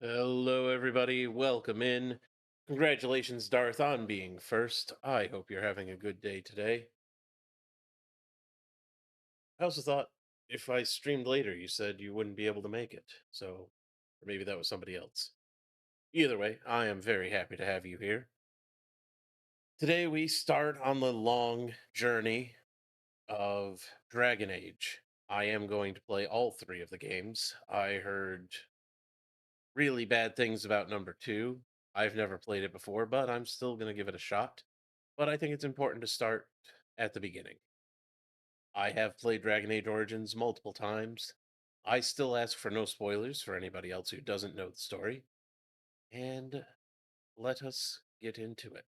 Hello, everybody. Welcome in. Congratulations, Darth, on being first. I hope you're having a good day today. I also thought if I streamed later, you said you wouldn't be able to make it. Or maybe that was somebody else. Either way, I am very happy to have you here. Today, we start on the long journey of Dragon Age. I am going to play all three of the games. I heard really bad things about number two. I've never played it before, but I'm still going to give it a shot. But I think it's important to start at the beginning. I have played Dragon Age Origins multiple times. I still ask for no spoilers for anybody else who doesn't know the story. And let us get into it.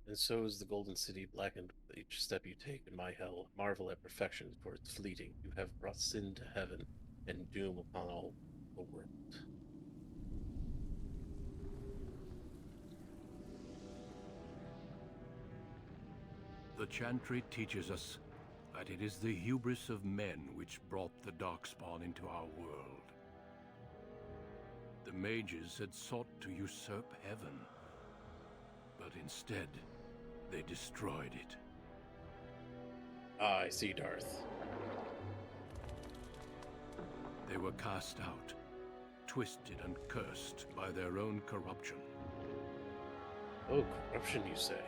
And so is the Golden City blackened with each step you take in my hell. Marvel at perfection for its fleeting. You have brought sin to heaven and doom upon all the world. The Chantry teaches us that it is the hubris of men which brought the Darkspawn into our world. The mages had sought to usurp heaven, but instead, they destroyed it. I see, Darth. They were cast out, twisted and cursed by their own corruption. Oh, corruption, you say?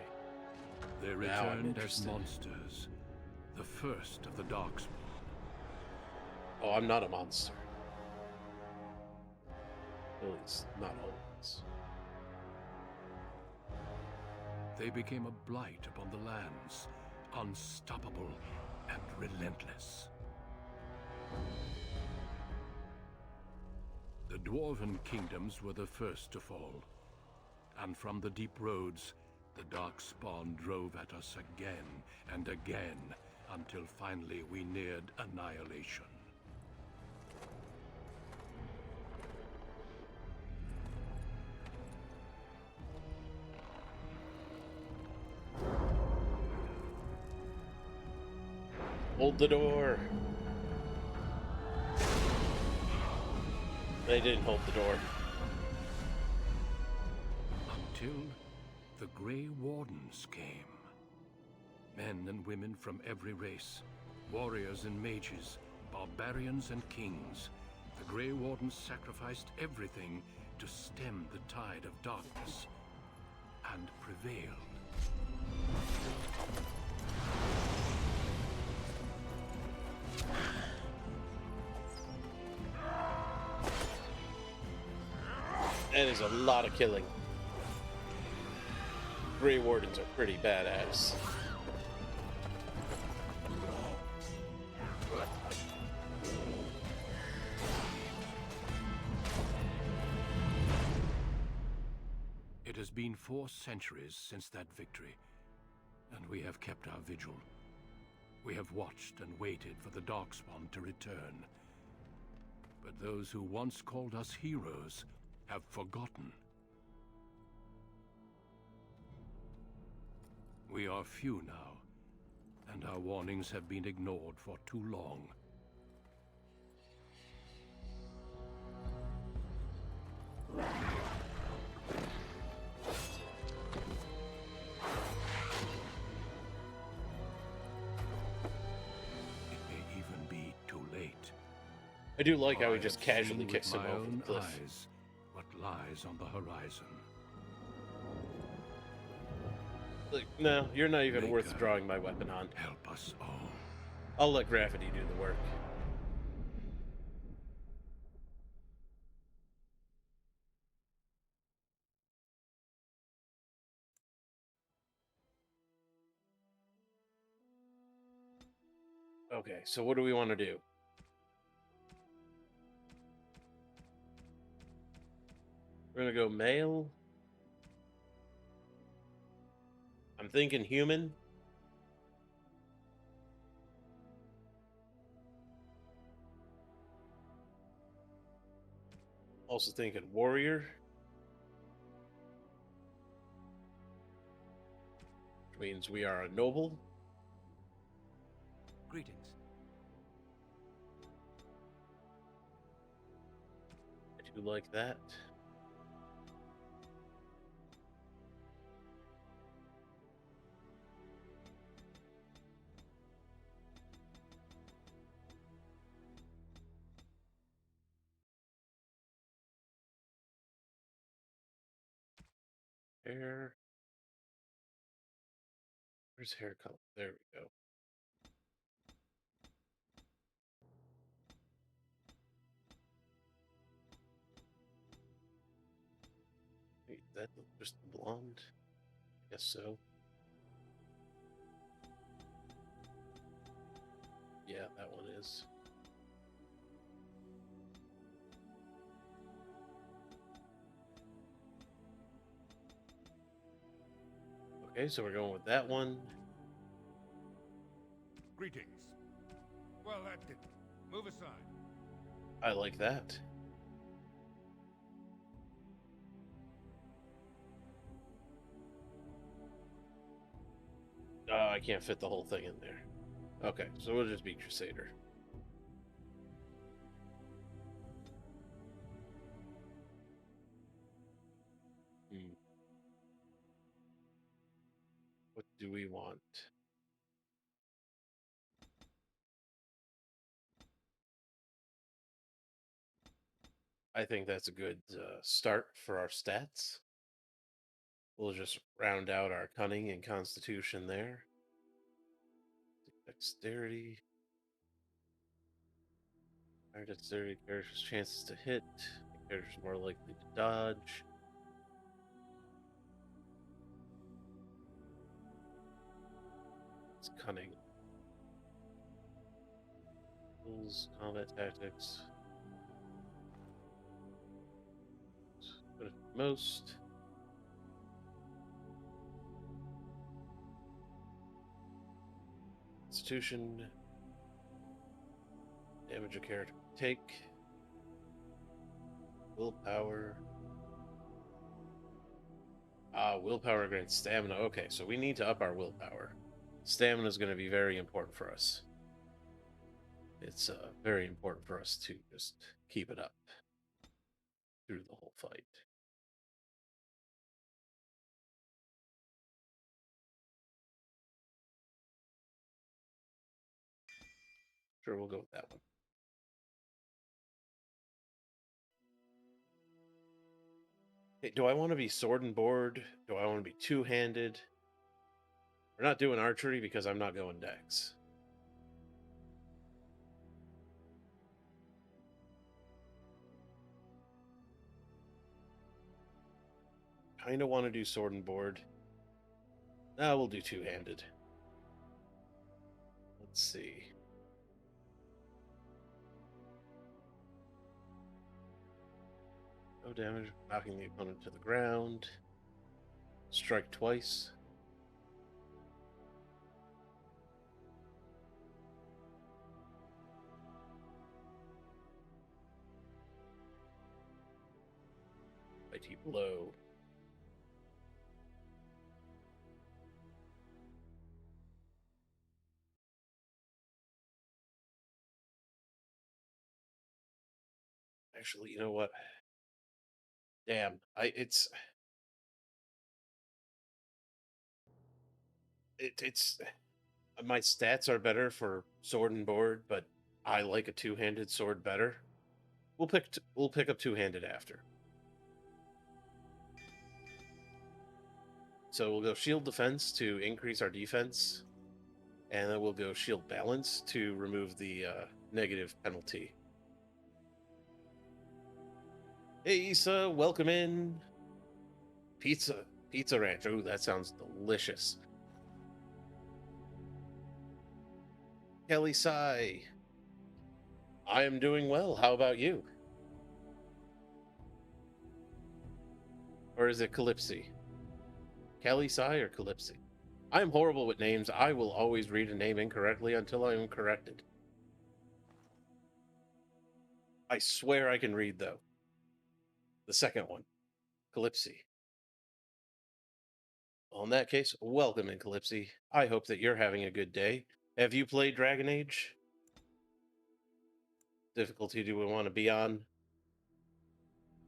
They Now I'm returned as interested. monsters, the first of the Darkspawn. Oh, I'm not a monster. At least, not always. They became a blight upon the lands, unstoppable and relentless. The Dwarven kingdoms were the first to fall, and from the deep roads, the Darkspawn drove at us again and again, until finally we neared annihilation. Hold the door. They didn't hold the door. Until the Grey Wardens came. Men and women from every race, warriors and mages, barbarians and kings. The Grey Wardens sacrificed everything to stem the tide of darkness, and prevailed. That is a lot of killing. Grey Wardens are pretty badass. It has been 4 centuries since that victory, and we have kept our vigil. We have watched and waited for the Darkspawn to return. But those who once called us heroes have forgotten. We are few now, and our warnings have been ignored for too long. It may even be too late. I do like how I he just have casually seen kicks with him my over the own cliff. eyes what lies on the horizon. Like, no, you're not even worth Maker, drawing my weapon on. help us all. I'll let gravity do the work. Okay, so what do we want to do? We're gonna go male. I'm thinking human. Also thinking warrior. means we are a noble. Greetings. I do like that. Hair. Where's hair color? There we go. Wait, that just the blonde? I guess so. Yeah, that one is. Okay, so we're going with that one. Greetings. Well, that didn't. Move aside. I like that. I can't fit the whole thing in there. Okay, so we'll just be Crusader. Hmm. What do we want? I think that's a good start for our stats. We'll just round out our cunning and constitution there. Dexterity. Higher dexterity characters' chances to hit. Characters more likely to dodge. It's cunning. Rules, combat tactics. Put it most. Constitution. Damage a character take. Willpower. Willpower grants stamina. Okay, so we need to up our willpower. Stamina is going to be very important for us. It's very important for us to just keep it up through the whole fight. Sure, we'll go with that one. Hey, do I want to be sword and board? Do I want to be two-handed? We're not doing archery because I'm not going dex. Kind of want to do sword and board. Now we'll do two-handed. Let's see. No damage, knocking the opponent to the ground. Strike twice. Mighty blow. Actually, you know what? Damn, it's my stats are better for sword and board, but I like a two-handed sword better. We'll pick up two-handed after. So we'll go shield defense to increase our defense, and then we'll go shield balance to remove the negative penalty. Hey, Issa, welcome in. Pizza Ranch. Ooh, that sounds delicious. Kelly Sai. I am doing well. How about you? Or is it Calypsy? Kelly Sai or Calypsy? I'm horrible with names. I will always read a name incorrectly until I am corrected. I swear I can read, though. The second one. Calypsy. Well, in that case, welcome in Calypsy. I hope that you're having a good day. Have you played Dragon Age? Difficulty do we want to be on?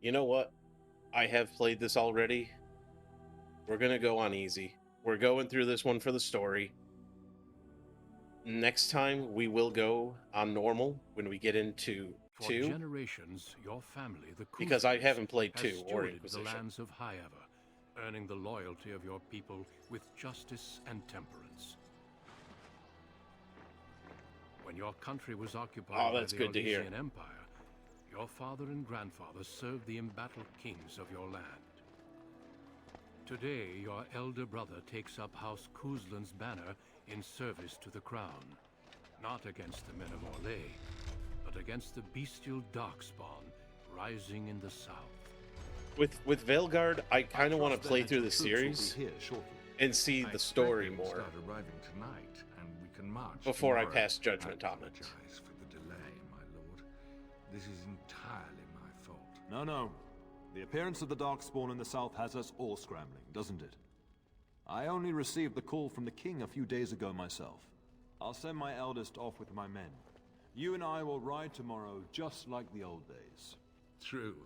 You know what? I have played this already. We're going to go on easy. We're going through this one for the story. Next time, we will go on normal when we get into For 2, generations, your family, the because I Crusaders, haven't played has 2 or stewarded the Inquisition. lands of Highever, earning the loyalty of your people with justice and temperance. When your country was occupied Oh, by that's the good to hear. Orlesian Empire, your father and grandfather served the embattled kings of your land. Today, your elder brother takes up House Kuzlan's banner in service to the crown, not against the men of Orlais, but against the bestial darkspawn rising in the south. With Veilguard, I kind of want to play through the series and see the story more Start arriving tonight, and we can march before I tomorrow. pass judgment I on it. apologize for the delay, my lord. This is entirely my fault. No. The appearance of the Darkspawn in the south has us all scrambling, doesn't it? I only received the call from the king a few days ago myself. I'll send my eldest off with my men. You and I will ride tomorrow just like the old days. True.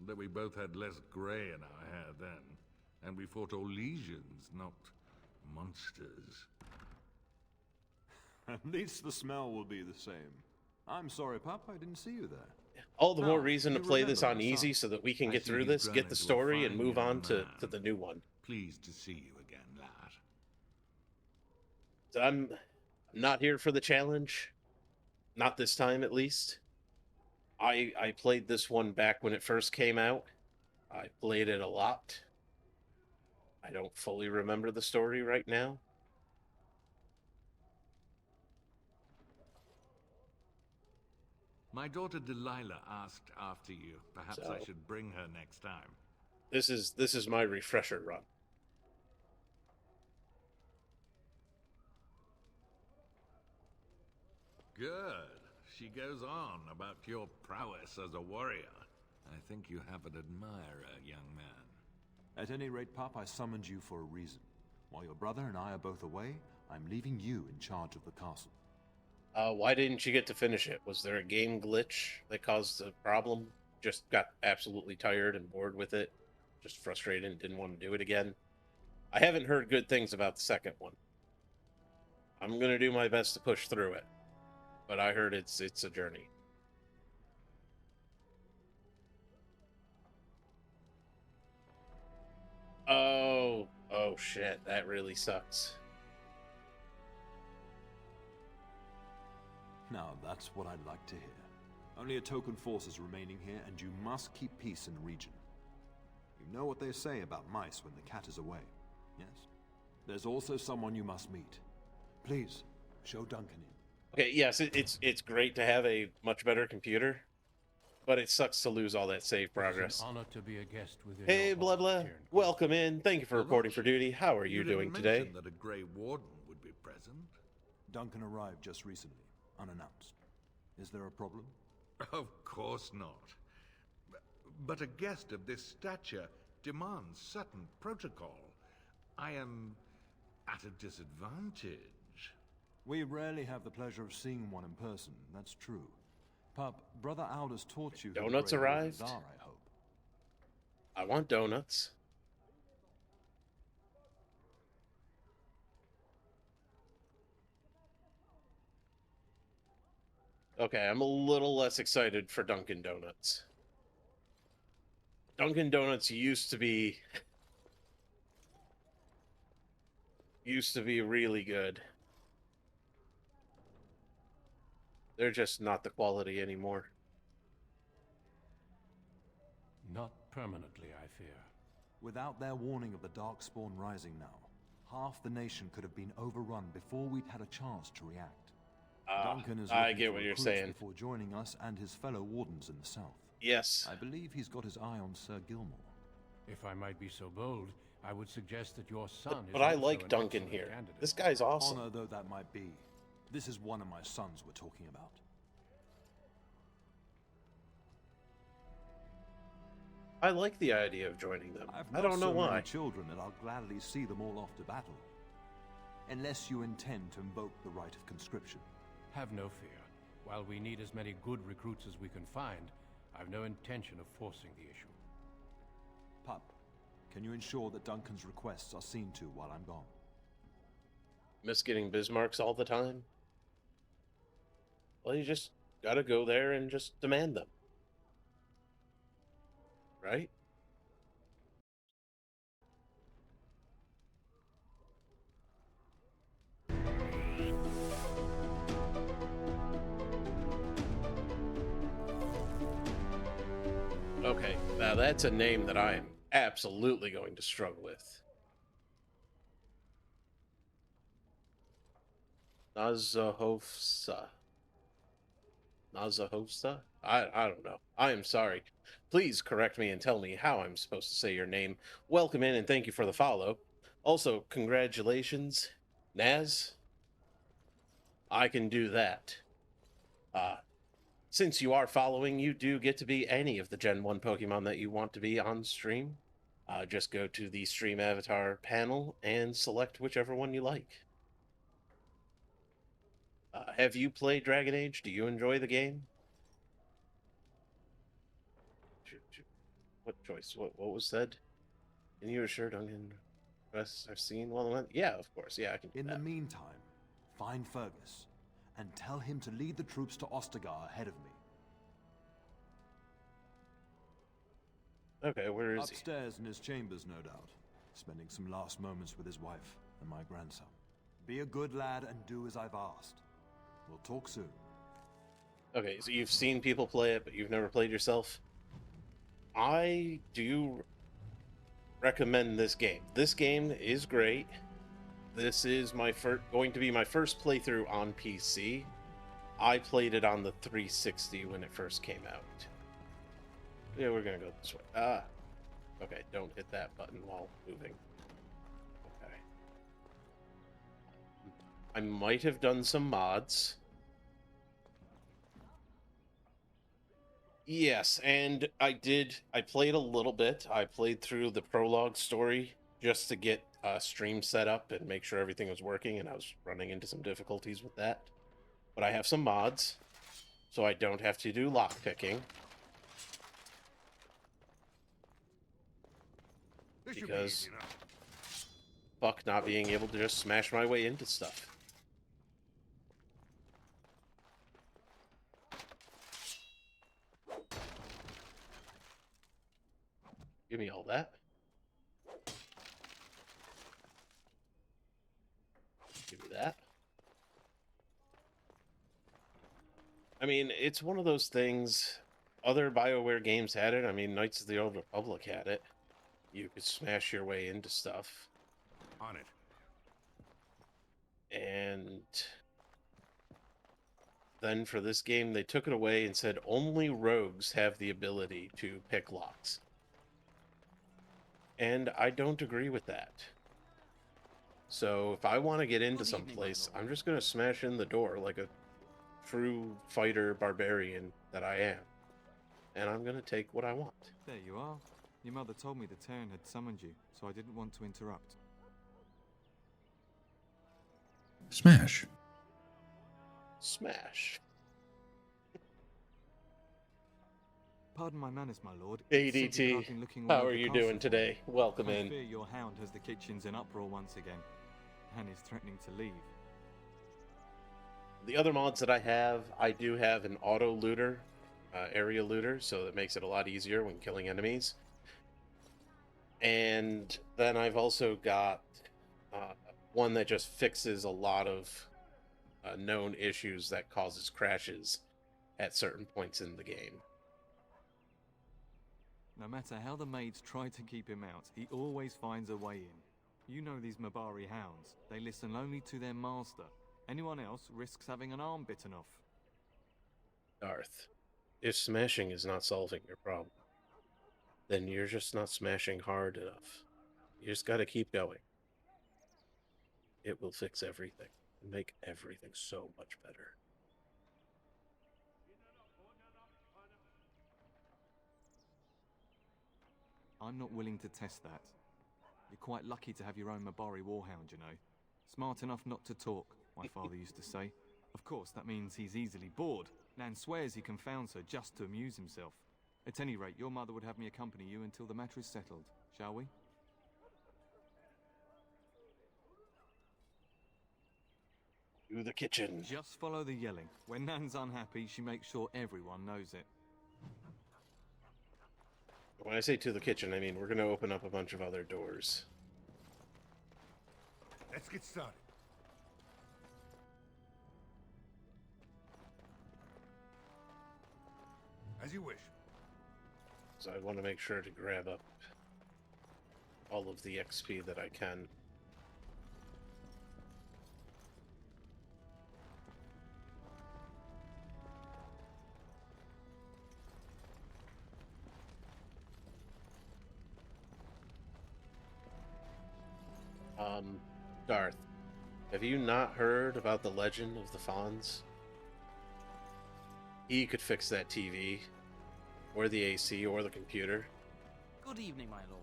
Though we both had less grey in our hair then. And we fought Orlesians, not monsters. At least the smell will be the same. I'm sorry, Pup, I didn't see you there. All the more Now, reason to you play this remember on my easy son. so that we can I get see through he's this, grown get the into a story, and fine move young on to man. the new one. Pleased to see you again, lad. So I'm not here for the challenge. Not this time, at least. I played this one back when it first came out. I played it a lot. I don't fully remember the story right now. My daughter Delilah asked after you. Perhaps I So- should bring her next time. This is my refresher run. Good. She goes on about your prowess as a warrior. I think you have an admirer, young man. At any rate, Pup, I summoned you for a reason. While your brother and I are both away, I'm leaving you in charge of the castle. Why didn't you get to finish it? Was there a game glitch that caused the problem? Just got absolutely tired and bored with it? Just frustrated and didn't want to do it again? I haven't heard good things about the second one. I'm going to do my best to push through it. But I heard it's a journey. Oh shit, that really sucks. Now, that's what I'd like to hear. Only a token force is remaining here, and you must keep peace in the region. You know what they say about mice when the cat is away, yes? There's also someone you must meet. Please, show Duncan in. Okay, yes, it's great to have a much better computer, but it sucks to lose all that save progress. It's an honor to be a guest within Hey, your blah hall, blah. Tyrion. Welcome in. Thank you for reporting for duty. How are you didn't doing today? mention that a Grey Warden would be present. Duncan arrived just recently, unannounced. Is there a problem? Of course not. But a guest of this stature demands certain protocol. I am at a disadvantage. We rarely have the pleasure of seeing one in person, that's true. Pup, Brother Aldous taught you who the Donuts Grey Wardens arrived? are, I hope. I want donuts. Okay, I'm a little less excited for Dunkin' Donuts. Dunkin' Donuts used to be really good. They're just not the quality anymore. Not permanently, I fear. Without their warning of the Darkspawn rising now, half the nation could have been overrun before we'd had a chance to react. Duncan is I looking get for what you're recruits saying. before joining us and his fellow wardens in the south. Yes. I believe he's got his eye on Sir Gilmore. If I might be so bold, I would suggest that your son But is I also like an Duncan excellent here. candidate. This guy's awesome. Honor though that might be, this is one of my sons we're talking about. I like the idea of joining them. I have I not don't know so many why. children that I'll gladly see them all off to battle. Unless you intend to invoke the right of conscription. Have no fear. While we need as many good recruits as we can find, I've no intention of forcing the issue. Pup, can you ensure that Duncan's requests are seen to while I'm gone? Miss getting Bismarcks all the time? Well, you just gotta go there and just demand them. Right? Okay, now that's a name that I am absolutely going to struggle with. Nazahovsa. Nazahovsa? I don't know. I am sorry. Please correct me and tell me how I'm supposed to say your name. Welcome in and thank you for the follow. Also, congratulations, Naz. I can do that. Uh, since you are following, you do get to be any of the Gen 1 Pokemon that you want to be on stream. Just go to the stream avatar panel and select whichever one you like. Have you played Dragon Age? Do you enjoy the game? What choice? What was said? Can you assure Duncan best I've seen? Well, yeah, of course. Yeah, I can do In the that. meantime, find Fergus and tell him to lead the troops to Ostagar ahead of me. Okay, where is he? Upstairs in his chambers, no doubt, spending some last moments with his wife and my grandson. Be a good lad and do as I've asked. We'll talk soon. Okay, so you've seen people play it, but you've never played yourself. I do recommend this game. This game is great. This is my going to be my first playthrough on PC. I played it on the 360 when it first came out. Yeah, we're gonna go this way. Okay, don't hit that button while moving. Okay. I might have done some mods. Yes, and I played a little bit. I played through the prologue story just to get stream set up and make sure everything was working, and I was running into some difficulties with that. But I have some mods, so I don't have to do lockpicking. Because fuck not being able to just smash my way into stuff. Give me all that. Give me that. I mean, it's one of those things. Other BioWare games had it. I mean, Knights of the Old Republic had it. You could smash your way into stuff. On it. And then for this game, they took it away and said only rogues have the ability to pick locks. And I don't agree with that. So if I want to get into some place, I'm just going to smash in the door like a true fighter barbarian that I am. And I'm going to take what I want. There you are. Your mother told me the Terran had summoned you, so I didn't want to interrupt. Smash. Smash. Pardon my manners, my lord. ADT, Simply that I've been looking all how over are the you castle doing for today? you. Welcome I in. fear your hound has the kitchens in uproar once again, and is threatening to leave. The other mods that I do have an auto looter, area looter, so that makes it a lot easier when killing enemies. And then I've also got one that just fixes a lot of known issues that causes crashes at certain points in the game. No matter how the maids try to keep him out, he always finds a way in. You know these Mabari hounds. They listen only to their master. Anyone else risks having an arm bitten off. Darth, if smashing is not solving your problem, then you're just not smashing hard enough. You just gotta keep going. It will fix everything and make everything so much better. I'm not willing to test that. You're quite lucky to have your own Mabari warhound, you know. Smart enough not to talk, my father used to say. Of course, that means he's easily bored. Nan swears he confounds her just to amuse himself. At any rate, your mother would have me accompany you until the matter is settled, shall we? To the kitchen. Just follow the yelling. When Nan's unhappy, she makes sure everyone knows it. When I say to the kitchen, I mean we're going to open up a bunch of other doors. Let's get started. As you wish. So I want to make sure to grab up all of the XP that I can. Darth, have you not heard about the legend of the Fawns? He could fix that TV, or the AC, or the computer. Good evening, my lord.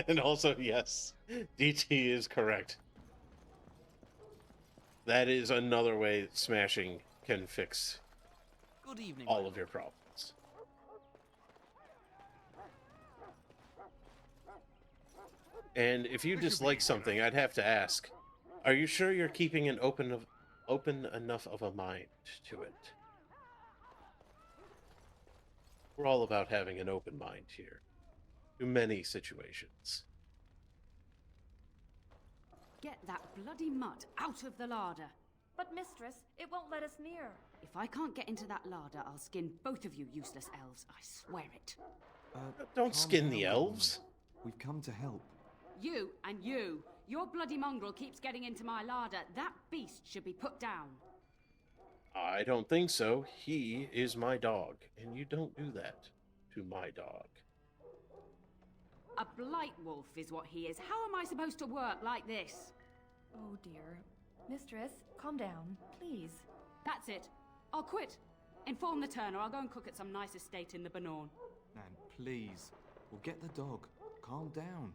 And also, yes, DT is correct. That is another way smashing can fix Good evening, all my of your lord. problems. And if you dislike something, I'd have to ask, are you sure you're keeping an open enough of a mind to it? We're all about having an open mind here, to many situations. Get that bloody mutt out of the larder. But, mistress, it won't let us near. If I can't get into that larder, I'll skin both of you useless elves. I swear it. Don't Calm skin the down, elves. Gordon. We've come to help. You and you. Your bloody mongrel keeps getting into my larder. That beast should be put down. I don't think so. He is my dog, and you don't do that to my dog. A blight wolf is what he is. How am I supposed to work like this? Oh, dear. Mistress, calm down, please. That's it. I'll quit. Inform the Turner. I'll go and cook at some nice estate in the Banorn. Nan, please. We'll get the dog. Calm down.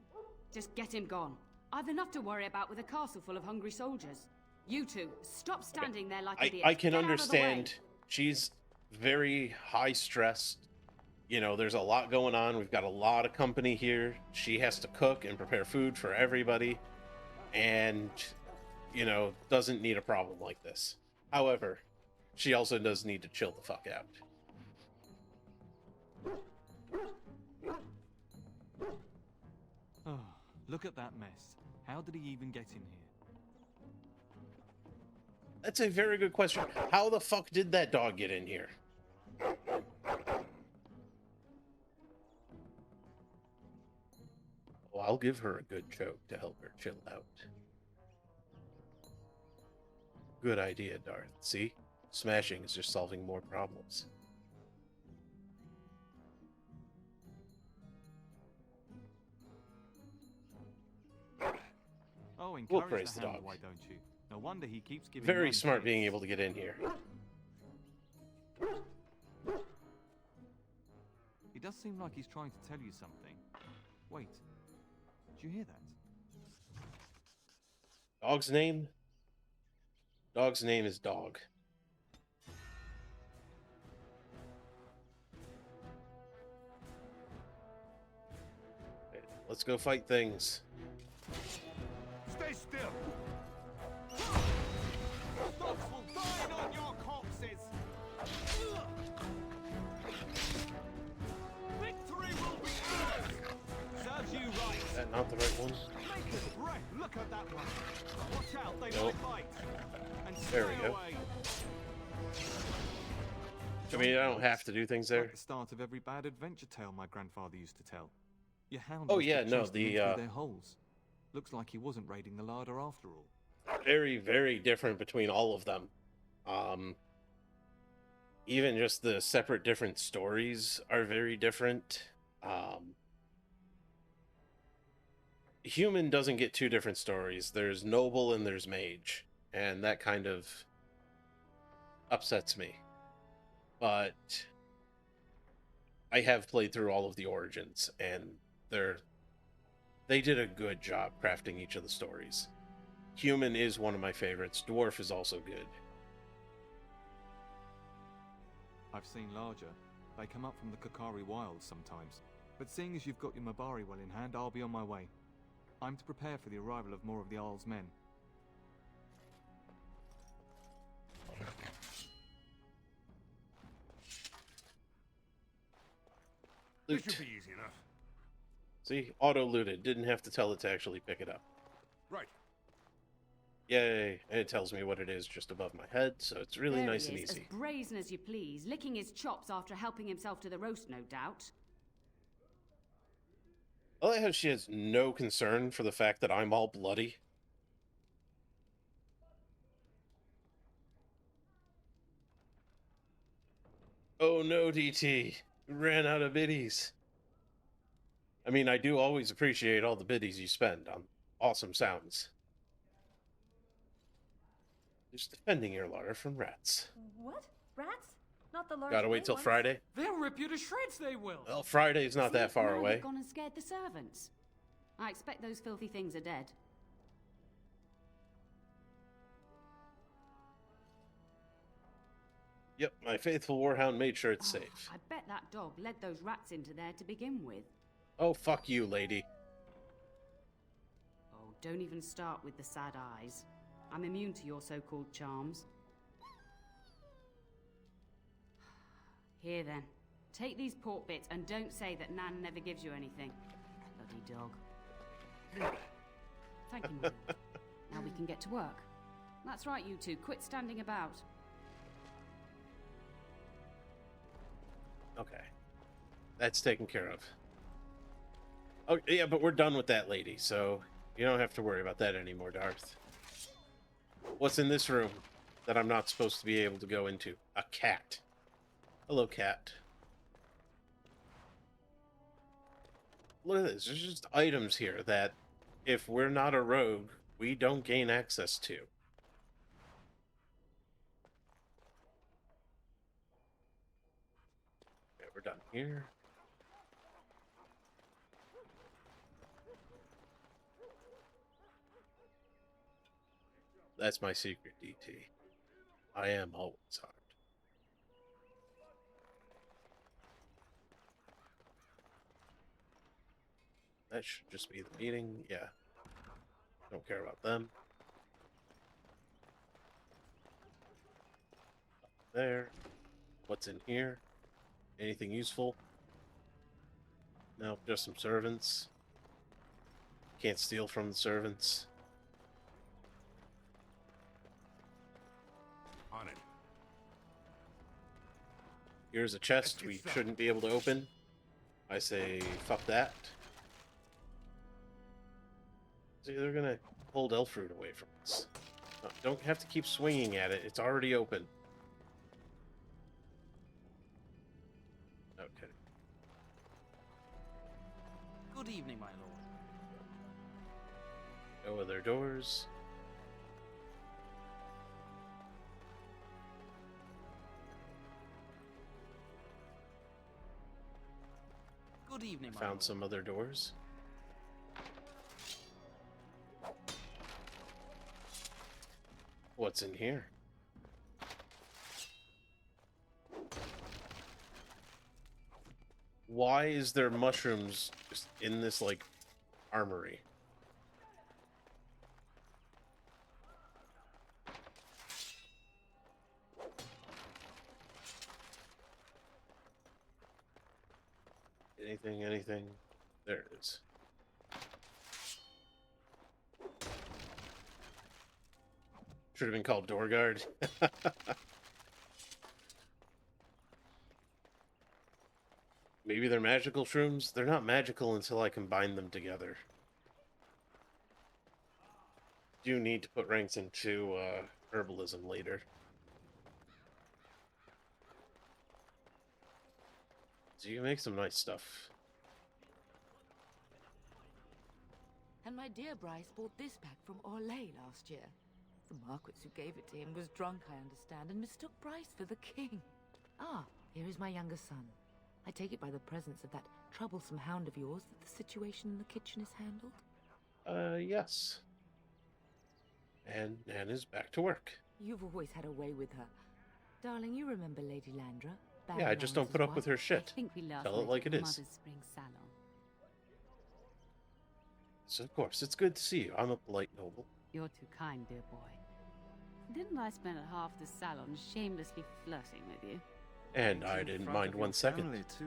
Just get him gone. I've enough to worry about with a castle full of hungry soldiers. You two, stop standing there like idiots. I can Get out of the way. understand. She's very high stressed. You know, there's a lot going on. We've got a lot of company here. She has to cook and prepare food for everybody. And, you know, doesn't need a problem like this. However, she also does need to chill the fuck out. Oh, look at that mess. How did he even get in here? That's a very good question. How the fuck did that dog get in here? Well, I'll give her a good choke to help her chill out. Good idea, Darth. See? Smashing is just solving more problems. Oh, encourage We'll praise the the hound, dog. why don't you? No wonder he keeps giving Very Nan smart fits. being able to get in here. He does seem like he's trying to tell you something. Wait, did you hear that? Dog's name? Dog's name is Dog. Okay, let's go fight things. Stay still. Dogs will dine on your corpses! Victory will be ours! Serves you right! Is that not the right one? Make it breath! Look at that one! Watch out, they Nope. might bite! And There we stay go. away! I mean, I don't have to do things there. Like the start of every bad adventure tale my grandfather used to tell. Your hound Oh, must yeah, have no, chased them in the, through their holes. Looks like he wasn't raiding the larder after all. Very, very different between all of them. Even just the separate different stories are very different. Human doesn't get two different stories. There's noble and there's mage. And that kind of upsets me. But I have played through all of the Origins, and they did a good job crafting each of the stories. Human is one of my favorites. Dwarf is also good. I've seen larger. They come up from the Kakari Wilds sometimes. But seeing as you've got your Mabari well in hand, I'll be on my way. I'm to prepare for the arrival of more of the Isle's men. Loot. This should be easy enough. See? Auto-looted. Didn't have to tell it to actually pick it up. Right. Yay. And it tells me what it is just above my head, so it's really There nice he and is, easy. as brazen as you please, licking his chops after helping himself to the roast, no doubt. I like how she has no concern for the fact that I'm all bloody. Oh no, DT. Ran out of biddies. I mean, I do always appreciate all the biddies you spend on awesome sounds. Just defending your larder from rats. What? Rats? Not the large Gotta wait gray till ones? Friday? They'll rip you to shreds, they will. Well, Friday's not See, that far now away. They've gone and scared the servants. I expect those filthy things are dead. Yep, my faithful warhound made sure it's safe. I bet that dog led those rats into there to begin with. Oh, fuck you, lady. Oh, don't even start with the sad eyes. I'm immune to your so-called charms. Here then, take these pork bits and don't say that Nan never gives you anything. Bloody dog. Thank you, my lord. Now we can get to work. That's right, you two. Quit standing about. Okay. That's taken care of. Oh, yeah, but we're done with that lady, so you don't have to worry about that anymore, Darth. What's in this room that I'm not supposed to be able to go into? A cat. Hello, cat. Look at this. There's just items here that, if we're not a rogue, we don't gain access to. Okay, we're done here. That's my secret, DT. I am always armed. That should just be the meeting. Yeah. Don't care about them. There. What's in here? Anything useful? No, just some servants. Can't steal from the servants. On it. Here's a chest Let's we get started. shouldn't be able to open. I say, fuck that. See, they're gonna hold Elfruit away from us. No, don't have to keep swinging at it. It's already open. Okay. Good evening, my lord. No other doors. Good evening, my Found lord. some other doors. What's in here? Why is there mushrooms just in this, like, armory? Anything? There it is. Should have been called door guard. Maybe they're magical shrooms? They're not magical until I combine them together. Do need to put ranks into herbalism later. So you can make some nice stuff. And my dear Bryce bought this pack from Orlais last year. The Marquis who gave it to him was drunk, I understand, and mistook Bryce for the king. Ah, here is my younger son. I take it by the presence of that troublesome hound of yours that the situation in the kitchen is handled? Yes. And Nan is back to work. You've always had a way with her. Darling, you remember Lady Landra? Yeah, I just don't put up with her shit. I think we last Tell it met like at it is. Mother's spring salon. So, of course, it's good to see you. I'm a polite noble. You're too kind, dear boy. Didn't I spend half the salon shamelessly flirting with you? And I didn't mind 1 second. Too.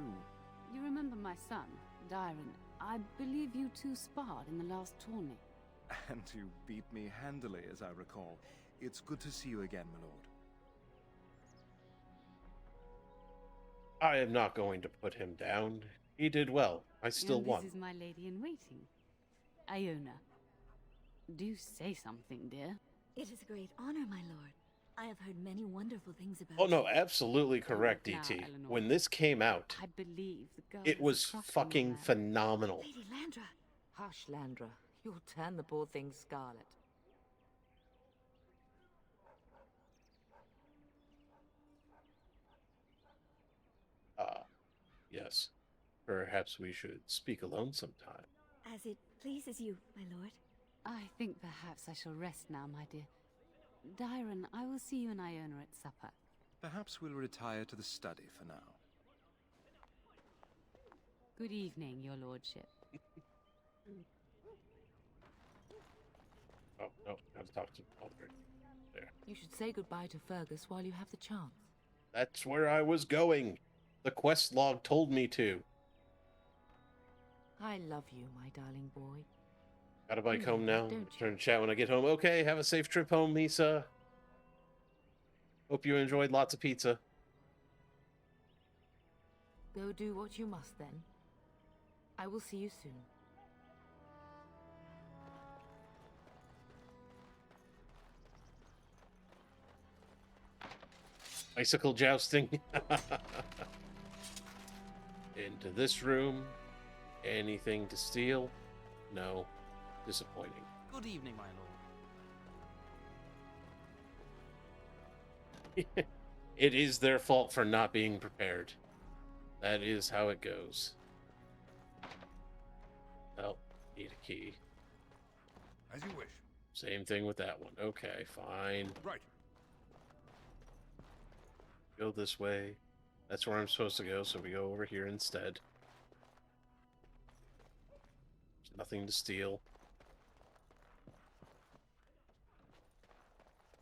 You remember my son, Dyron? I believe you two sparred in the last tourney. And you beat me handily, as I recall. It's good to see you again, my lord. I am not going to put him down. He did well. I still and won. This is my lady in waiting, Iona. Do say something, dear. It is a great honor, my lord. I have heard many wonderful things about Oh no, you. absolutely correct, Now, DT. Eleanor. When this came out, I believe the girl it is was across from fucking the man. phenomenal. Lady Landra! Hush, Landra. You'll turn the poor thing scarlet. Yes. Perhaps we should speak alone sometime. As it pleases you, my lord. I think perhaps I shall rest now, my dear. Dyron, I will see you and Iona at supper. Perhaps we'll retire to the study for now. Good evening, your lordship. Oh, no, I have to talk to Aldred. There. You should say goodbye to Fergus while you have the chance. That's where I was going. The quest log told me to. I love you, my darling boy. Got a bike You home know that, now. don't you? Return to chat when I get home. Okay, have a safe trip home, Misa. Hope you enjoyed lots of pizza. Go do what you must then. I will see you soon. Bicycle jousting. Into this room. Anything to steal? No. Disappointing. Good evening, my lord. It is their fault for not being prepared. That is how it goes. Oh, need a key. As you wish. Same thing with that one. Okay, fine. Right. Go this way. That's where I'm supposed to go, so we go over here instead. There's nothing to steal.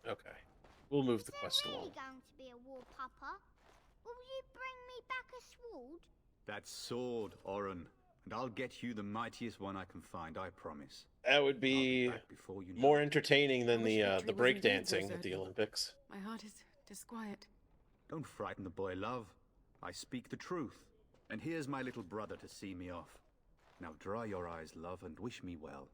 Okay. We'll move the quest along. Is there really going to be a war, Papa? Will you bring me back a sword? That sword, Oren. And I'll get you the mightiest one I can find, I promise. That would I'll be back before you know more it. entertaining than wish the victory was indeed breakdancing so at the certain. Olympics. My heart is disquiet. Don't frighten the boy, love. I speak the truth. And here's my little brother to see me off. Now dry your eyes, love, and wish me well.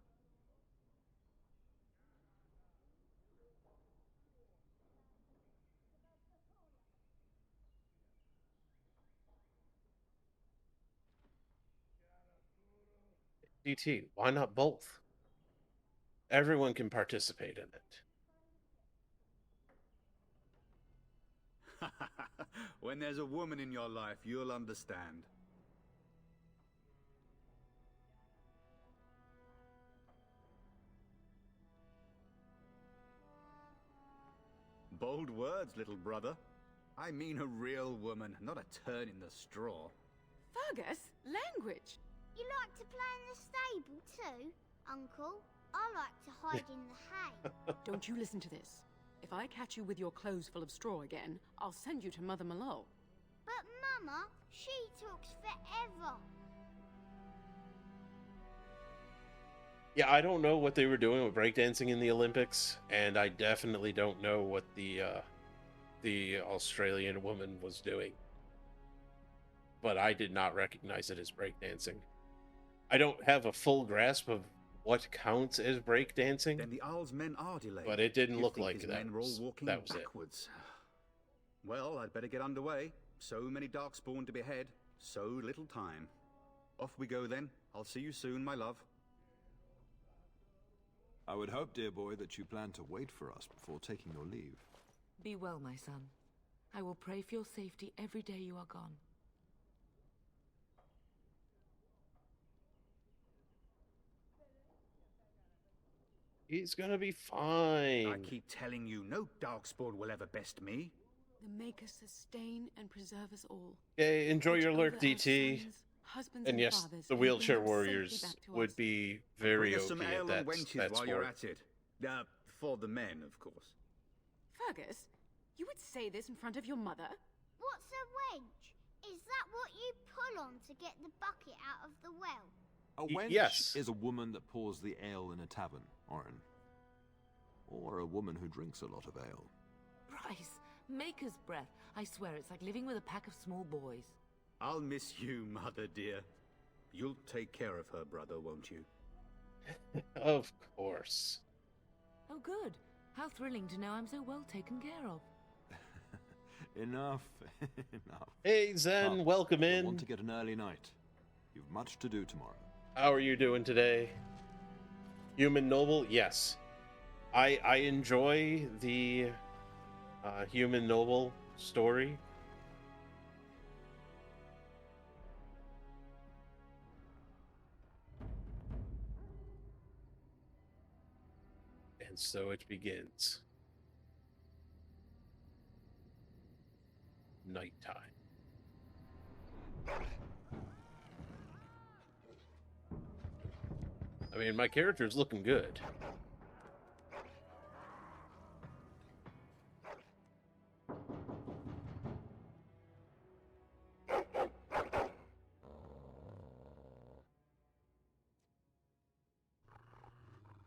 DT, why not both? Everyone can participate in it. When there's a woman in your life, you'll understand. Bold words, little brother. I mean a real woman, not a turn in the straw. Fergus, language. You like to play in the stable too, Uncle? I like to hide in the hay. Don't you listen to this. If I catch you with your clothes full of straw again, I'll send you to Mother Malone. But Mama, she talks forever. Yeah, I don't know what they were doing with breakdancing in the Olympics, and I definitely don't know what the Australian woman was doing. But I did not recognize it as breakdancing. I don't have a full grasp of what counts as breakdancing. Then the Isle's men are delayed. But it didn't You'd look think like his that men were all was- walking that was it. backwards. Well, I'd better get underway. So many darkspawn to behead, so little time. Off we go then. I'll see you soon, my love. I would hope, dear boy, that you plan to wait for us before taking your leave. Be well, my son. I will pray for your safety every day you are gone. He's gonna be fine. I keep telling you, no darkspawn will ever best me. The Maker sustain and preserve us all. Okay, enjoy Watch your over lurk, our DT. sons, husbands, And yes, fathers, the and bring wheelchair them safely warriors back to would us. be very Bring us OP some at ale and that wenches while you're sport. at it. For the men, of course. Fergus, you would say this in front of your mother? What's a wench? Is that what you pull on to get the bucket out of the well? A wench yes. is a woman that pours the ale in a tavern, Orin. Or a woman who drinks a lot of ale. Bryce, Maker's breath. I swear it's like living with a pack of small boys. I'll miss you, mother dear. You'll take care of her, brother, won't you? Of course. Oh, good. How thrilling to know I'm so well taken care of. Enough, enough. Hey, Zen, welcome I in. want to get an early night. You've much to do tomorrow. How are you doing today? Human Noble? Yes. I enjoy the Human Noble story. And so it begins. Nighttime. I mean, my character's looking good.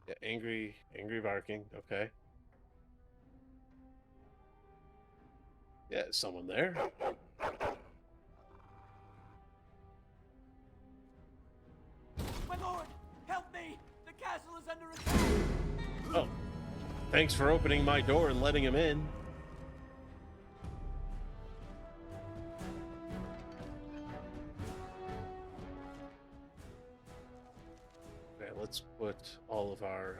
Yeah, angry barking. Okay. Yeah, someone there. My lord, help me! The castle is under attack! Oh, thanks for opening my door and letting him in. Okay, let's put all of our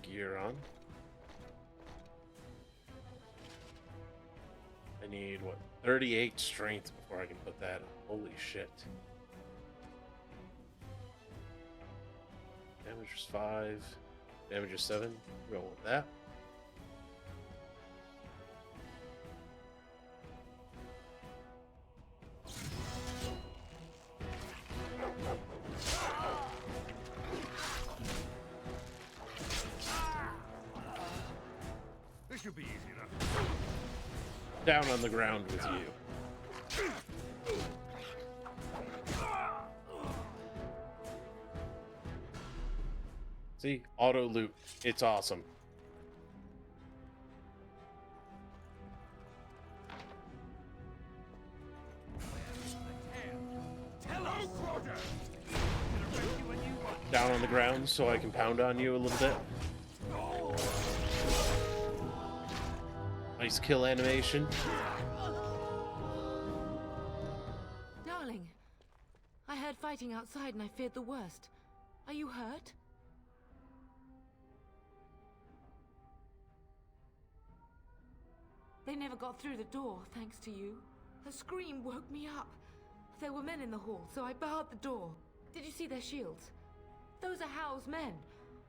gear on. I need, what, 38 strength before I can put that on. Holy shit. Damage is 5. Damage is 7. Go with that. This should be easy enough. Down on the ground with you. See? Auto loot. It's awesome. Down on the ground so I can pound on you a little bit. Nice kill animation. Darling, I heard fighting outside and I feared the worst. Are you hurt? They never got through the door, thanks to you. Her scream woke me up. There were men in the hall, so I barred the door. Did you see their shields? Those are Howl's men.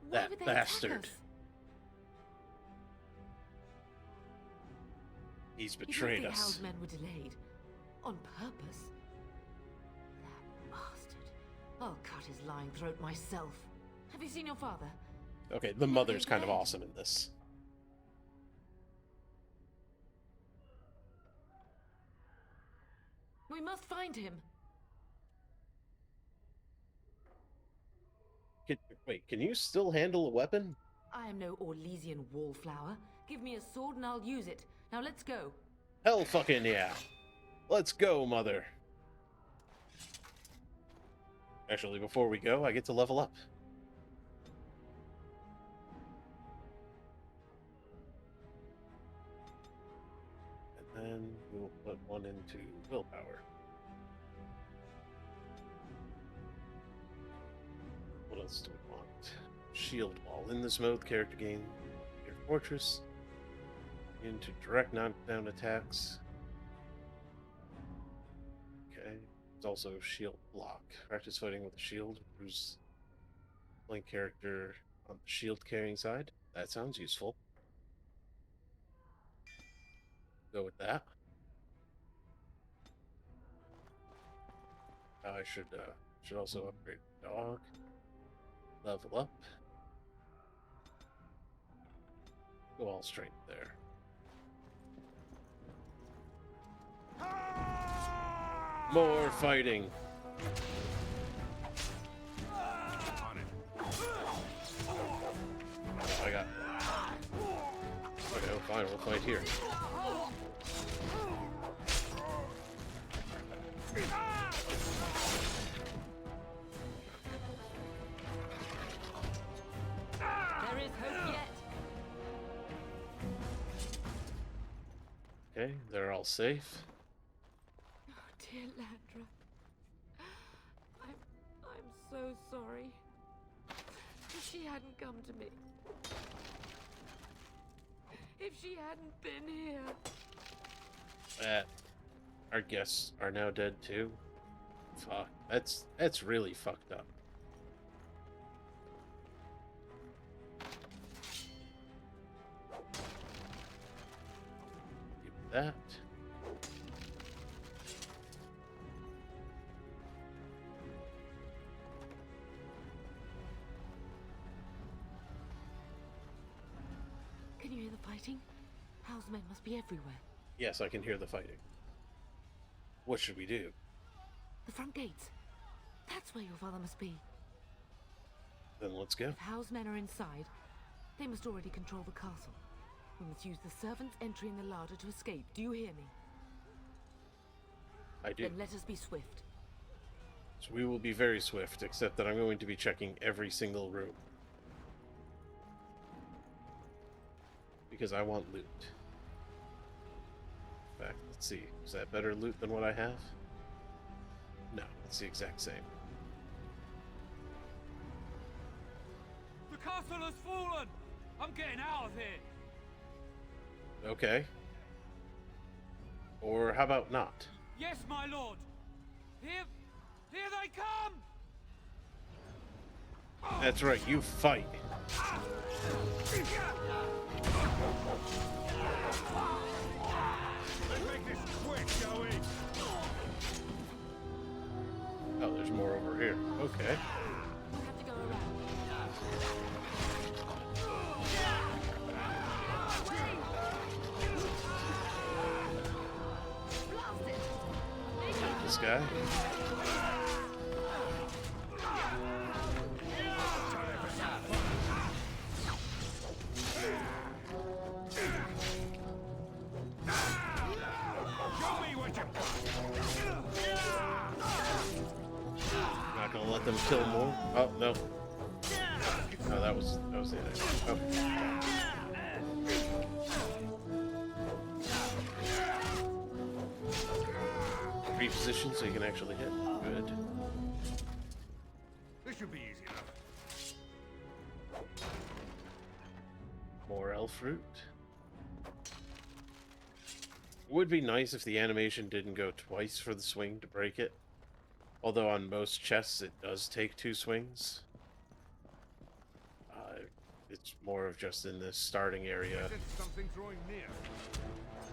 Why That would they bastard. attack us? He's You don't betrayed think us. Howl's men were delayed? On purpose? That bastard. I'll cut his lying throat myself. Have you seen your father? Okay, the mother's kind of awesome in this. We must find him. Wait, can you still handle a weapon? I am no Orlesian wallflower. Give me a sword and I'll use it. Now let's go. Hell fucking yeah. Let's go, mother. Actually, before we go, I get to level up. And then we'll put one into willpower. What else do we want? shield wall. In this mode, character gain your fortress into direct knockdown attacks. Okay. It's also shield block. Practice fighting with a shield. Improves playing character on the shield carrying side. That sounds useful. Go with that. I should also upgrade the dog. Level up. Go all straight there. More fighting. I got. Okay, well, fine. We'll fight here. There is hope yet. Okay, they're all safe. Oh, dear Landra. I'm so sorry. If she hadn't come to me. If she hadn't been here. Our guests are now dead too. Fuck. That's really fucked up. Give that. Can you hear the fighting? Hal's men must be everywhere. Yes, I can hear the fighting. What should we do? The front gates. That's where your father must be. Then let's go. If Hal's men are inside, they must already control the castle. We must use the servants' entry in the larder to escape. Do you hear me? I do. Then let us be swift. So we will be very swift, except that I'm going to be checking every single room. Because I want loot. In fact, let's see. Is that better loot than what I have? No, it's the exact same. The castle has fallen! I'm getting out of here! Okay. Or how about not? Yes, my lord! Here they come! That's right, you fight. Let's make this quick, shall we? Oh, there's more over here. Okay. We have to go around. Blast it! This guy. Not gonna let them kill more. Oh no. No, that was the idea. Okay. Reposition so you can actually hit. Good. This should be easy enough. More elf fruit. It would be nice if the animation didn't go twice for the swing to break it. Although on most chests it does take 2 swings. It's more of just in this starting area. Something drawing near.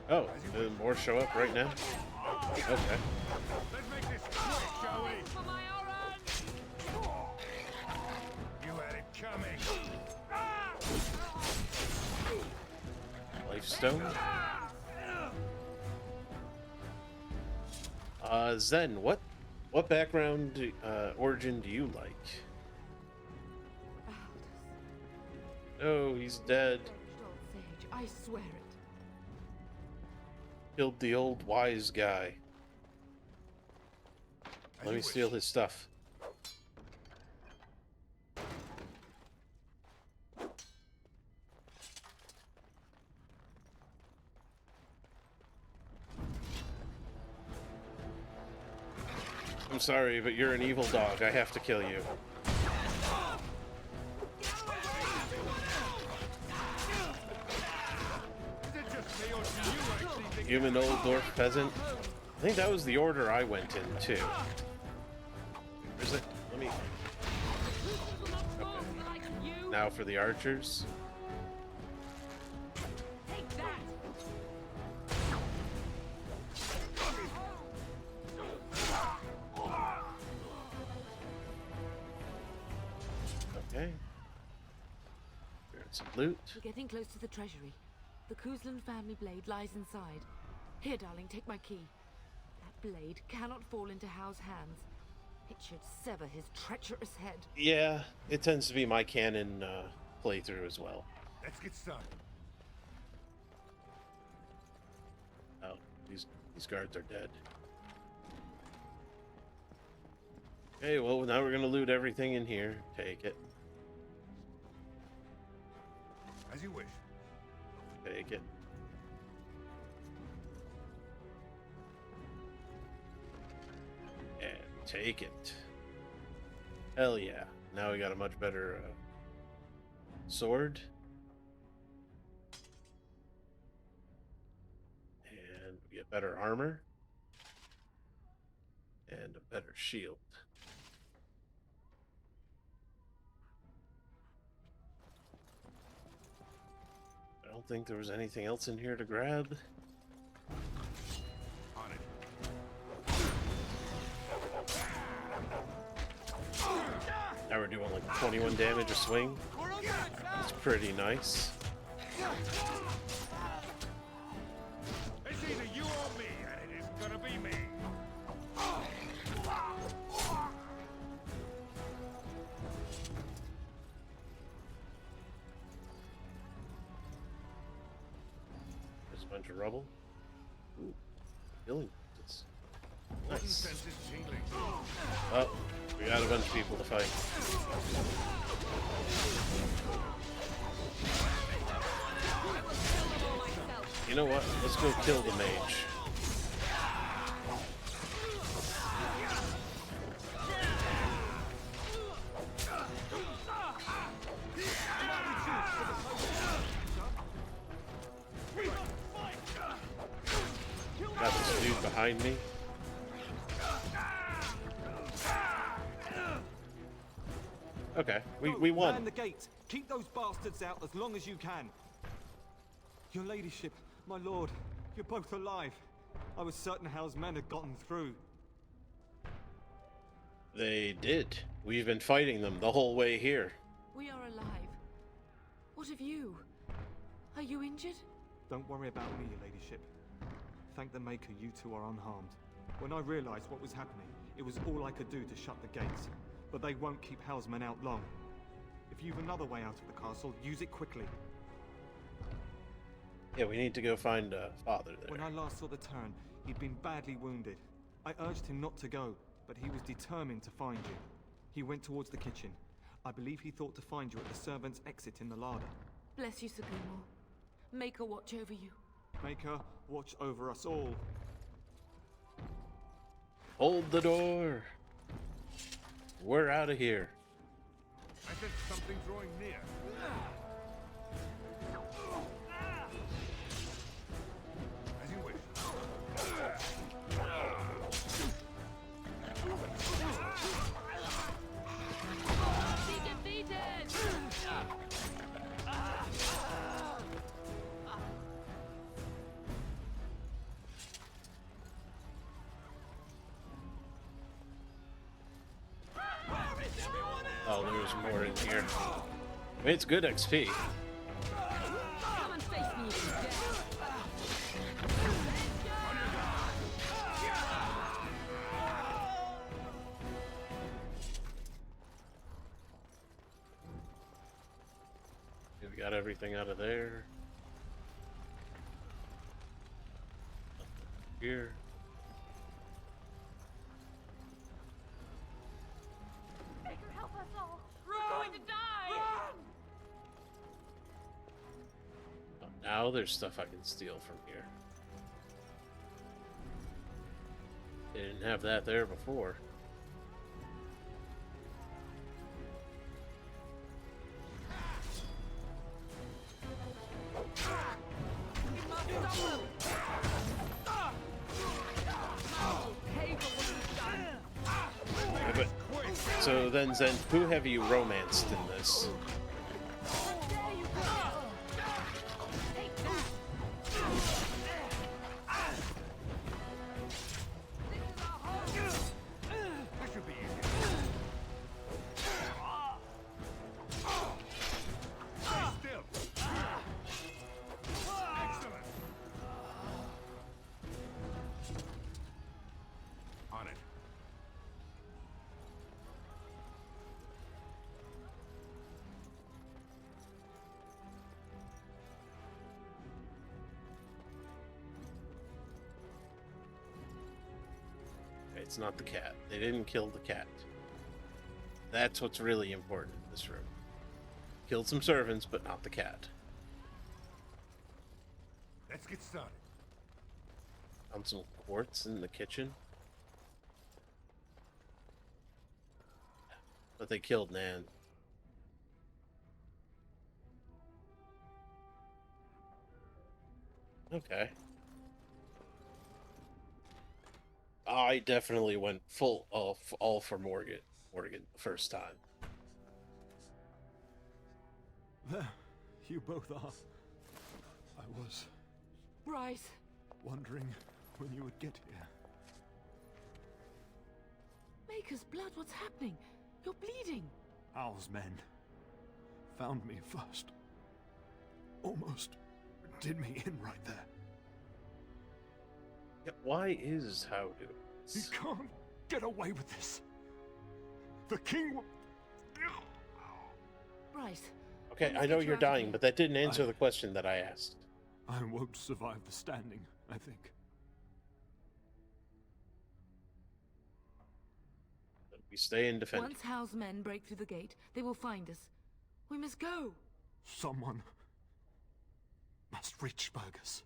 Oh, more show up right now? Okay. Let's make this quick, shall we? You had it coming. Lifestone. Zen, what background origin do you like? Oh, he's dead. Old sage, I swear it. Killed the old wise guy. Let me steal his stuff. I'm sorry, but you're an evil dog. I have to kill you. Human old dwarf peasant. I think that was the order I went in too. Where's it? Let me. Okay. Now for the archers. Okay. Some loot. We're getting close to the treasury. The Kuzlan family blade lies inside. Here, darling, take my key. That blade cannot fall into Hao's hands. It should sever his treacherous head. Yeah, it tends to be my canon playthrough as well. Let's get started. Oh, these guards are dead. Okay, well now we're gonna loot everything in here. Take it. As you wish. Take it. And take it. Hell yeah. Now we got a much better sword. And we get better armor. And a better shield. I don't think there was anything else in here to grab. On it. Now we're doing like 21 damage a swing. It's pretty nice. It's either you or me, and it is gonna be me. There's a bunch of rubble. Ooh, healing. Nice. Oh, we got a bunch of people to fight. You know what? Let's go kill the mage. Got this dude behind me. Okay, we won. Man the gate. Keep those bastards out as long as you can. Your ladyship, my lord, you're both alive. I was certain Hal's men had gotten through. They did. We've been fighting them the whole way here. We are alive. What of you? Are you injured? Don't worry about me, your ladyship. Thank the Maker you two are unharmed. When I realized what was happening, it was all I could do to shut the gates. But they won't keep Hal's men out long. If you've another way out of the castle, use it quickly. Yeah, we need to go find Father there. When I last saw the Turn, he'd been badly wounded. I urged him not to go, but he was determined to find you. He went towards the kitchen. I believe he thought to find you at the servants' exit in the larder. Bless you, Sagumo. Maker watch over you. Maker watch over us all. Hold the door. We're out of here. I sense something drawing near. As you wish. Be defeated! Oh, there's more in here. I mean, it's good XP. Come and face me if you dare. We got everything out of there. Here. Maker, help us all. We're going to die! Oh, now there's stuff I can steal from here. They didn't have that there before. So then, Zen, who have you romanced in this? It's not the cat. They didn't kill the cat. That's what's really important in this room. Killed some servants, but not the cat. Let's get started. Found some quartz in the kitchen. But they killed Nan. Okay. I definitely went full all for Morgan the first time. There, you both are. I was Bryce! wondering when you would get here. Maker's blood, what's happening? You're bleeding! Owl's men found me first. Almost did me in right there. Yeah, why is How doing He this? can't get away with this. The king will... Bryce. Okay, let's I know get you you're out of dying, here. but that didn't answer the question that I asked. I won't survive the standing, I think. We stay and defend. Once Hal's men break through the gate, they will find us. We must go. Someone must reach Burgess.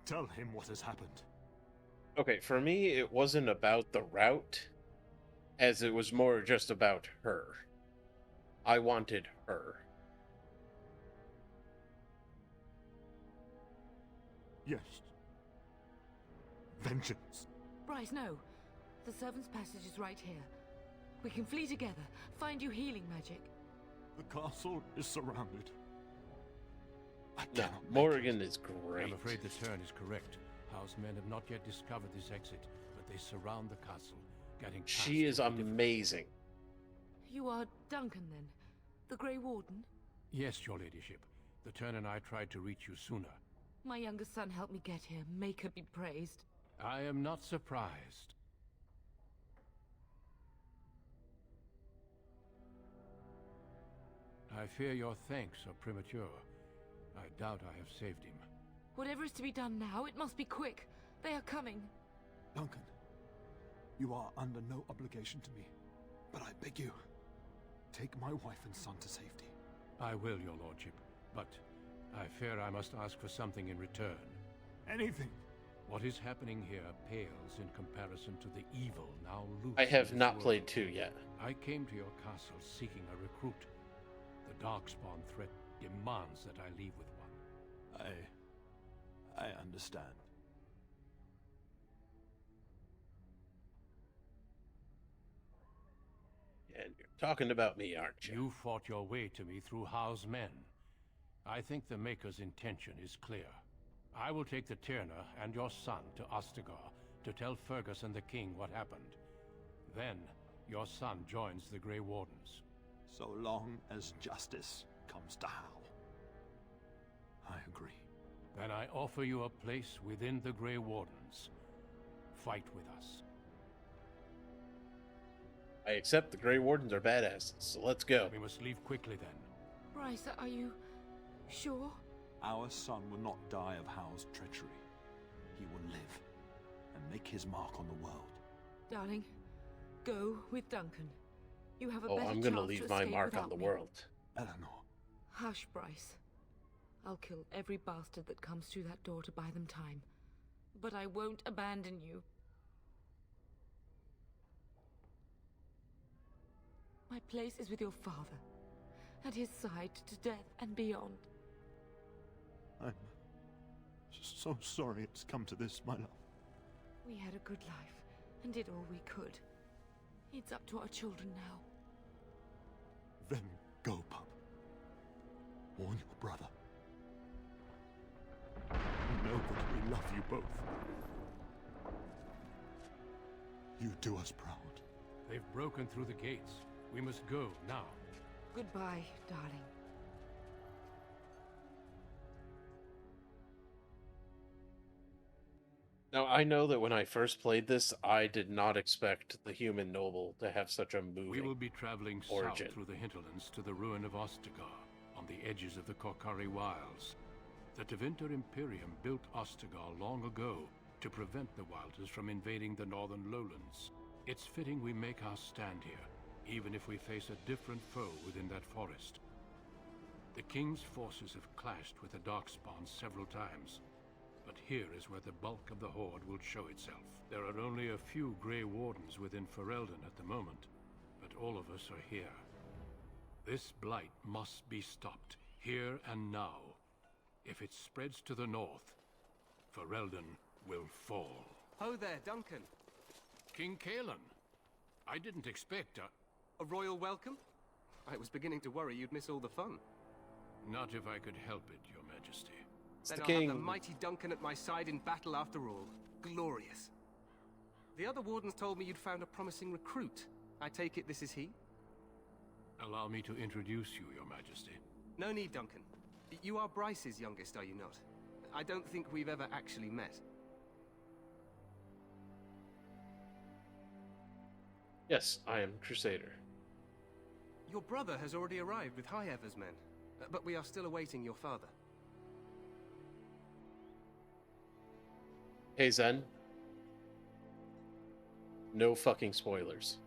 Tell him what has happened. Okay, for me, it wasn't about the route, as it was more just about her. I wanted her. Yes. Vengeance. Bryce, no. The servants' passage is right here. We can flee together, find you healing magic. The castle is surrounded. No, Morrigan is great. I'm afraid the turn is correct. House men have not yet discovered this exit, but they surround the castle, getting past She is will be difficult. amazing. You are Duncan, then? The Grey Warden? Yes, your ladyship. The turn and I tried to reach you sooner. My younger son helped me get here. Maker be praised. I am not surprised. I fear your thanks are premature. I doubt I have saved him. Whatever is to be done now, it must be quick. They are coming. Duncan, you are under no obligation to me, but I beg you, take my wife and son to safety. I will, your lordship, but I fear I must ask for something in return. Anything. What is happening here pales in comparison to the evil now loose. I have in this not world. played 2 yet. I came to your castle seeking a recruit. The Darkspawn threat demands that I leave with one. I understand. And you're talking about me, aren't you? You fought your way to me through Howe's men. I think the Maker's intention is clear. I will take the Tyrna and your son to Ostagar to tell Fergus and the king what happened. Then, your son joins the Grey Wardens. So long as justice comes to Hal. I agree. Then I offer you a place within the Grey Wardens. Fight with us. I accept the Grey Wardens are badasses, so let's go. We must leave quickly then. Bryce, are you sure? Our son will not die of Hal's treachery. He will live and make his mark on the world. Darling, go with Duncan. You have a Oh, better I'm gonna chance leave to my escape mark on without the me. world. Eleanor. Hush, Bryce. I'll kill every bastard that comes through that door to buy them time. But I won't abandon you. My place is with your father. At his side to death and beyond. I'm so sorry it's come to this, my love. We had a good life and did all we could. It's up to our children now. Then go, pup. Warn your brother. Know that we love you both. You do us proud. They've broken through the gates. We must go now. Goodbye, darling. Now, I know that when I first played this, I did not expect the human noble to have such a moving We will be traveling origin. south through the hinterlands to the ruin of Ostagar, on the edges of the Korkari Wilds. The Tevinter Imperium built Ostagar long ago to prevent the Wilders from invading the northern lowlands. It's fitting we make our stand here, even if we face a different foe within that forest. The King's forces have clashed with the Darkspawn several times, but here is where the bulk of the Horde will show itself. There are only a few Grey Wardens within Ferelden at the moment, but all of us are here. This blight must be stopped, here and now. If it spreads to the north, Ferelden will fall. Ho there, Duncan. King Kaelan. I didn't expect a royal welcome? I was beginning to worry you'd miss all the fun. Not if I could help it, Your Majesty. Then I'll have the mighty Duncan at my side in battle after all. Glorious. The other wardens told me you'd found a promising recruit. I take it this is he? Allow me to introduce you, Your Majesty. No need, Duncan. You are Bryce's youngest, are you not? I don't think we've ever actually met. Yes, I am Crusader. Your brother has already arrived with High Ever's men, but we are still awaiting your father. Hey, Zen. No fucking spoilers.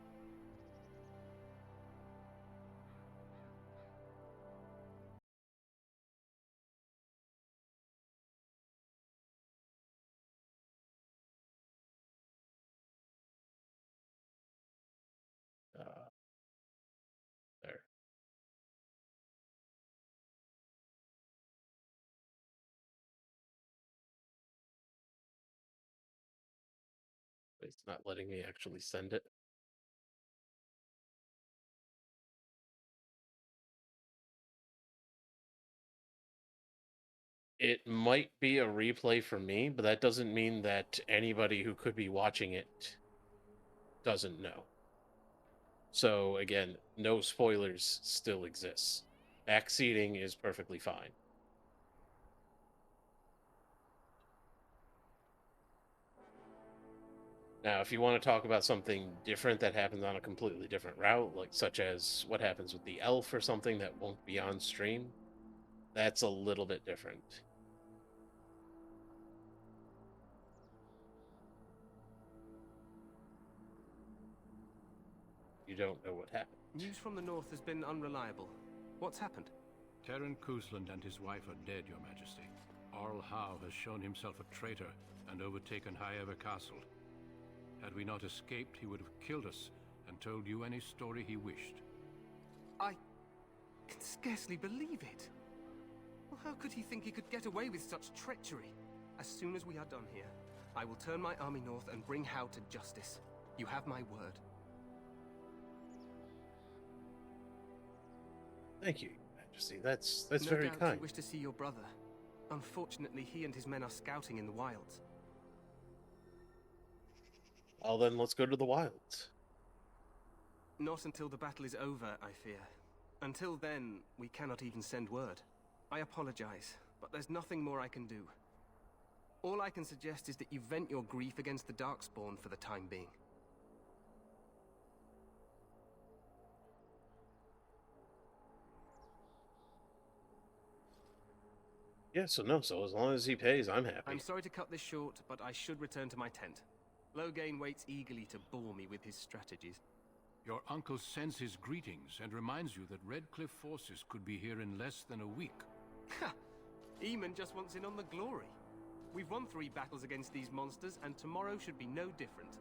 There. It's not letting me actually send it. It might be a replay for me, but that doesn't mean that anybody who could be watching it doesn't know. So again, no spoilers still exists. Backseating is perfectly fine. Now, if you want to talk about something different that happens on a completely different route, like such as what happens with the elf or something that won't be on stream, that's a little bit different. You don't know what happened. News from the north has been unreliable. What's happened? Terran Kusland and his wife are dead, Your Majesty. Arl Howe has shown himself a traitor and overtaken High Ever Castle. Had we not escaped, he would have killed us and told you any story he wished. I can scarcely believe it. Well, how could he think he could get away with such treachery? As soon as we are done here, I will turn my army north and bring Howe to justice. You have my word. Thank you, Your Majesty. That's no very doubt kind. You wish to see your brother. Unfortunately, he and his men are scouting in the wilds. Well, then let's go to the wilds. Not until the battle is over, I fear. Until then, we cannot even send word. I apologize, but there's nothing more I can do. All I can suggest is that you vent your grief against the Darkspawn for the time being. Yeah, so as long as he pays, I'm happy. I'm sorry to cut this short, but I should return to my tent. Loghain waits eagerly to bore me with his strategies. Your uncle sends his greetings and reminds you that Redcliffe forces could be here in less than a week. Ha! Eamon just wants in on the glory. We've won 3 battles against these monsters, and tomorrow should be no different.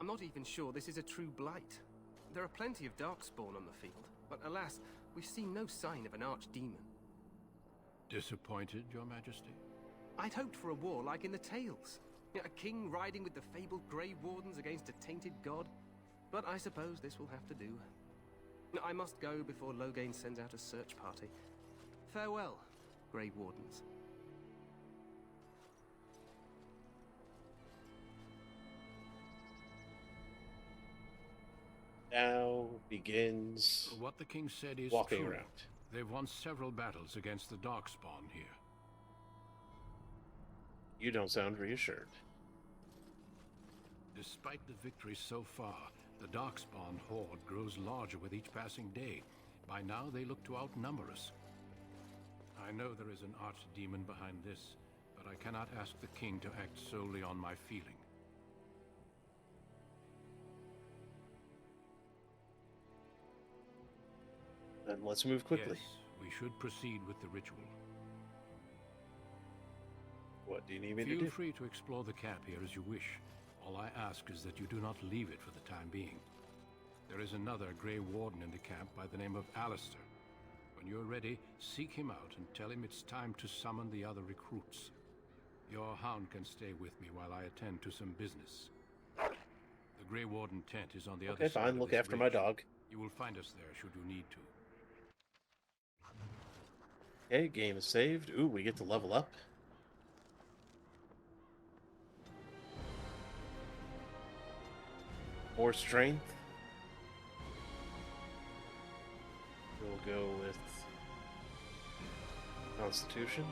I'm not even sure this is a true blight. There are plenty of Darkspawn on the field, but alas, we've seen no sign of an archdemon. Disappointed, Your Majesty? I'd hoped for a war like in the Tales. A king riding with the fabled Grey Wardens against a tainted god? But I suppose this will have to do. I must go before Loghain sends out a search party. Farewell, Grey Wardens. Now begins What the king said is walking true. around. They've won several battles against the Darkspawn here. You don't sound reassured. Despite the victories so far, the Darkspawn horde grows larger with each passing day. By now, they look to outnumber us. I know there is an archdemon behind this, but I cannot ask the king to act solely on my feeling. Then let's move quickly. Yes, we should proceed with the ritual. What do you need me to Feel do? free to explore the camp here as you wish. All I ask is that you do not leave it for the time being. There is another Grey Warden in the camp by the name of Alistair. When you're ready, seek him out and tell him it's time to summon the other recruits. Your hound can stay with me while I attend to some business. The Grey Warden tent is on the other side Okay, fine. of Look this after my ridge. dog. You will find us there should you need to. Okay, game is saved. Ooh, we get to level up. More strength. We'll go with Constitution.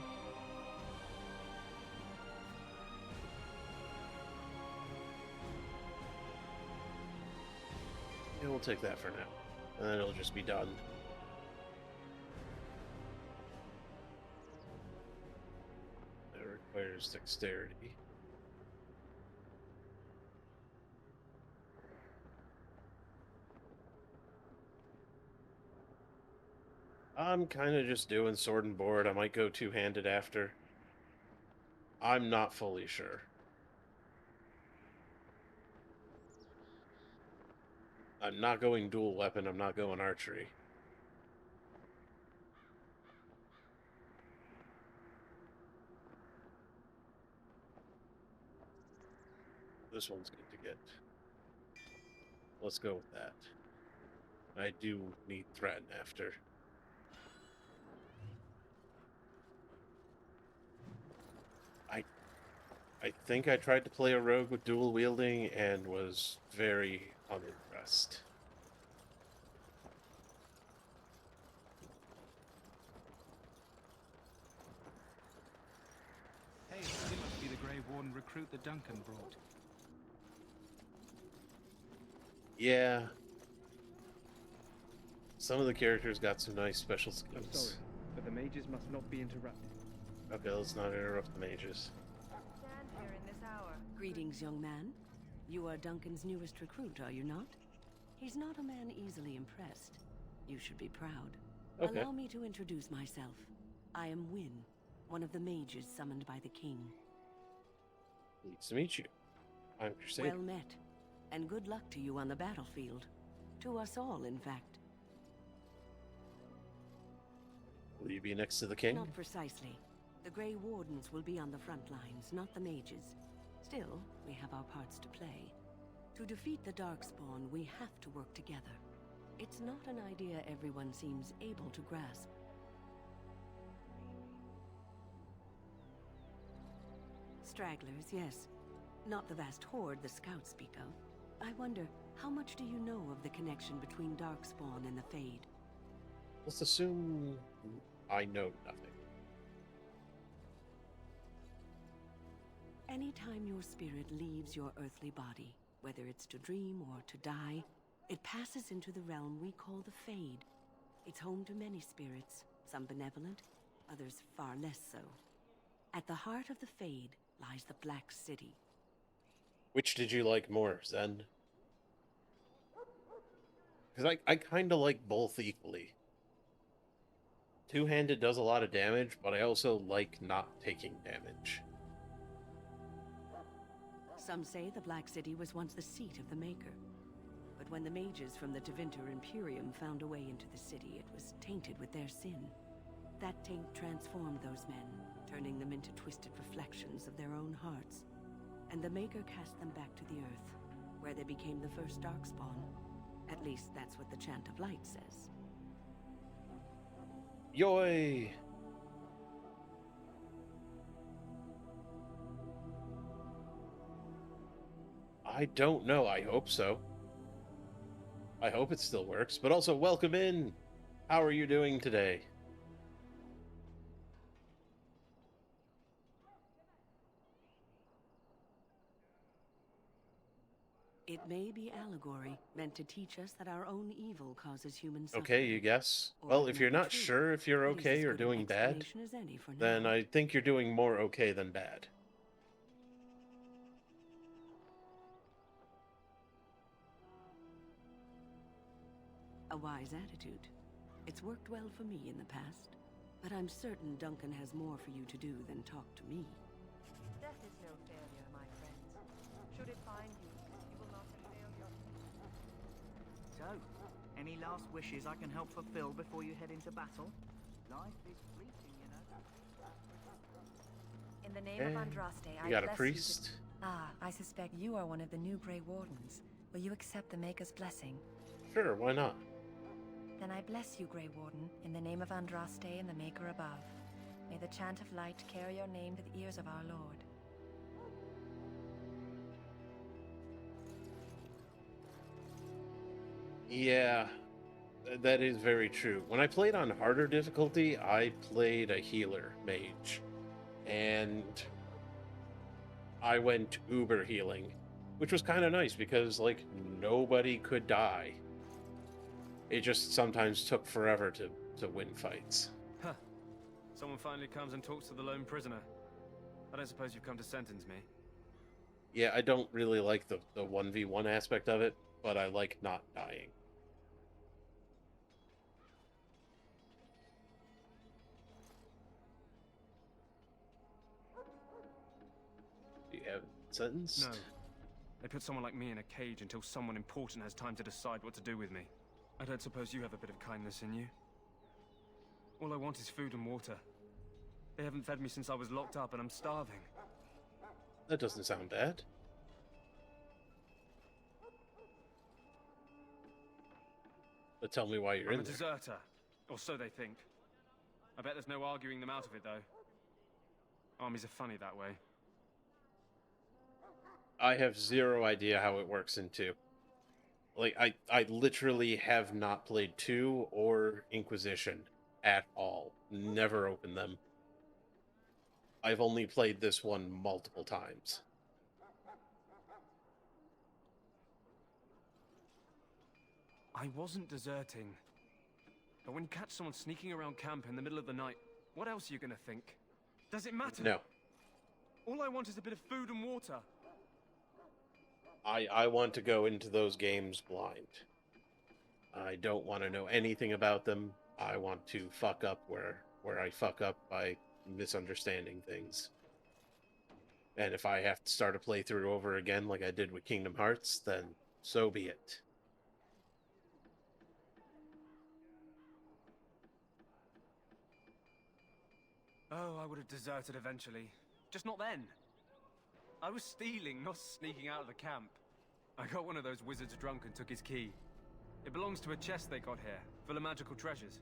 And we'll take that for now. And then it'll just be done. That requires dexterity. I'm kind of just doing sword and board. I might go two-handed after. I'm not fully sure. I'm not going dual weapon. I'm not going archery. This one's good to get. Let's go with that. I do need threat after. I think I tried to play a rogue with dual wielding and was very unimpressed. Hey, you must be the Grey Warden recruit that Duncan brought. Yeah. Some of the characters got some nice special I'm skills. sorry, but the mages must not be interrupted. Okay, let's not interrupt the mages. Stand here in this hour. Greetings, young man. You are Duncan's newest recruit, are you not? He's not a man easily impressed. You should be proud. Okay. Allow me to introduce myself. I am Wynne, one of the mages summoned by the king. Pleased to meet you. I'm Crusader. Well met, and good luck to you on the battlefield. To us all, in fact. Will you be next to the king? Not precisely. The Grey Wardens will be on the front lines, not the mages. Still, we have our parts to play. To defeat the Darkspawn, we have to work together. It's not an idea everyone seems able to grasp. Stragglers, yes. Not the vast horde the scouts speak of. I wonder, how much do you know of the connection between Darkspawn and the Fade? Let's assume I know nothing. Anytime your spirit leaves your earthly body, whether it's to dream or to die, it passes into the realm we call the Fade. It's home to many spirits, some benevolent, others far less so. At the heart of the Fade lies the Black City. Which did you like more, Zen? Because I kind of like both equally. Two-handed does a lot of damage, but I also like not taking damage. Some say the Black City was once the seat of the Maker. But when the mages from the Tevinter Imperium found a way into the city, it was tainted with their sin. That taint transformed those men, turning them into twisted reflections of their own hearts. and the Maker cast them back to the Earth, where they became the first Darkspawn. At least that's what the Chant of Light says. Yoy! I don't know. I hope so. I hope it still works. But also, welcome in! How are you doing today? It may be allegory, meant to teach us that our own evil causes human suffering. Okay, you guess? Or Well, it if may you're be not true. sure if you're At least okay as or good an doing bad, explanation as any for then now. I think you're doing more okay than bad. A wise attitude. It's worked well for me in the past, but I'm certain Duncan has more for you to do than talk to me. Death is no failure, my friends. Should it find you, you will not have failed your... So, any last wishes I can help fulfill before you head into battle? Life is fleeting, you know. In the name of Andraste, I You got a bless priest? you. I suspect you are one of the new Grey Wardens. Will you accept the Maker's blessing? Sure, why not? Then I bless you, Grey Warden, in the name of Andraste and the Maker above. May the Chant of Light carry your name to the ears of our Lord. Yeah, that is very true. When I played on harder difficulty, I played a healer mage. And I went uber healing, which was kind of nice because, like, nobody could die. It just sometimes took forever to win fights. Huh. Someone finally comes and talks to the lone prisoner. I don't suppose you've come to sentence me. Yeah, I don't really like the 1v1 aspect of it, but I like not dying. Do you have sentenced? No. They put someone like me in a cage until someone important has time to decide what to do with me. I don't suppose you have a bit of kindness in you? All I want is food and water. They haven't fed me since I was locked up and I'm starving. That doesn't sound bad. But tell me why you're I'm in a there. deserter, or so they think. I bet there's no arguing them out of it, though. Armies are funny that way. I have zero idea how it works in 2. Like, I literally have not played 2 or Inquisition at all. Never opened them. I've only played this one multiple times. I wasn't deserting. But when you catch someone sneaking around camp in the middle of the night, what else are you gonna think? Does it matter? No. All I want is a bit of food and water. I want to go into those games blind. I don't want to know anything about them. I want to fuck up where I fuck up by misunderstanding things. And if I have to start a playthrough over again like I did with Kingdom Hearts, then so be it. Oh, I would have deserted eventually. Just not then. I was stealing, not sneaking out of the camp. I got one of those wizards drunk and took his key. It belongs to a chest they got here, full of magical treasures.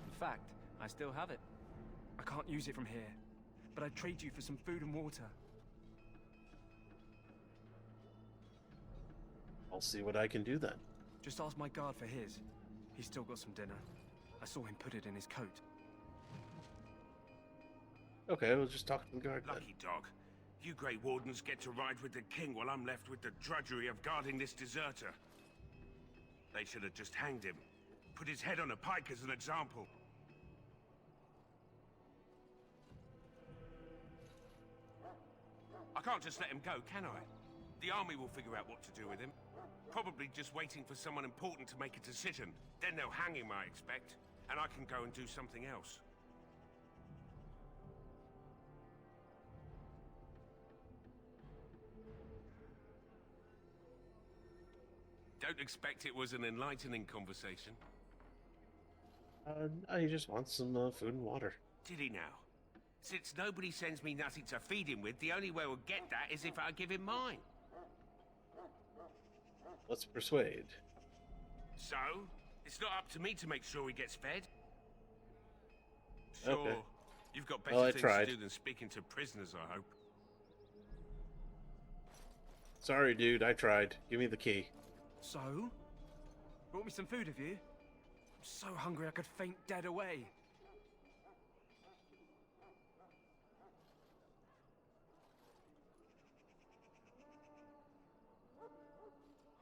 In fact, I still have it. I can't use it from here, but I'd trade you for some food and water. I'll see what I can do then. Just ask my guard for his. He's still got some dinner. I saw him put it in his coat. Okay, we'll just talk to the guard then. Lucky dog. You Grey Wardens get to ride with the king while I'm left with the drudgery of guarding this deserter. They should have just hanged him. Put his head on a pike as an example. I can't just let him go, can I? The army will figure out what to do with him. Probably just waiting for someone important to make a decision. Then they'll hang him, I expect. And I can go and do something else. Don't expect it was an enlightening conversation. I just want some food and water. Did he now? Since nobody sends me nothing to feed him with, the only way we'll get that is if I give him mine. Let's persuade. So, it's not up to me to make sure he gets fed. Sure, Okay. you've got better Well, I things tried. to do than speaking to prisoners, I hope. Sorry, dude, I tried. Give me the key. So? Brought me some food, have you? I'm so hungry I could faint dead away.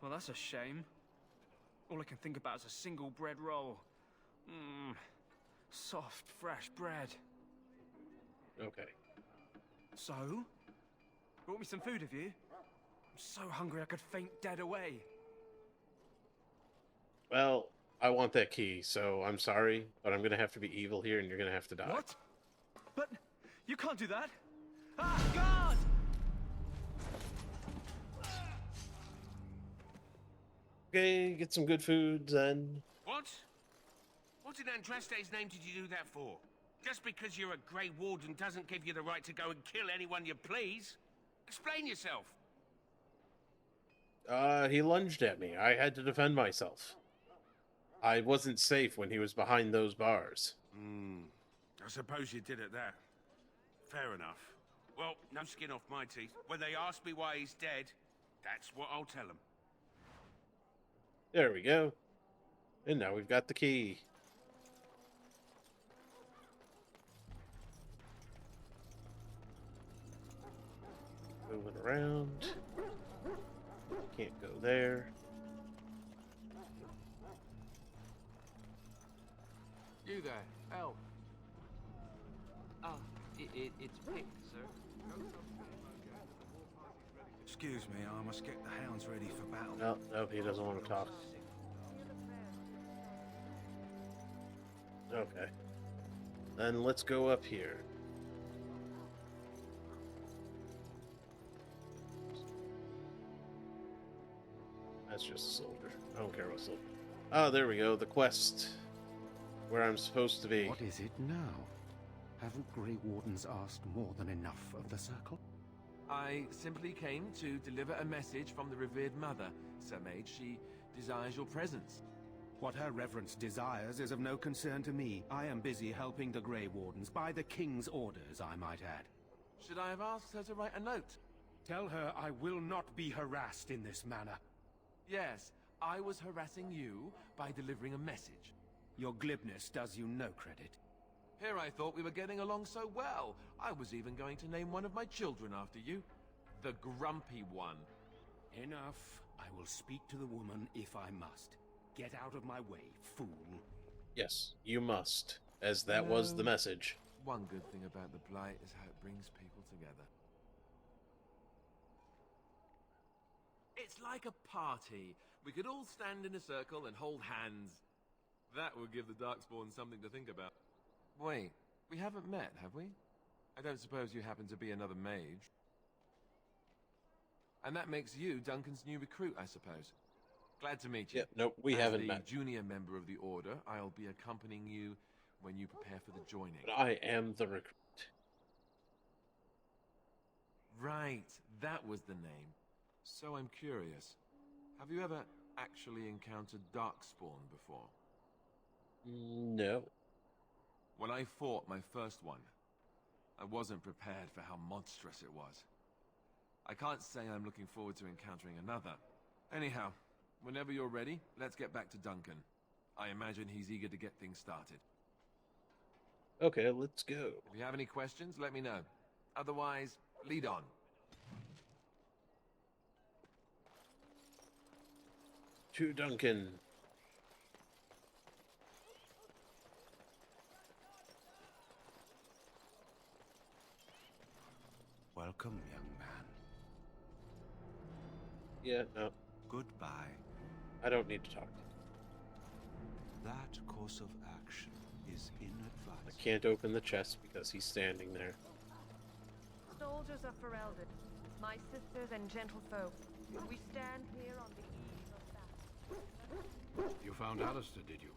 Well, that's a shame. All I can think about is a single bread roll. Mmm. Soft, fresh bread. Okay. So? Brought me some food, have you? I'm so hungry I could faint dead away. Well, I want that key, so I'm sorry, but I'm gonna have to be evil here, and you're gonna have to die. What? But you can't do that. Ah, God! Okay, get some good food then. What? What in Andraste's name did you do that for? Just because you're a Grey Warden doesn't give you the right to go and kill anyone you please. Explain yourself. He lunged at me. I had to defend myself. I wasn't safe when he was behind those bars. I suppose you did at that. Fair enough. Well, no skin off my teeth. When they ask me why he's dead, that's what I'll tell them. There we go. And now we've got the key. Moving around. Can't go there. You there, help. It's picked, sir. Excuse me, I must get the hounds ready for battle. No, no, he doesn't want to talk. Okay. Then let's go up here. That's just a soldier. I don't care what soldier. Oh, there we go. The quest. Where I'm supposed to be. What is it now? Haven't Grey Wardens asked more than enough of the Circle? I simply came to deliver a message from the revered mother, Sir Mage. She desires your presence. What her reverence desires is of no concern to me. I am busy helping the Grey Wardens, by the King's orders, I might add. Should I have asked her to write a note? Tell her I will not be harassed in this manner. Yes, I was harassing you by delivering a message. Your glibness does you no credit. Here I thought we were getting along so well. I was even going to name one of my children after you. The Grumpy One. Enough. I will speak to the woman if I must. Get out of my way, fool. Yes, you must, as that was the message. One good thing about the Blight is how it brings people together. It's like a party. We could all stand in a circle and hold hands. That would give the Darkspawn something to think about. Wait, we haven't met, have we? I don't suppose you happen to be another mage. And that makes you Duncan's new recruit, I suppose. Glad to meet you. Yeah, nope, we haven't met. As the junior member of the Order, I'll be accompanying you when you prepare for the joining. But I am the recruit. Right, that was the name. So I'm curious. Have you ever actually encountered Darkspawn before? No. When I fought my first one, I wasn't prepared for how monstrous it was. I can't say I'm looking forward to encountering another. Anyhow, whenever you're ready, let's get back to Duncan. I imagine he's eager to get things started. Okay, let's go. If you have any questions, let me know. Otherwise, lead on. To Duncan. Welcome, young man. Yeah, no. Goodbye. I don't need to talk. That course of action is inadvisable. I can't open the chest because he's standing there. Soldiers of Ferelden, my sisters and gentlefolk, we stand here on the eve of battle. You found Alistair, did you?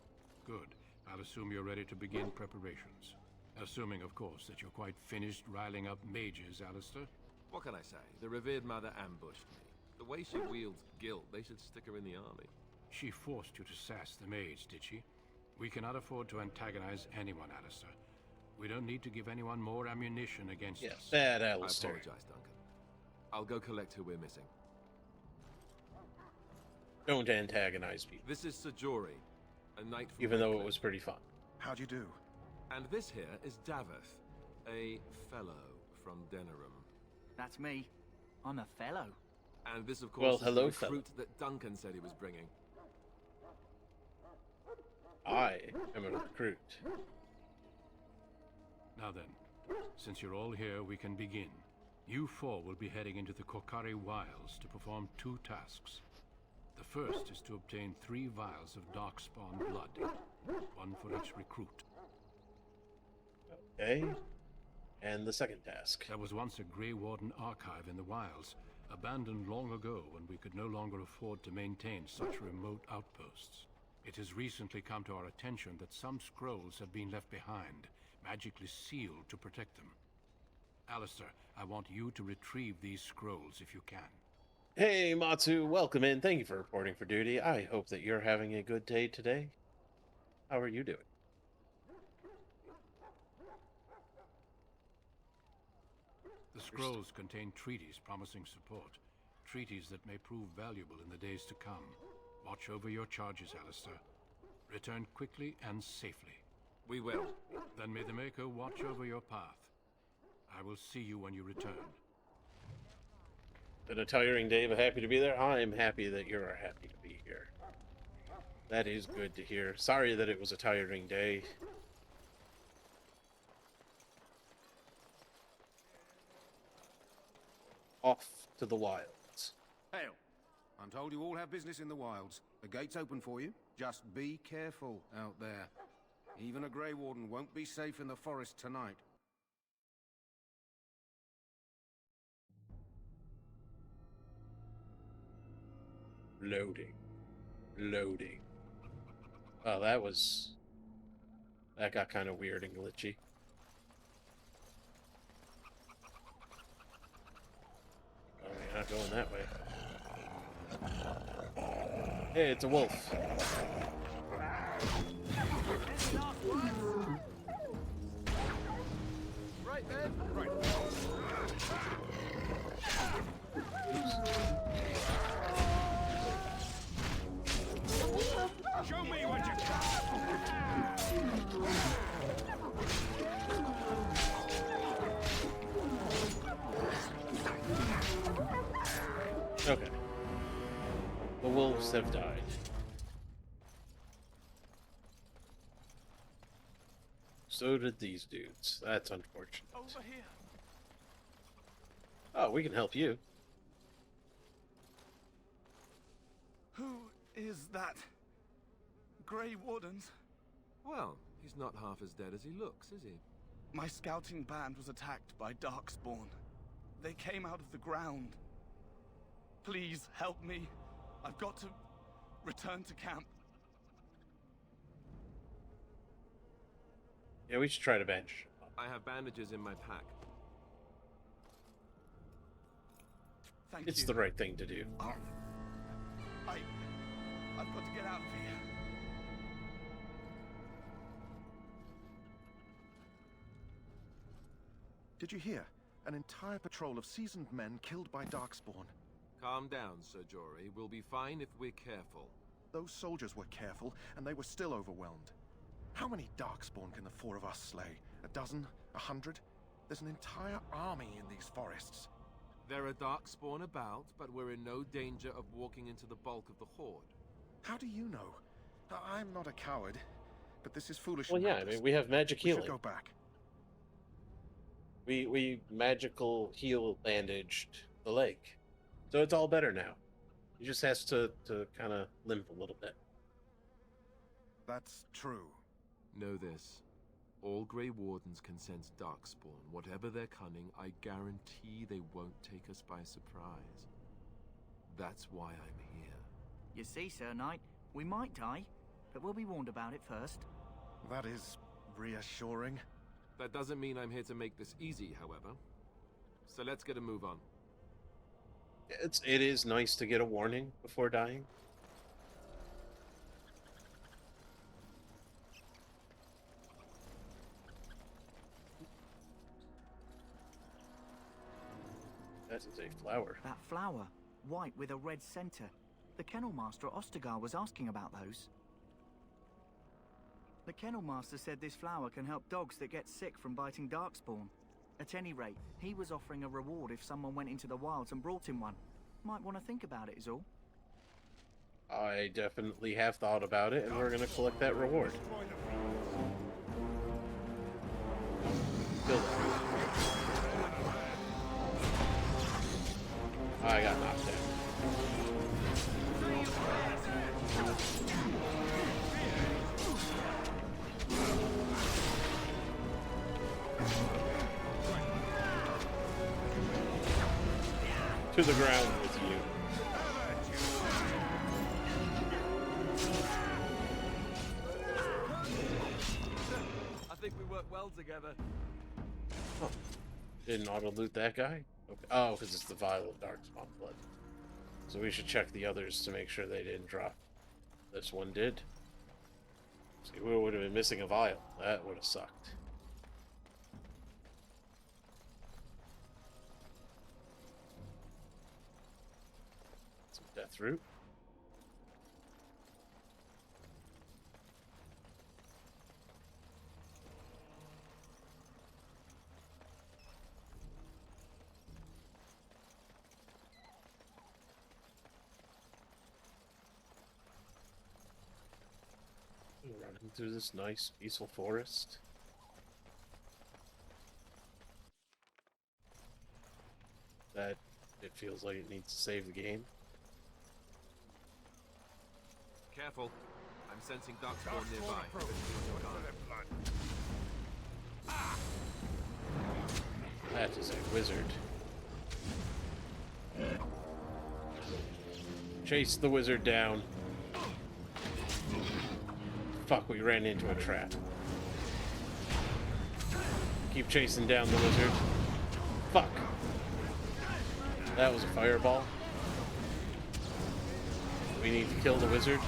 Good. I'll assume you're ready to begin preparations. Assuming, of course, that you're quite finished riling up mages, Alistair. What can I say? The revered mother ambushed me. The way she wields guilt, they should stick her in the army. She forced you to sass the mage, did she? We cannot afford to antagonize anyone, Alistair. We don't need to give anyone more ammunition against us. Bad Alistair. I apologize, Duncan. I'll go collect who we're missing. Don't antagonize people. This is Sajori, a knight from Even though it Redcliffe. was pretty fun. How'd you do? And this here is Daveth, a fellow from Denerim. That's me. I'm a fellow. And this, of Well, course, is hello, the recruit that Duncan said he was bringing. I am a recruit. Now then, since you're all here, we can begin. You four will be heading into the Korcari Wilds to perform 2 tasks. The first is to obtain 3 vials of Darkspawn blood, 1 for each recruit. Okay. And the second task. There was once a Grey Warden archive in the wilds, abandoned long ago when we could no longer afford to maintain such remote outposts. It has recently come to our attention that some scrolls have been left behind, magically sealed to protect them. Alistair, I want you to retrieve these scrolls if you can. Hey, Matsu, welcome in. Thank you for reporting for duty. I hope that you're having a good day today. How are you doing? The scrolls contain treaties promising support, treaties that may prove valuable in the days to come. Watch over your charges, Alistair. Return quickly and safely. We will. Then may the Maker watch over your path. I will see you when you return. Been a tiring day, but happy to be there. I'm happy that you're happy to be here. That is good to hear. Sorry that it was a tiring day. Off to the wilds. Hail. I'm told you all have business in the wilds. The gate's open for you. Just be careful out there. Even a Grey Warden won't be safe in the forest tonight. Loading. Loading. Oh, that got kind of weird and glitchy. Oh, you're not going that way. Hey, it's a wolf. Right then. Right. Show me what you Okay. The wolves have died. So did these dudes. That's unfortunate. Over here. Oh, we can help you. Who is that? Grey Wardens? Well, he's not half as dead as he looks, is he? My scouting band was attacked by Darkspawn. They came out of the ground. Please help me. I've got to return to camp. Yeah, we should try to bench. I have bandages in my pack. Thank It's you. the right thing to do. I've got to get out of here. Did you hear? An entire patrol of seasoned men killed by Darkspawn. Calm down, Sir Jory. We'll be fine if we're careful. Those soldiers were careful, and they were still overwhelmed. How many Darkspawn can the 4 of us slay? A dozen? 100? There's an entire army in these forests. There are Darkspawn about, but we're in no danger of walking into the bulk of the Horde. How do you know? I'm not a coward, but this is foolish. Well, yeah, I mean, we have magic We healing. should go back. We magical heal bandaged the leg. So it's all better now. He just has to kind of limp a little bit. That's true. Know this. All Grey Wardens can sense Darkspawn. Whatever their cunning, I guarantee they won't take us by surprise. That's why I'm here. You see, Sir Knight, we might die, but we'll be warned about it first. That is reassuring. That doesn't mean I'm here to make this easy, however. So let's get a move on. It is nice to get a warning before dying. That is a flower. That flower, white with a red center. The kennel master at Ostagar was asking about those. The kennel master said this flower can help dogs that get sick from biting darkspawn. At any rate, he was offering a reward if someone went into the wilds and brought him one. Might want to think about it is all. I definitely have thought about it, and we're going to collect that reward. Kill it. I got knocked down. To the ground with you. I think we work well together. Huh. Didn't auto-loot that guy? Okay. Oh, because it's the vial of Darkspawn blood. So we should check the others to make sure they didn't drop. This one did. See, we would have been missing a vial. That would have sucked. Some death root. Running through this nice, peaceful forest. That it feels like it needs to save the game. Careful. I'm sensing darkspawn nearby. That is a wizard. Chase the wizard down. Fuck, we ran into a trap. Keep chasing down the wizard. Fuck. That was a fireball. We need to kill the wizard.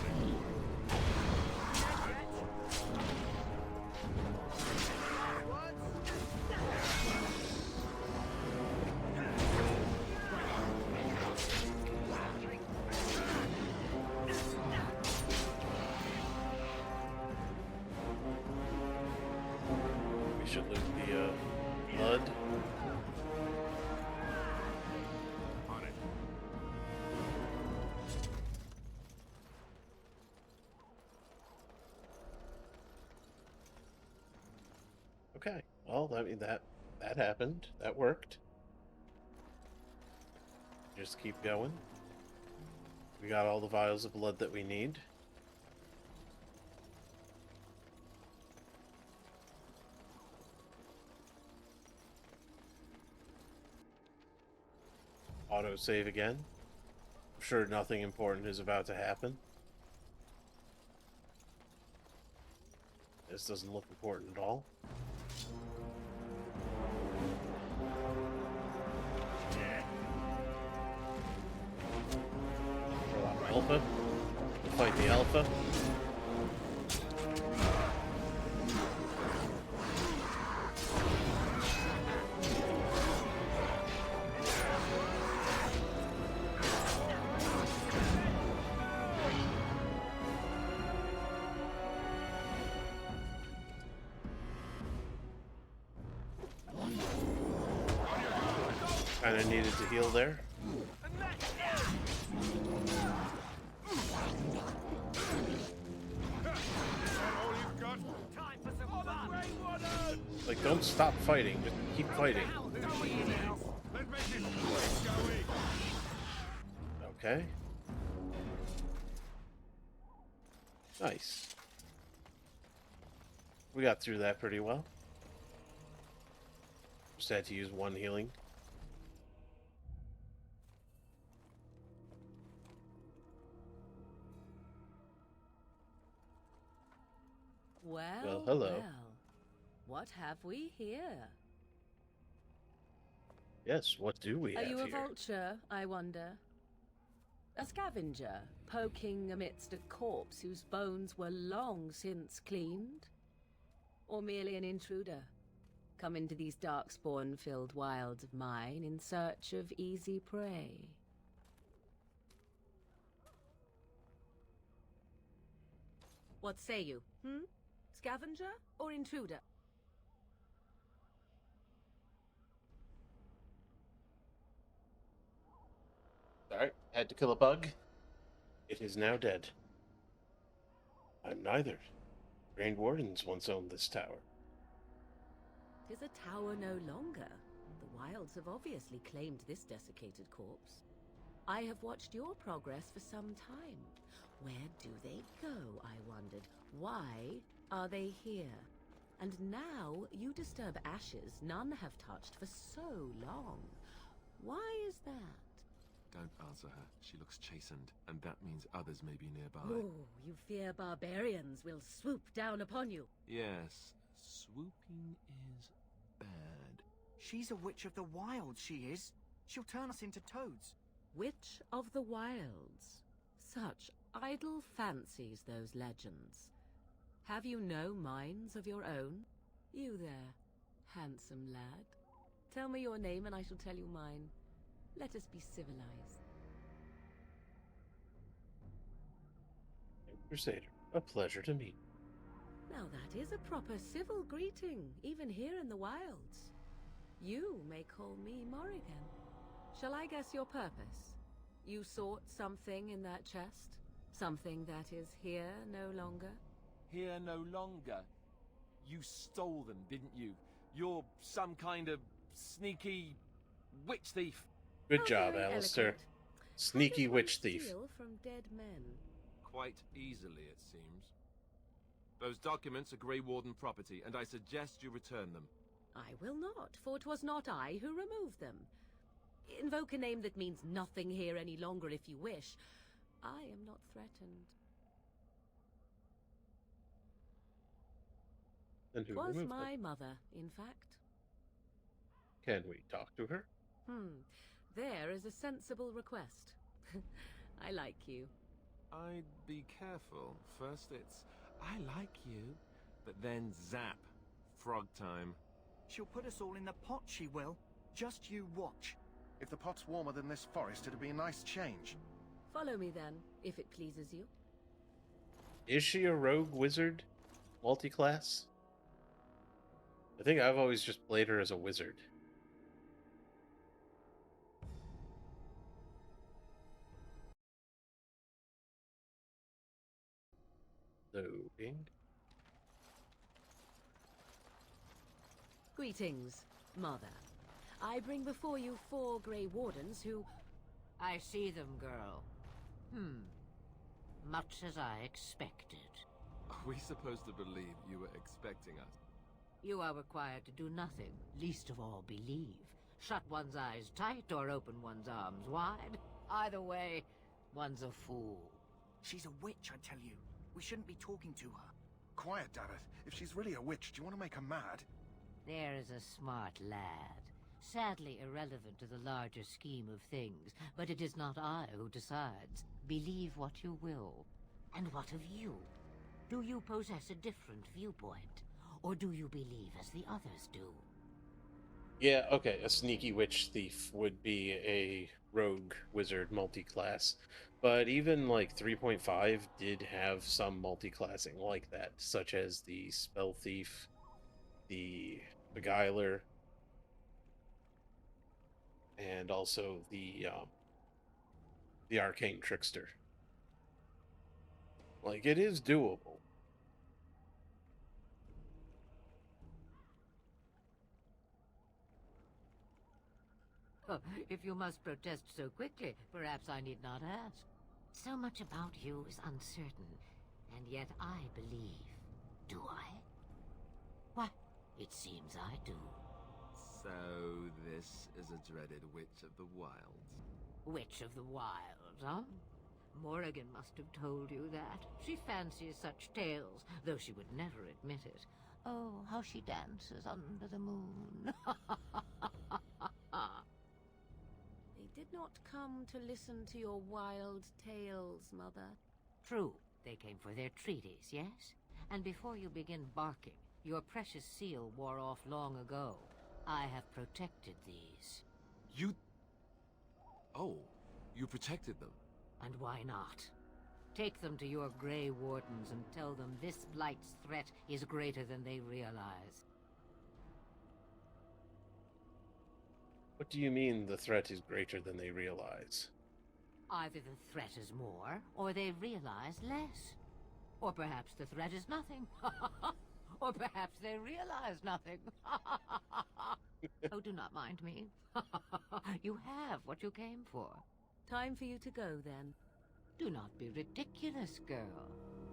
We should loot the blood. Okay, well, I mean, that happened. That worked. Just keep going. We got all the vials of blood that we need. Auto-save again. I'm sure nothing important is about to happen. This doesn't look important at all. Alpha. Fight the alpha. Kind of needed to heal there. Like, don't stop fighting, just keep fighting. Okay. Nice. We got through that pretty well. Just had to use one healing. Well, hello. well. What have we here? Yes, what do we Are have you a here? vulture, I wonder? A scavenger, poking amidst a corpse whose bones were long since cleaned? Or merely an intruder, come into these darkspawn-filled wilds of mine in search of easy prey? What say you, Scavenger or intruder? Alright, had to kill a bug. It is now dead. I'm neither. Grand Wardens once owned this tower. 'Tis a tower no longer. The wilds have obviously claimed this desiccated corpse. I have watched your progress for some time. Where do they go, I wondered? Why are they here? And now you disturb ashes none have touched for so long. Why is that? Don't answer her. She looks chastened, and that means others may be nearby. Oh, you fear barbarians will swoop down upon you. Yes, swooping is bad. She's a witch of the wilds, she is. She'll turn us into toads. Witch of the Wilds. Such idle fancies, those legends. Have you no minds of your own? You there, handsome lad. Tell me your name and I shall tell you mine. Let us be civilized. Crusader, a pleasure to meet. Now that is a proper civil greeting, even here in the wilds. You may call me Morrigan. Shall I guess your purpose? You sought something in that chest? Something that is here no longer? Here no longer. You stole them, didn't you? You're some kind of sneaky witch thief. Good job, Alistair. Sneaky witch thief. Steal from dead men. Quite easily, it seems. Those documents are Grey Warden property, and I suggest you return them. I will not, for 'twas not I who removed them. Invoke a name that means nothing here any longer if you wish. I am not threatened. And who 'Twas removed my them? mother, in fact. Can we talk to her? There is a sensible request. I like you. I'd be careful. First it's, I like you, but then zap. Frog time. She'll put us all in the pot, she will. Just you watch. If the pot's warmer than this forest, it'd be a nice change. Follow me then, if it pleases you. Is she a rogue wizard? Multi-class? I think I've always just played her as a wizard. Loading. Greetings, Mother. I bring before you 4 Grey Wardens who... I see them, girl. Much as I expected. Are we supposed to believe you were expecting us? You are required to do nothing, least of all believe. Shut one's eyes tight or open one's arms wide. Either way, one's a fool. She's a witch, I tell you. We shouldn't be talking to her. Quiet, Dabbit. If she's really a witch, do you want to make her mad? There is a smart lad. Sadly irrelevant to the larger scheme of things, but it is not I who decides. Believe what you will. And what of you? Do you possess a different viewpoint? Or do you believe as the others do? Yeah, okay, a sneaky witch thief would be a rogue wizard multi-class. But even like 3.5 did have some multi-classing like that, such as the spell thief, the beguiler, and also the arcane trickster. Like, it is doable. Oh, if you must protest so quickly, perhaps I need not ask. So much about you is uncertain, and yet I believe. Do I? Why, it seems I do. So, this is a dreaded Witch of the Wilds. Witch of the Wilds, huh? Morrigan must have told you that. She fancies such tales, though she would never admit it. Oh, how she dances under the moon. They did not come to listen to your wild tales, Mother. True, they came for their treaties, yes? And before you begin barking, your precious seal wore off long ago. I have protected these. You... Oh, you protected them. And why not? Take them to your Grey Wardens and tell them this Blight's threat is greater than they realize. What do you mean the threat is greater than they realize? Either the threat is more, or they realize less. Or perhaps the threat is nothing. Or perhaps they realize nothing. Oh, do not mind me. You have what you came for. Time for you to go, then. Do not be ridiculous, girl.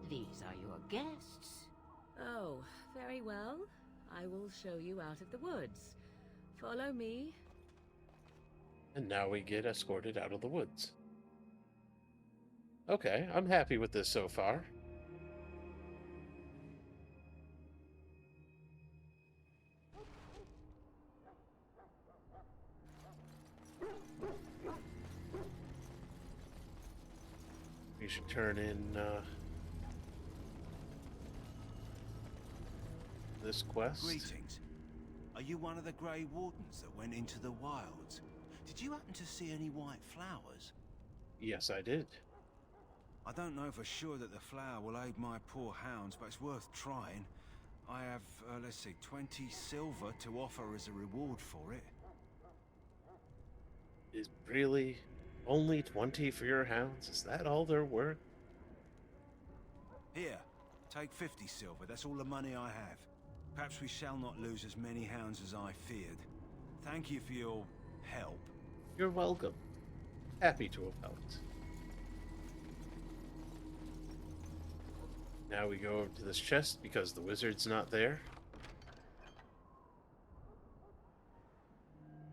These are your guests. Oh, very well. I will show you out of the woods. Follow me. And now we get escorted out of the woods. Okay, I'm happy with this so far. We should turn in this quest. Greetings. Are you one of the Grey Wardens that went into the wilds? Did you happen to see any white flowers? Yes, I did. I don't know for sure that the flower will aid my poor hounds, but it's worth trying. I have, let's see, 20 silver to offer as a reward for it. Is really only 20 for your hounds? Is that all they're worth? Here, take 50 silver. That's all the money I have. Perhaps we shall not lose as many hounds as I feared. Thank you for your help. You're welcome. Happy to have helped. Now we go over to this chest because the wizard's not there.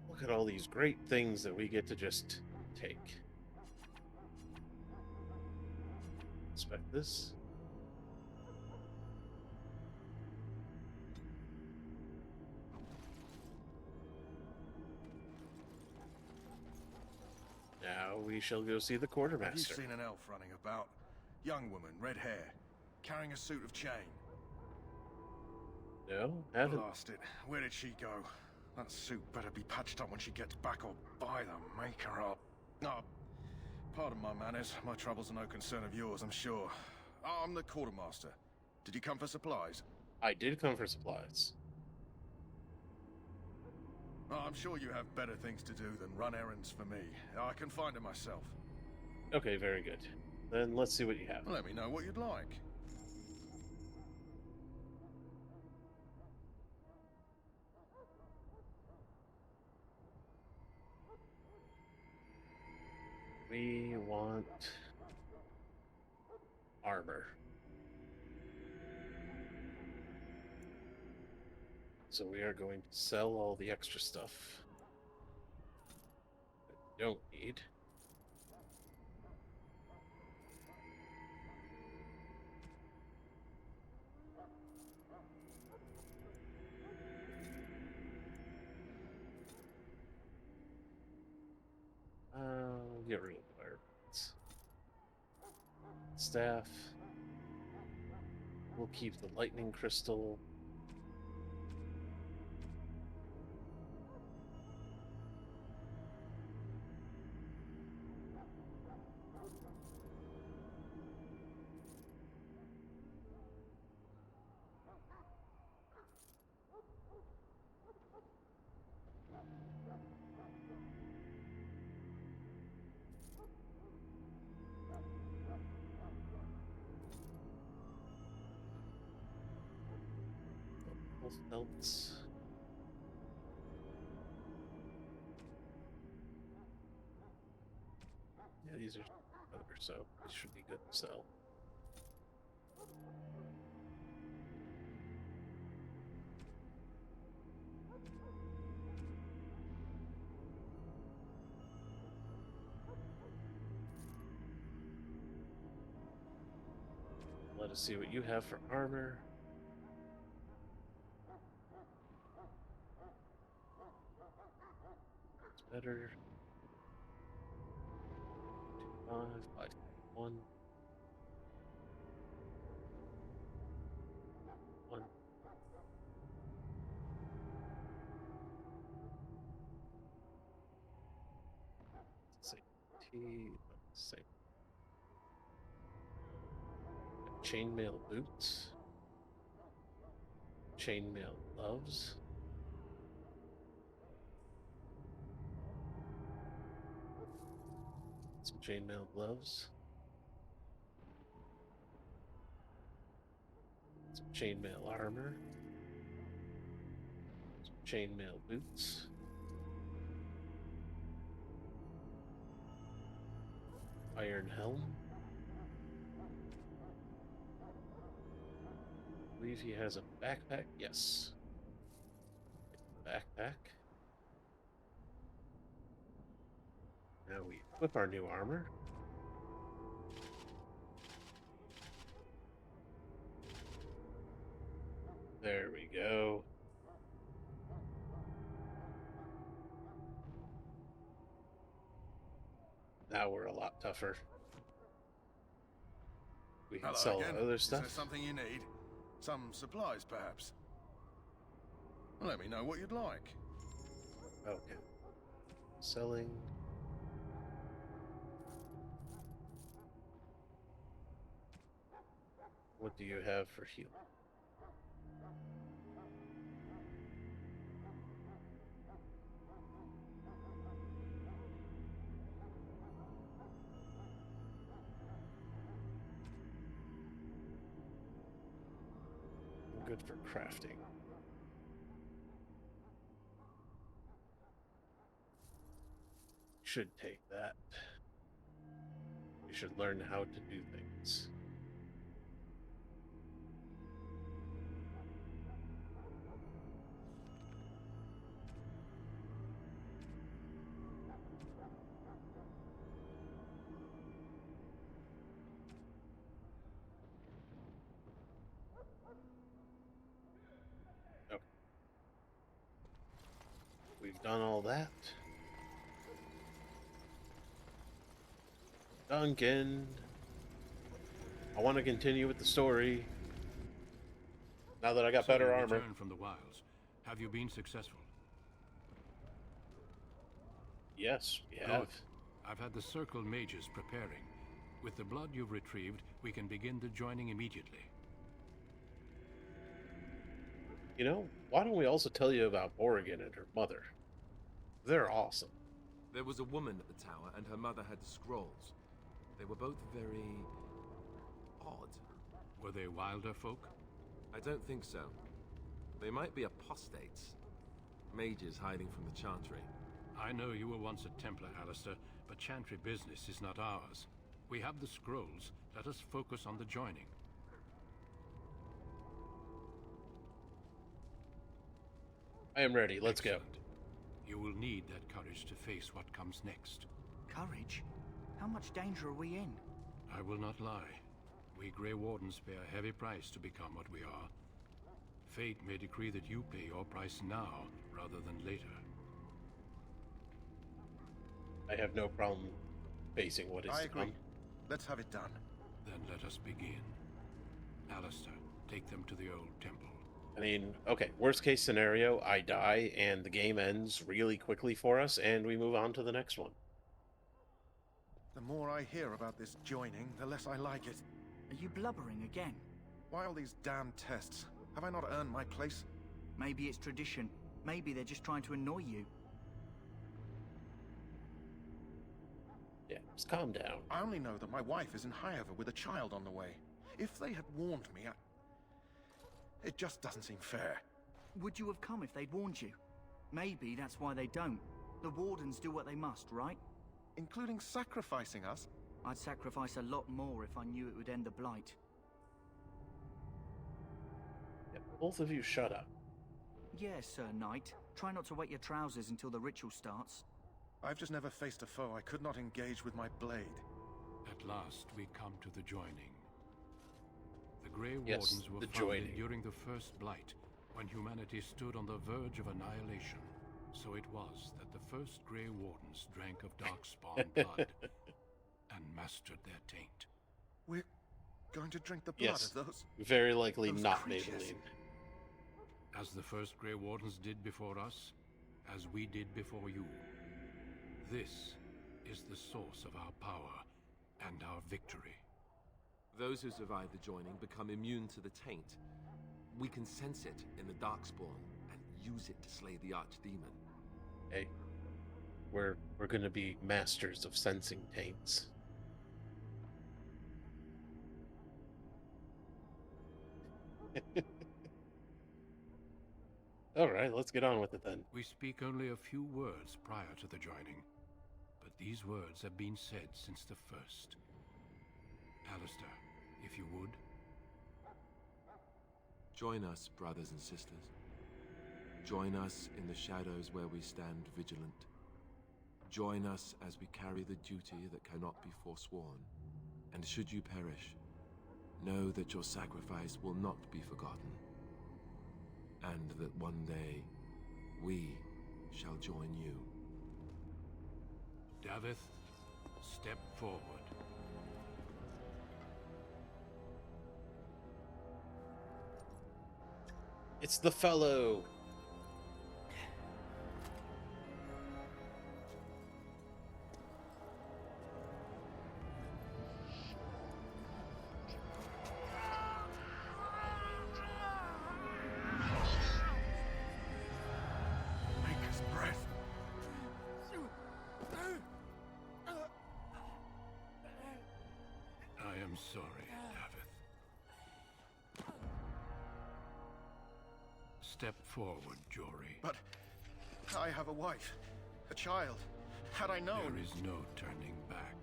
Look at all these great things that we get to just take. Inspect this. Now we shall go see the Have you quartermaster. seen an elf running about? Young woman, red hair, carrying a suit of chain. No, haven't. Blast it. Where did she go? That suit better be patched up when she gets back, or by the maker up. Oh, pardon my manners. My troubles are no concern of yours, I'm sure. Oh, I'm the quartermaster. Did you come for supplies? I did come for supplies. Oh, I'm sure you have better things to do than run errands for me. I can find it myself. Okay, very good. Then let's see what you have. Let me know what you'd like. We want armor. So we are going to sell all the extra stuff that we don't need. Get rid of the fireballs. Staff. We'll keep the lightning crystal. Wolf belts. Yeah, these are other, so these should be good to sell. Let us see what you have for armor. better. 5, 5, 1. 1. Same T. Same. Chainmail boots. Chainmail gloves. Some chainmail gloves. Some chainmail armor. Some chainmail boots. Iron helm. I believe he has a backpack. Yes. Backpack. Now we equip our new armor. There we go. Now we're a lot tougher. We can Hello sell again. other Is stuff. there something you need? Some supplies, perhaps? Let me know what you'd like. Okay. Selling. What do you have for healing? Good for crafting. Should take that. You should learn how to do things. Okay. We've done all that. Duncan. I want to continue with the story. Now that I got So better you armor. returned from the wilds. Have you been successful? Yes, we Good. have. I've had the Circle mages preparing. With the blood you've retrieved, we can begin the joining immediately. You know, why don't we also tell you about Oregon and her mother? They're awesome. There was a woman at the tower, and her mother had scrolls. They were both very odd. Were they wilder folk? I don't think so. They might be apostates. Mages hiding from the Chantry. I know you were once a Templar, Alistair, but Chantry business is not ours. We have the scrolls. Let us focus on the joining. I am ready. Let's go. You will need that courage to face what comes next. Courage? How much danger are we in? I will not lie. We Grey Wardens pay a heavy price to become what we are. Fate may decree that you pay your price now, rather than later. I have no problem facing what is I to agree. come. Let's have it done. Then let us begin. Alistair, take them to the old temple. I mean, okay, worst case scenario, I die and the game ends really quickly for us and we move on to the next one. The more I hear about this joining, the less I like it. Are you blubbering again? Why all these damn tests? Have I not earned my place? Maybe it's tradition. Maybe they're just trying to annoy you. Yeah, just calm down. I only know that my wife is in Highover with a child on the way. If they had warned me, it just doesn't seem fair. Would you have come if they'd warned you? Maybe that's why they don't. The Wardens do what they must, right? Including sacrificing us? I'd sacrifice a lot more if I knew it would end the Blight. Yeah, both of you shut up. Yes, Sir Knight. Try not to wet your trousers until the ritual starts. I've just never faced a foe I could not engage with my blade. At last, we come to the joining. The Grey Yes, Wardens were the founded joining. during the First Blight, when humanity stood on the verge of annihilation. So it was that the first Grey Wardens drank of Darkspawn blood and mastered their taint. We're going to drink the blood Yes, of those... very likely those not creatures. Maybelline. As the first Grey Wardens did before us, as we did before you. This is the source of our power and our victory. Those who survive the joining become immune to the taint. We can sense it in the Darkspawn and use it to slay the Archdemon. Hey, we're gonna be masters of sensing taints. All right, let's get on with it then. We speak only a few words prior to the joining, but these words have been said since the first. Alistair, if you would. Join us, brothers and sisters. Join us in the shadows where we stand vigilant. Join us as we carry the duty that cannot be forsworn. And should you perish, know that your sacrifice will not be forgotten. And that one day, we shall join you. Davith, step forward. It's the fellow. Maker's breath. I am sorry, Davith. Step forward, Jory. But I have a wife, a child. Had I known... There is no turning back.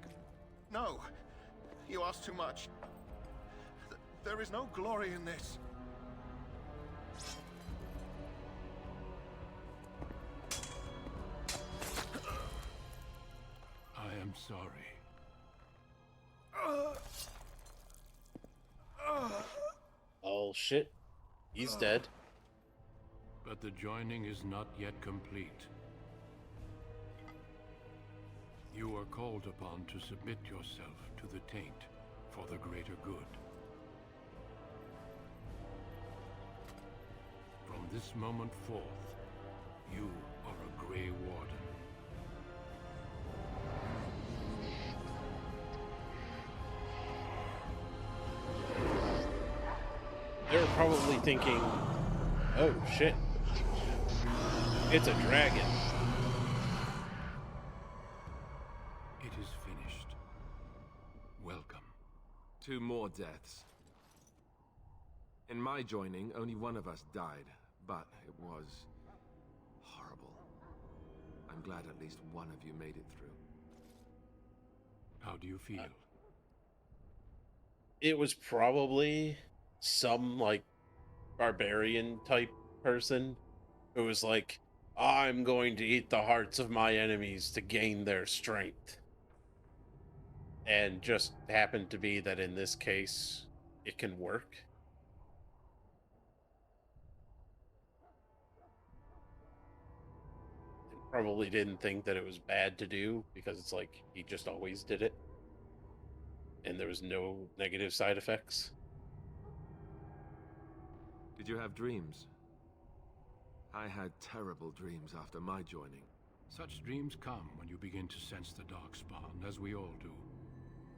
No, you ask too much. There is no glory in this. I am sorry. Oh shit, he's dead. But the joining is not yet complete. You are called upon to submit yourself to the taint for the greater good. From this moment forth, you are a Grey Warden. They're probably thinking, oh shit, it's a dragon. It is finished. Welcome. 2 more deaths. In my joining, only one of us died, but it was horrible. I'm glad at least one of you made it through. How do you feel? It was probably some like barbarian type person who was like, I'm going to eat the hearts of my enemies to gain their strength. And just happened to be that in this case, it can work. And probably didn't think that it was bad to do because it's like he just always did it. And there was no negative side effects. Did you have dreams? I had terrible dreams after my joining. Such dreams come when you begin to sense the Darkspawn, as we all do.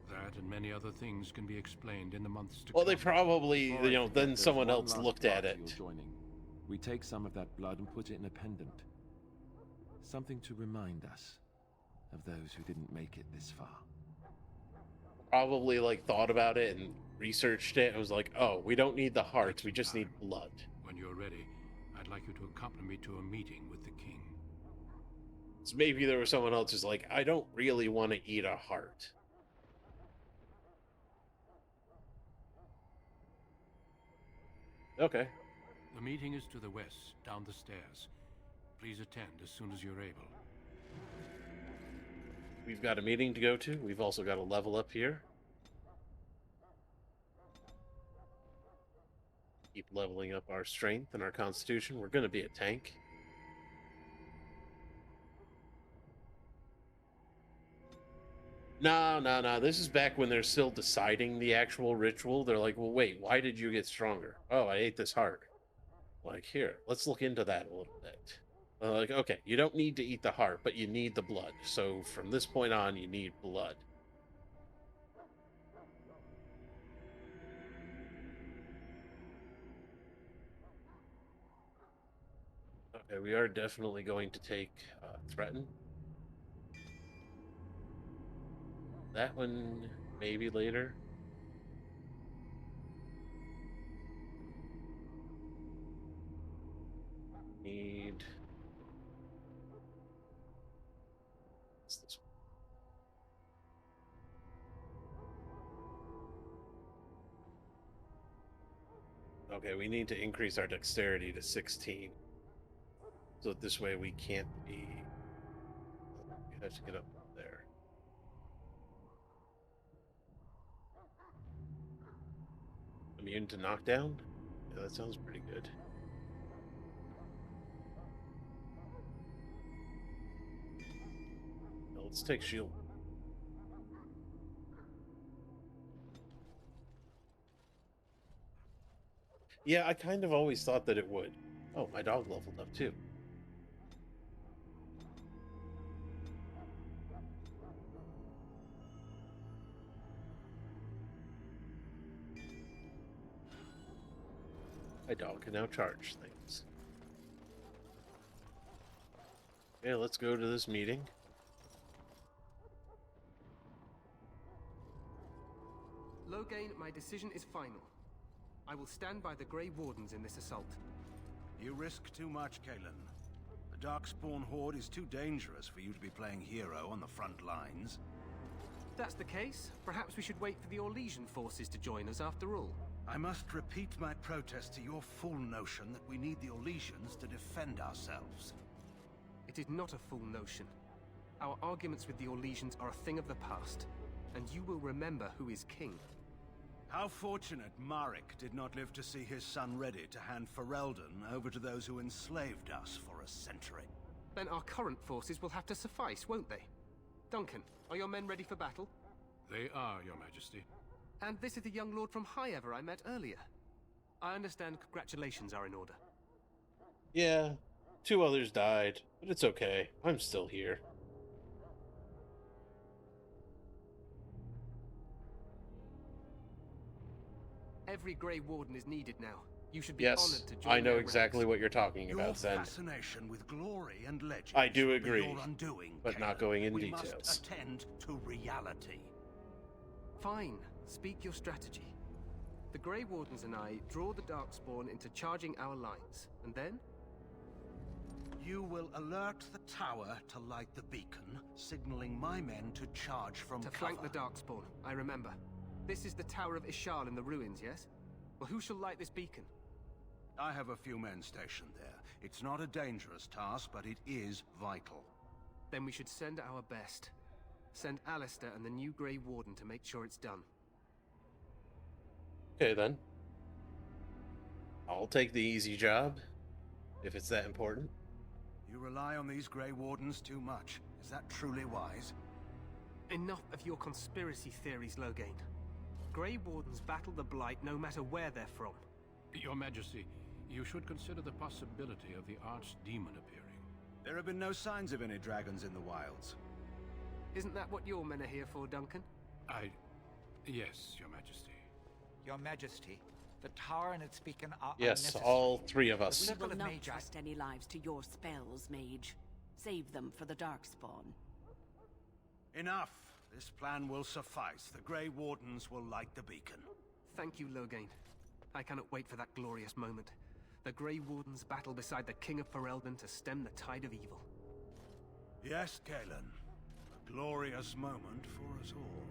That and many other things can be explained in the months to Well, come. they probably, Before I then forget, someone there's else one last looked at part to it. your joining. We take some of that blood and put it in a pendant. Something to remind us of those who didn't make it this far. Probably like thought about it and researched it and was like, oh, we don't need the hearts, we just need blood. When you're ready, I'd like you to accompany me to a meeting with the king. So maybe there was someone else who's like, I don't really want to eat a heart. Okay. The meeting is to the west, down the stairs. Please attend as soon as you're able. We've got a meeting to go to. We've also got a level up here. Keep leveling up our strength and our constitution. We're going to be a tank. No, no, no. This is back when they're still deciding the actual ritual. They're like, well, wait, why did you get stronger? Oh, I ate this heart. Like, here, let's look into that a little bit. Like, okay, you don't need to eat the heart, but you need the blood. So from this point on, you need blood. Okay, we are definitely going to take Threaten. That one, maybe later. Need... What's this one? Okay, we need to increase our dexterity to 16. So this way we can't be... We have to get up there. Immune to knockdown? Yeah, that sounds pretty good. Now let's take shield. Yeah, I kind of always thought that it would. Oh, my dog leveled up too. My dog can now charge things. Okay, let's go to this meeting. Loghain, my decision is final. I will stand by the Grey Wardens in this assault. You risk too much, Kalen. The Darkspawn Horde is too dangerous for you to be playing hero on the front lines. If that's the case, perhaps we should wait for the Orlesian forces to join us after all. I must repeat my protest to your fool notion that we need the Orlesians to defend ourselves. It is not a fool notion. Our arguments with the Orlesians are a thing of the past, and you will remember who is king. How fortunate Marek did not live to see his son ready to hand Ferelden over to those who enslaved us for a century. Then our current forces will have to suffice, won't they? Duncan, are your men ready for battle? They are, Your Majesty. And this is the young lord from Highever I met earlier. I understand congratulations are in order. Yeah, 2 others died, but it's okay. I'm still here. Every Grey Warden is needed now. You should be honored Yes, to join I know their exactly ranks. what you're talking Your about, Zen. fascination with glory and legend I do will be agree, your undoing, but not Kalen. going in we details. Must attend to reality. Fine. Speak your strategy. The Grey Wardens and I draw the Darkspawn into charging our lines, and then? You will alert the tower to light the beacon, signaling my men to charge from To cover. flank the Darkspawn, I remember. This is the Tower of Ishal in the ruins, yes? Well, who shall light this beacon? I have a few men stationed there. It's not a dangerous task, but it is vital. Then we should send our best. Send Alistair and the new Grey Warden to make sure it's done. Okay, then. I'll take the easy job, if it's that important. You rely on these Grey Wardens too much. Is that truly wise? Enough of your conspiracy theories, Loghain. Grey Wardens battle the Blight no matter where they're from. Your Majesty, you should consider the possibility of the Archdemon appearing. There have been no signs of any dragons in the wilds. Isn't that what your men are here for, Duncan? Yes, Your Majesty. Your Majesty, the tower and its beacon are Yes, unnecessary. all 3 of us. We People will of not Magi. trust any lives to your spells, mage. Save them for the Darkspawn. Enough. This plan will suffice. The Grey Wardens will light the beacon. Thank you, Loghain. I cannot wait for that glorious moment. The Grey Wardens battle beside the King of Ferelden to stem the tide of evil. Yes, Galen. A glorious moment for us all.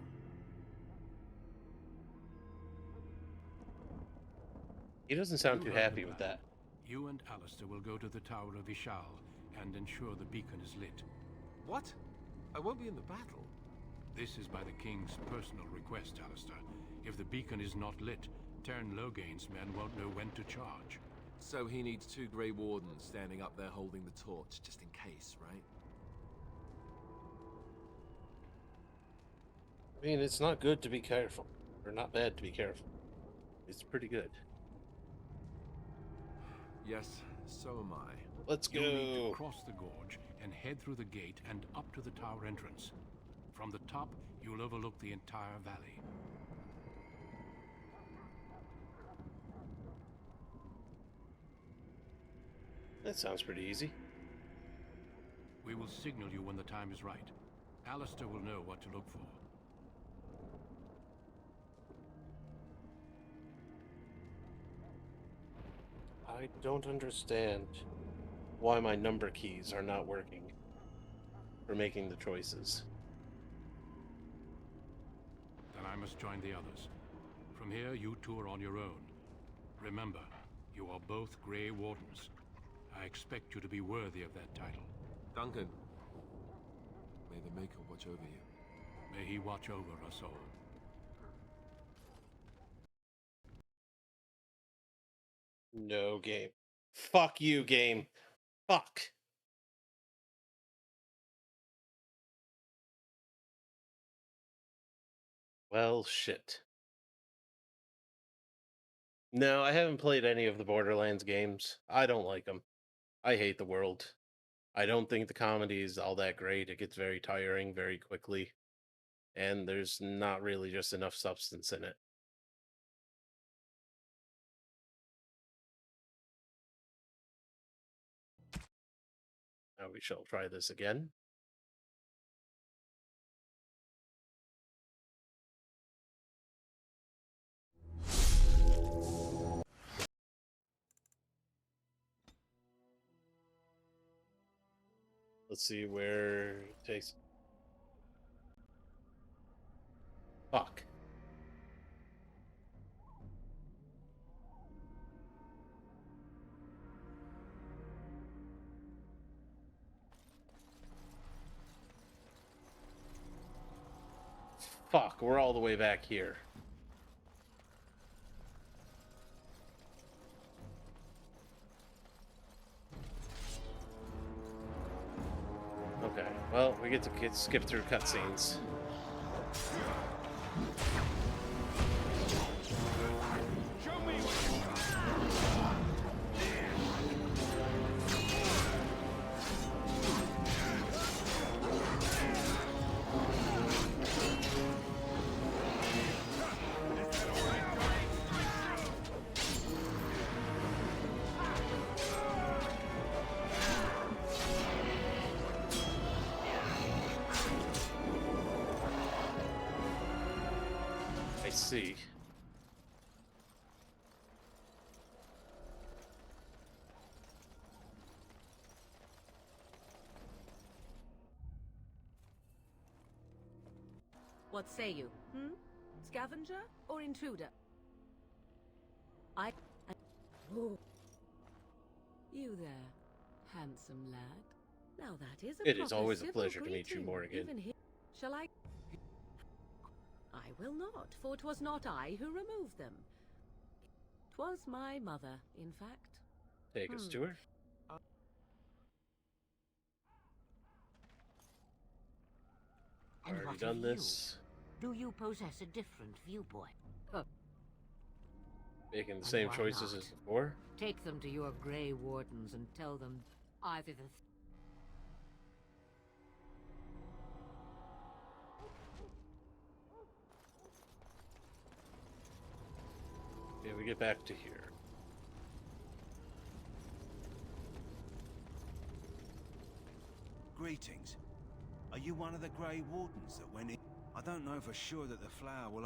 He doesn't sound too You heard happy the with plan. that. You and Alistair will go to the Tower of Ishal and ensure the beacon is lit. What? I won't be in the battle. This is by the King's personal request, Alistair. If the beacon is not lit, Tern Loghain's men won't know when to charge. So he needs 2 Grey Wardens standing up there holding the torch, just in case, right? I mean, it's not good to be careful, or not bad to be careful. It's pretty good. Yes, so am I. Let's You'll need to go. cross the gorge and head through the gate and up to the tower entrance. From the top, you'll overlook the entire valley. That sounds pretty easy. We will signal you when the time is right. Alistair will know what to look for. I don't understand why my number keys are not working for making the choices. Then I must join the others. From here, you two are on your own. Remember, you are both Grey Wardens. I expect you to be worthy of that title. Duncan, may the Maker watch over you. May he watch over us all. No, game. Fuck you, game. Fuck. Well, shit. No, I haven't played any of the Borderlands games. I don't like them. I hate the world. I don't think the comedy is all that great. It gets very tiring very quickly. And there's not really just enough substance in it. Now we shall try this again. Let's see where it takes. Fuck. Fuck, we're all the way back here. Okay, well, we get to skip through cutscenes. I see. What say you? Scavenger or intruder? Oh. You there, handsome lad. Now that is a It is proper always a civil pleasure to meet you, greeting, Morrigan. even here. Shall I? I will not, for 'twas not I who removed them. 'Twas my mother, in fact. Take us to her. And Already what done of this. you? Do you possess a different viewpoint? Making the And same why choices not? as before. Take them to your Grey Wardens and tell them either the Okay, we get back to here. Greetings. Are you one of the Grey Wardens that went in? I don't know for sure that the flower will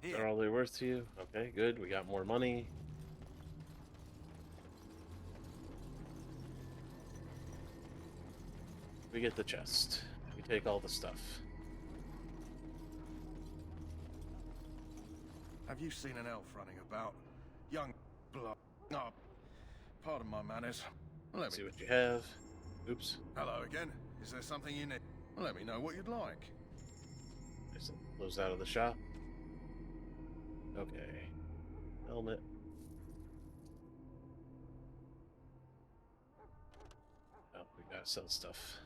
aid. Are all they worth to you? Okay, good. We got more money. We get the chest. We take all the stuff. Have you seen an elf running about? Young blood. Oh, pardon my manners. Let's see what you have. Oops. Hello again. Is there something you need? Let me know what you'd like. Close out of the shop. Okay. Helmet. Oh, we gotta sell stuff.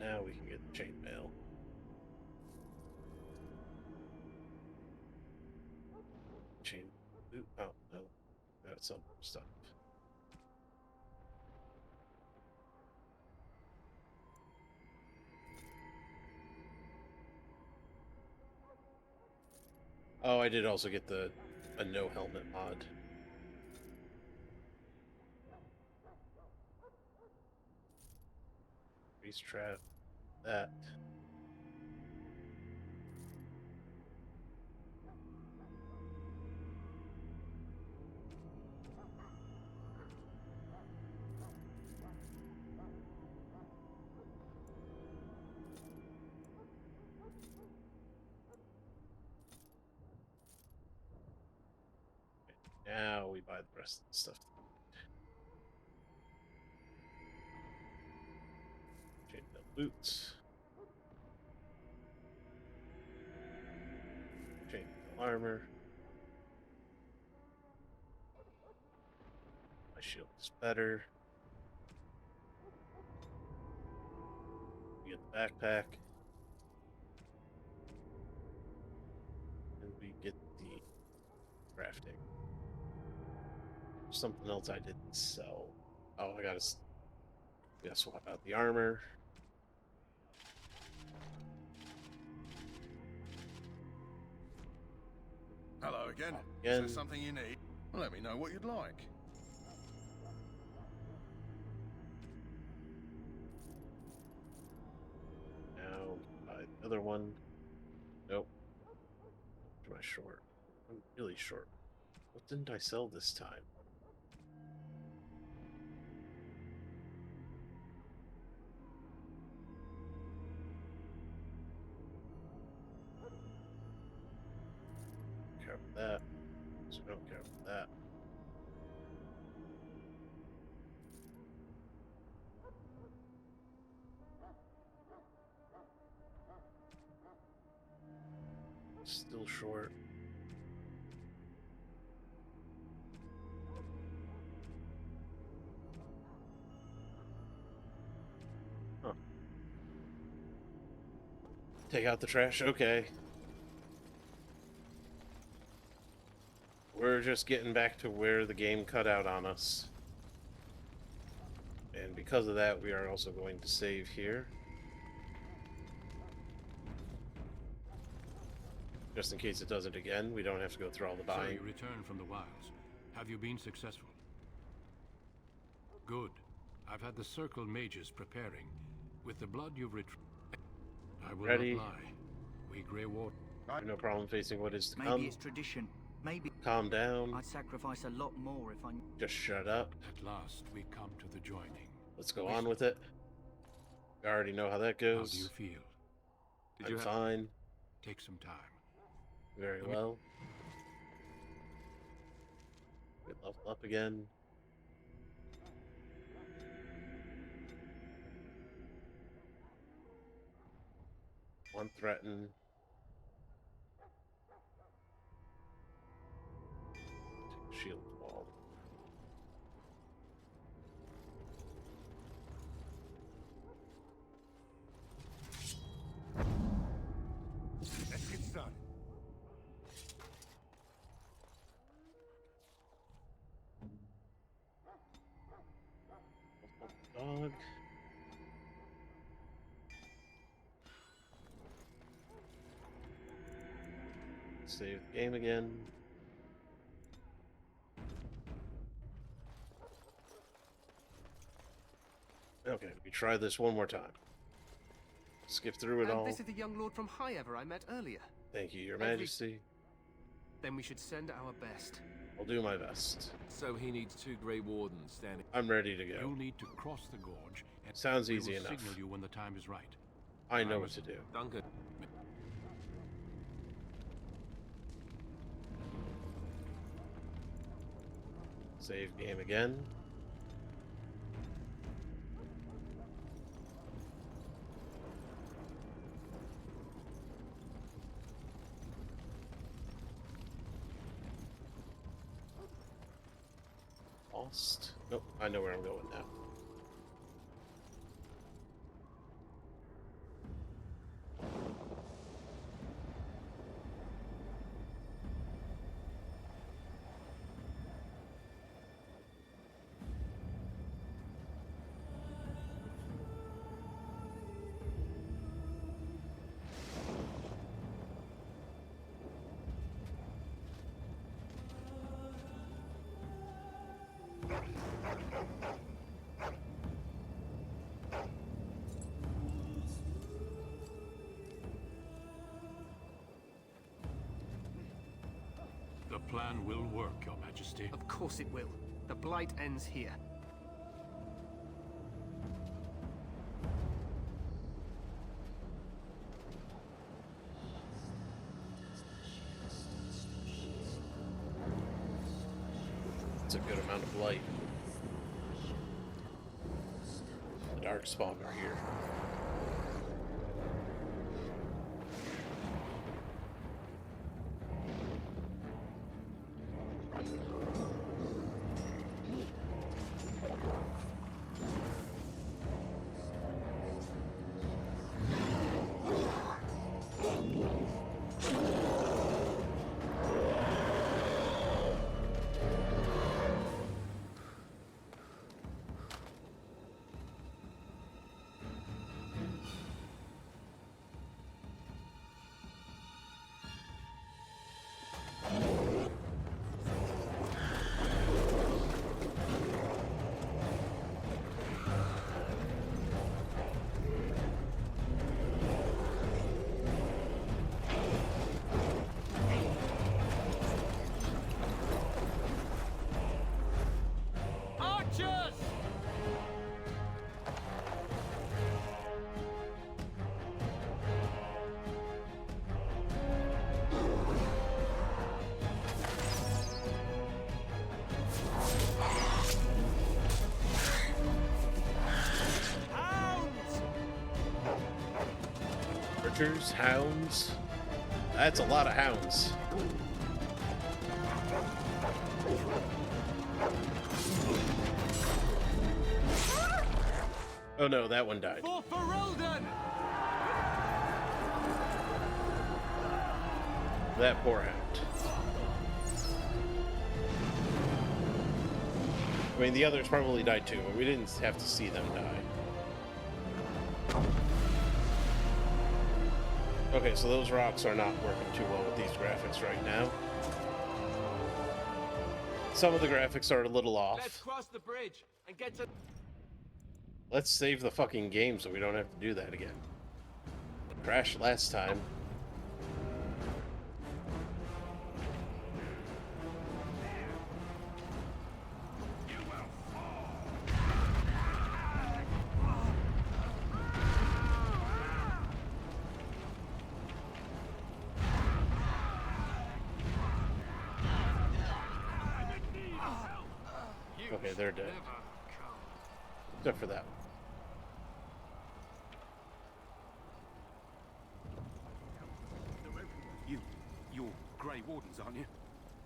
Now we can get chainmail. Chain boot. Oh no, that's some stuff. Oh, I did also get a no helmet mod. Freeze trap. That. Now we buy the rest of the stuff. Chainmail boots. Chainmail armor. My shield is better. We get the backpack. And we get the crafting. Something else I didn't sell. Oh, I gotta swap out the armor. Hello again. Is there something you need? Let me know what you'd like. Now buy the other one. Nope. Am I short? I'm really short. What didn't I sell this time? Care about that. So we don't care about that. Still short. Huh. Take out the trash? Okay. We're just getting back to where the game cut out on us. And because of that, we are also going to save here. Just in case it does it again, we don't have to go through all the So buying. you return from the wilds. Have you been successful? Good. I've had the Circle mages preparing. With the blood you've retrieved, I will Ready. not lie. We Grey Ward. I have no problem facing what is to Maybe come. it's tradition. Maybe. Calm down. I'd sacrifice a lot more if I. Just shut up. At last, we come to the joining. Let's go on with it. I already know how that goes. How do you feel? I'm fine. Take some time. Very well. We level up again. One threaten. Shield wall. Let's get started. Dog. Save the game again. Okay, we try this one more time. Skip through it all. This is the young lord from Highever I met earlier. Thank you, Your Majesty. Then we should send our best. I'll do my best. So he needs 2 Grey Wardens standing. I'm ready to go. You'll need to cross the gorge. And Sounds we easy will enough. Signal you when the time is right. I know what to do. Duncan. Save game again. Lost. Nope, I know where I'm going now. plan will work, Your Majesty. Of course it will. The Blight ends here. It's a good amount of light. The Darkspawn are here. Archers, hounds. That's a lot of hounds. Oh no, that one died. For Ferelden! That poor hound. I mean, the others probably died too, but we didn't have to see them die. Okay, so those rocks are not working too well with these graphics right now. Some of the graphics are a little off. Let's cross the bridge and get to... Let's save the fucking game so we don't have to do that again. Crashed last time. Okay, they're dead. Except for that one. You're Grey Wardens, aren't you?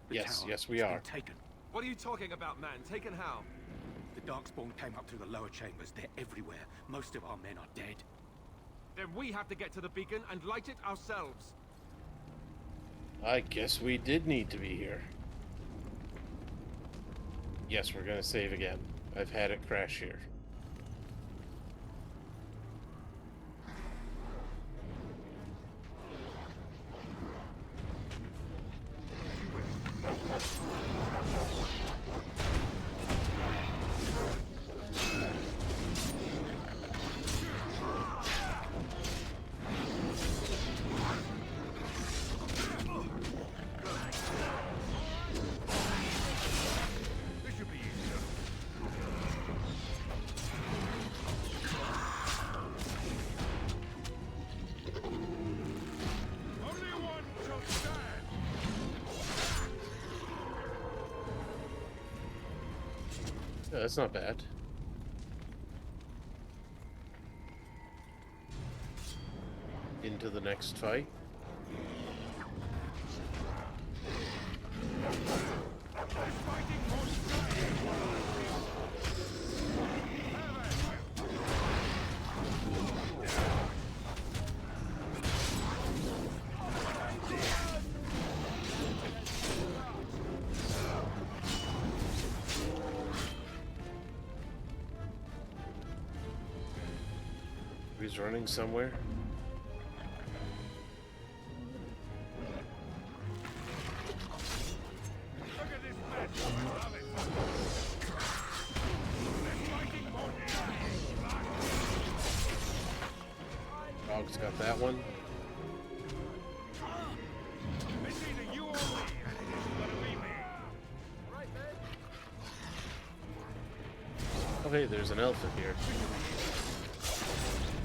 Yes, we are. Taken. What are you talking about, man? Taken how? The Darkspawn came up through the lower chambers. They're everywhere. Most of our men are dead. Then we have to get to the beacon and light it ourselves. I guess we did need to be here. Yes, we're gonna save again. I've had it crash here. Yeah, that's not bad. Into the next fight. He's running somewhere. Dog's got that one. It's either you or me, and it's gonna be me. Okay, there's an elephant here.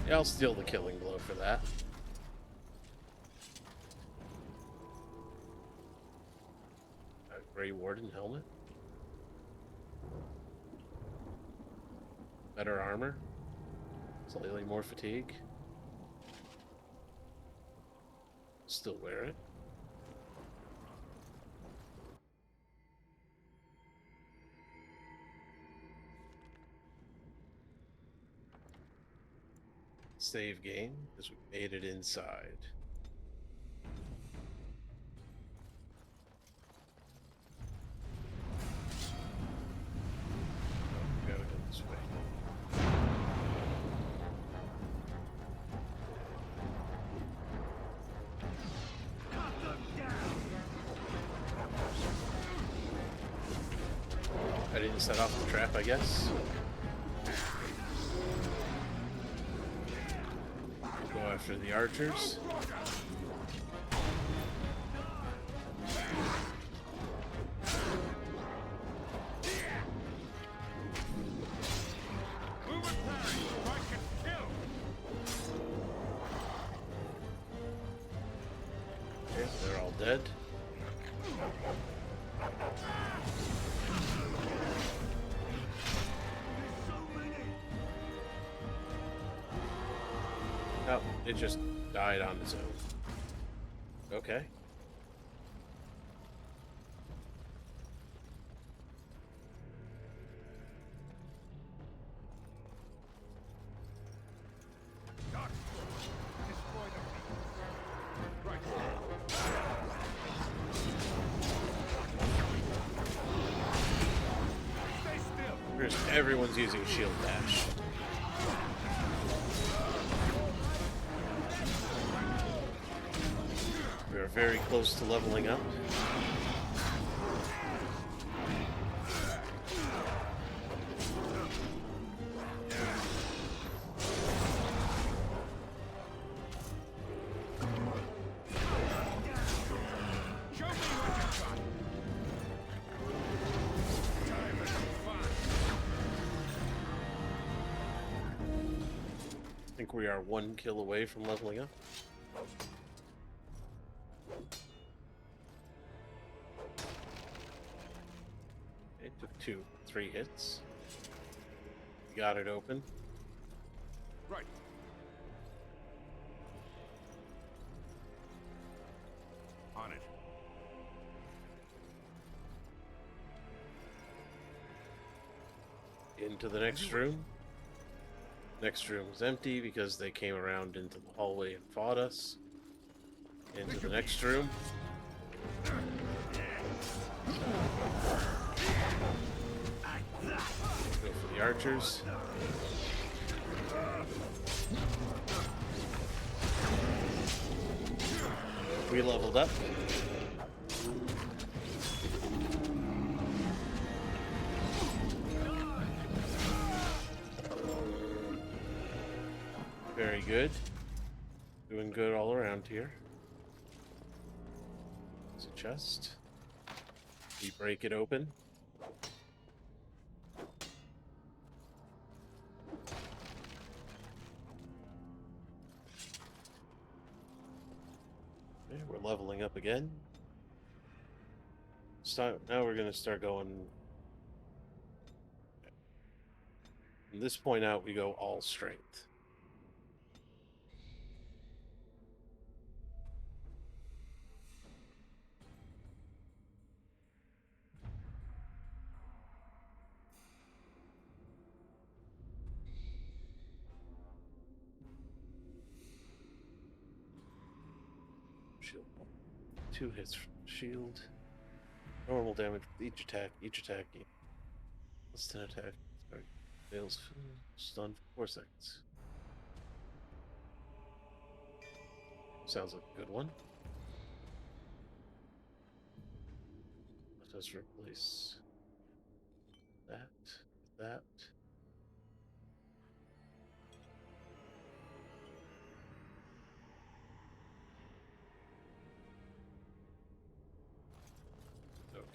Yeah, I'll steal the killing blow for that. A Grey Warden helmet. Better armor. Slightly more fatigue. Still wear it. Save game, because we made it inside. Gotta go this way. I didn't set off the trap, I guess. Go after the archers. Okay, they're all dead. Oh, it just died on its own. Okay. Everyone's using shield dash. We are very close to leveling up. I think we are 1 kill away from leveling up. It took 3 hits. We got it open. Right. On it. Into the next room. Next room is empty because they came around into the hallway and fought us. Into the next room. Go for the archers. We leveled up. Very good. Doing good all around here. There's a chest. We break it open. Okay, we're leveling up again. Now we're going to start going. From this point out, we go all strength. Shield. 2 hits from shield. Normal damage with each attack. Each attack. Less 10 attack. Sorry. Fails. Stun for 4 seconds. Sounds like a good one. Let us replace that with that.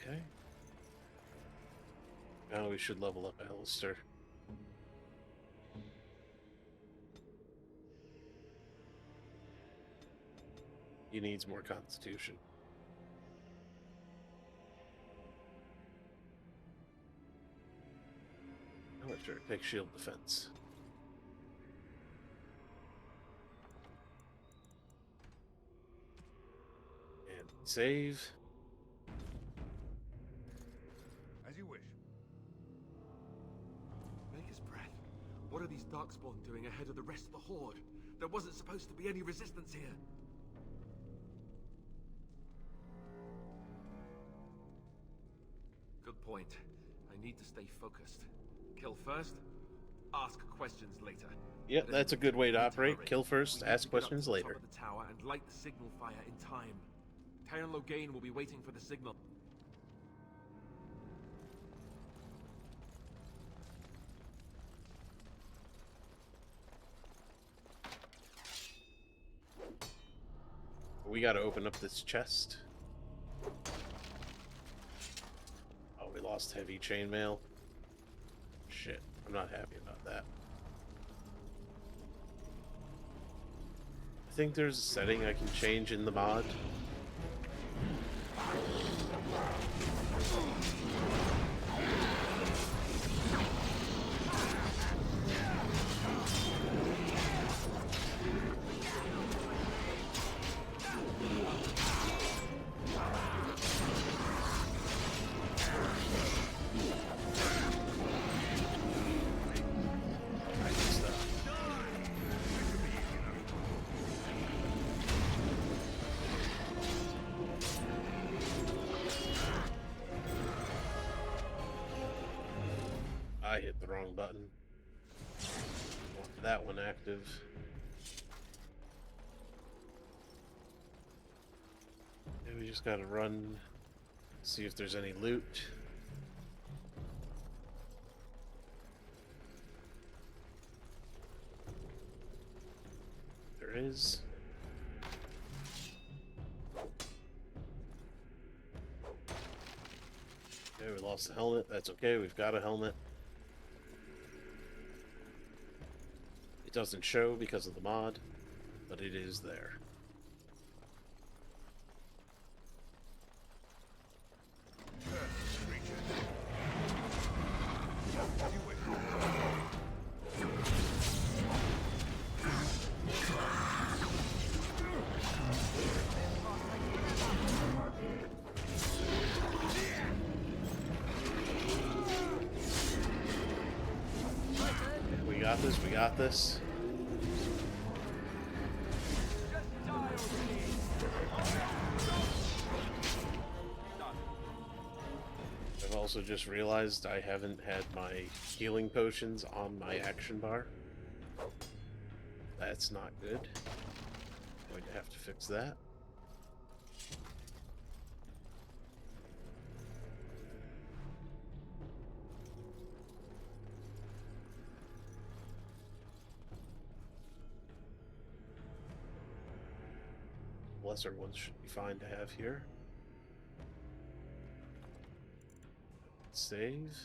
Okay. Now we should level up Alistair. He needs more constitution. Oh, sure. Take shield defense. And save. As you wish. Maker's breath. What are these Darkspawn doing ahead of the rest of the Horde? There wasn't supposed to be any resistance here. Good point. I need to stay focused. Kill first, ask questions later. Yep, that's a good way to operate. Kill first, ask questions later. Top of the tower and light the signal fire in time. Terran Loghain will be waiting for the signal. We gotta open up this chest. Oh, we lost heavy chainmail. Shit, I'm not happy about that. I think there's a setting I can change in the mod. I hit the wrong button. Want that one active. And we just gotta run, see if there's any loot. There is. Okay, we lost the helmet. That's okay, we've got a helmet. Doesn't show because of the mod, but it is there. We got this, we got this. I've also just realized I haven't had my healing potions on my action bar. That's not good. Going to have to fix that. Lesser ones should be fine to have here. Save.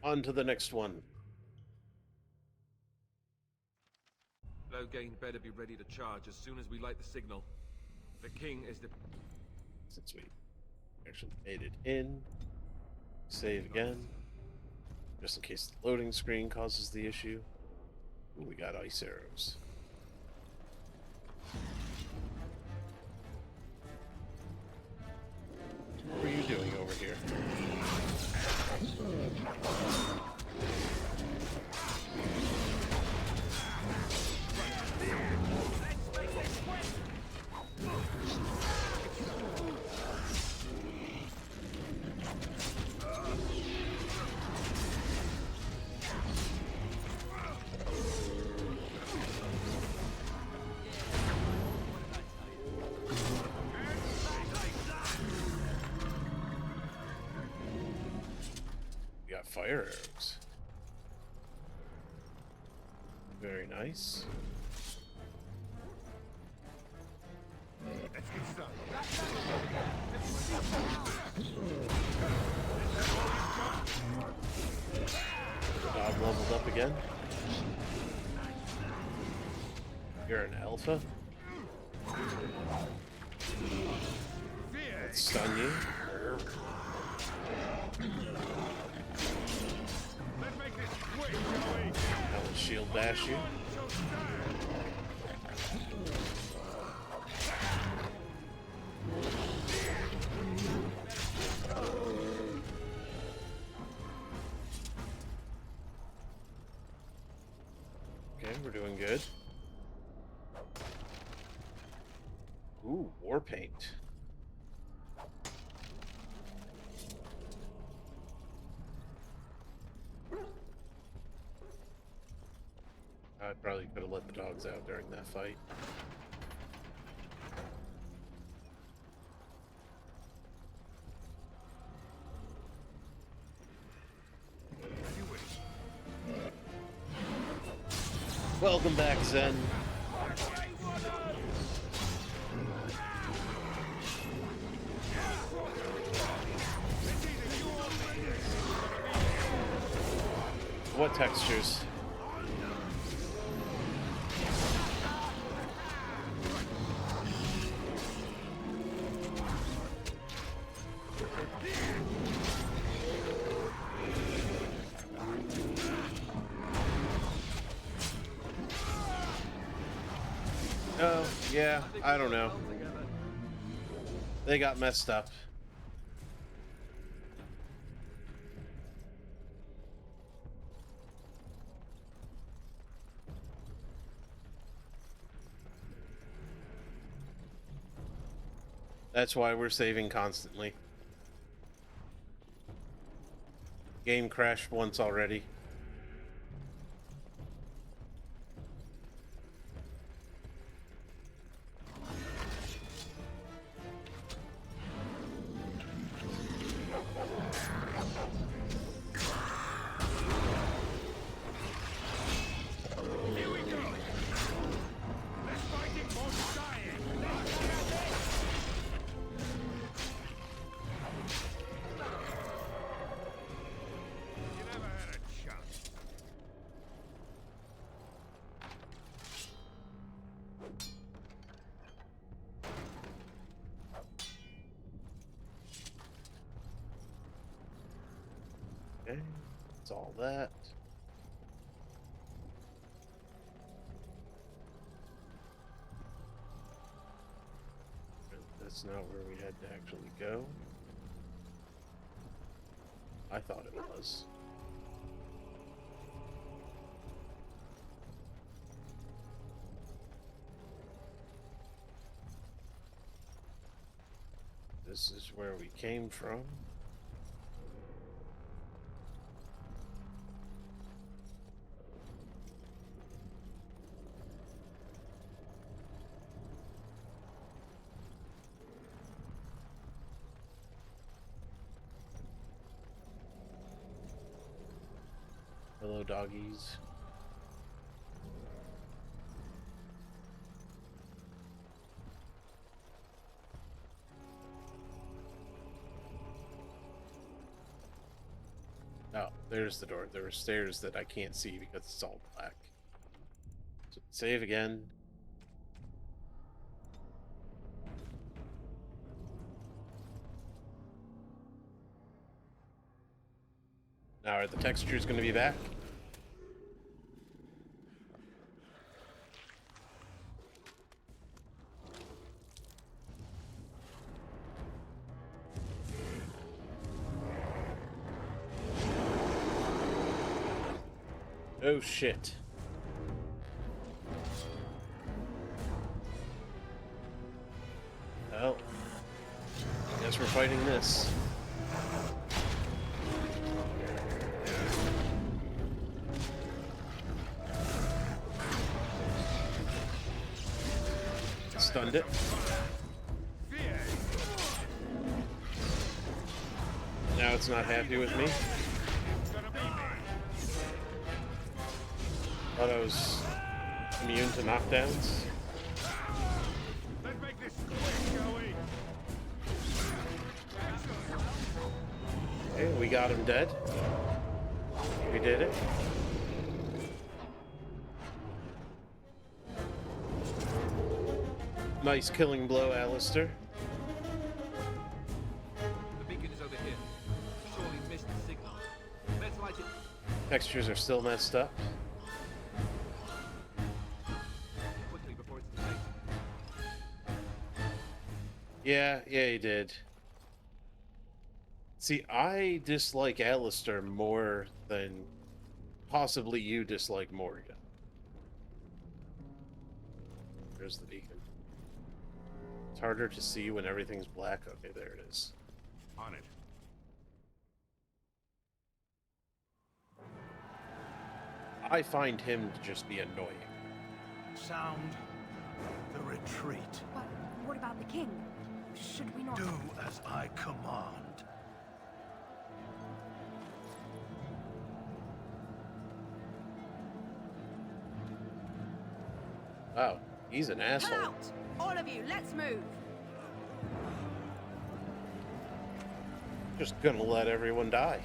On to the next one. Loghain better be ready to charge as soon as we light the signal. The king is the... Since we actually made it in. Save again. Just in case the loading screen causes the issue. Ooh, we got ice arrows. What are you doing over here? Fire arrows. Very nice. Let's get started. I've leveled up again. You're an alpha? Let's stun you. I will shield bash you. Okay, we're doing good. Ooh, war paint. I probably could have let the dogs out during that fight. Welcome back, Zen. What textures? Oh, yeah, I don't know. They got messed up. That's why we're saving constantly. Game crashed once already. Okay, that's all that. That's not where we had to actually go. I thought it was. This is where we came from. Hello, doggies. Oh, there's the door. There were stairs that I can't see because it's all black. So save again. Now, are the textures going to be back? Oh shit. Well, I guess we're fighting this. Stunned it. Now it's not happy with me. Thought I was immune to knockdowns. Okay, we got him dead. We did it. Nice killing blow, Alistair. The beacon is over here. Surely missed the signal. Let's light it. Textures are still messed up. Quickly before it's too late. Yeah, he did. See, I dislike Alistair more than possibly you dislike Morgan. There's the beacon. It's harder to see when everything's black. Okay, there it is. On it. I find him to just be annoying. Sound the retreat. But what about the king? Should we not... Do as I command. Wow, he's an asshole. Come out! All of you, let's move! Just gonna let everyone die.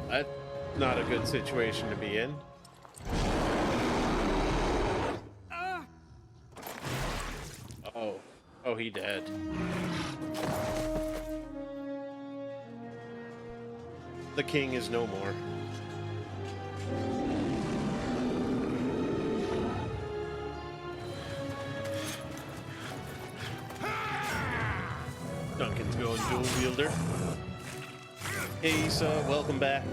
That's not a good situation to be in. Oh, he dead. The king is no more. Duncan's going dual wielder. Hey, Issa, welcome back.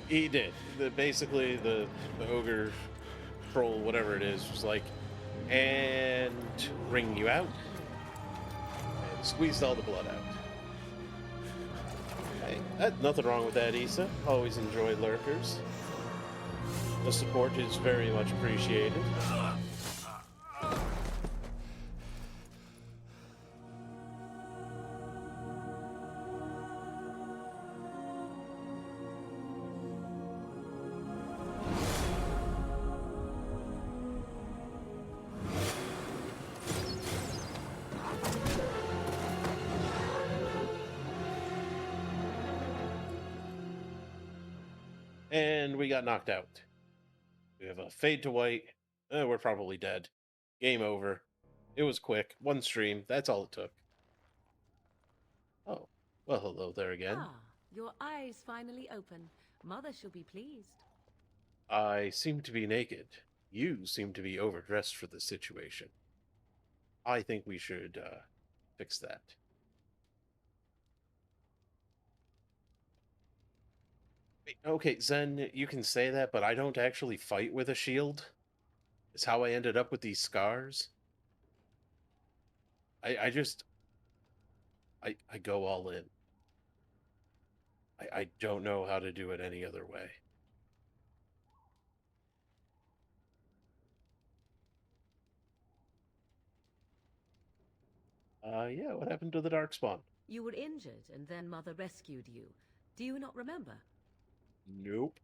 He did. Basically, the ogre troll, whatever it is, was like, and wring you out. And squeezed all the blood out. Hey, nothing wrong with that, Issa. Always enjoy lurkers. The support is very much appreciated. And we got knocked out. We have a fade to white. We're probably dead. Game over. It was quick. One stream. That's all it took. Oh. Well, hello there again. Ah, your eyes finally open. Mother shall be pleased. I seem to be naked. You seem to be overdressed for the situation. I think we should fix that. Okay, Zen, you can say that, but I don't actually fight with a shield. It's how I ended up with these scars. I just... I go all in. I don't know how to do it any other way. Yeah, what happened to the Darkspawn? You were injured, and then Mother rescued you. Do you not remember? Nope.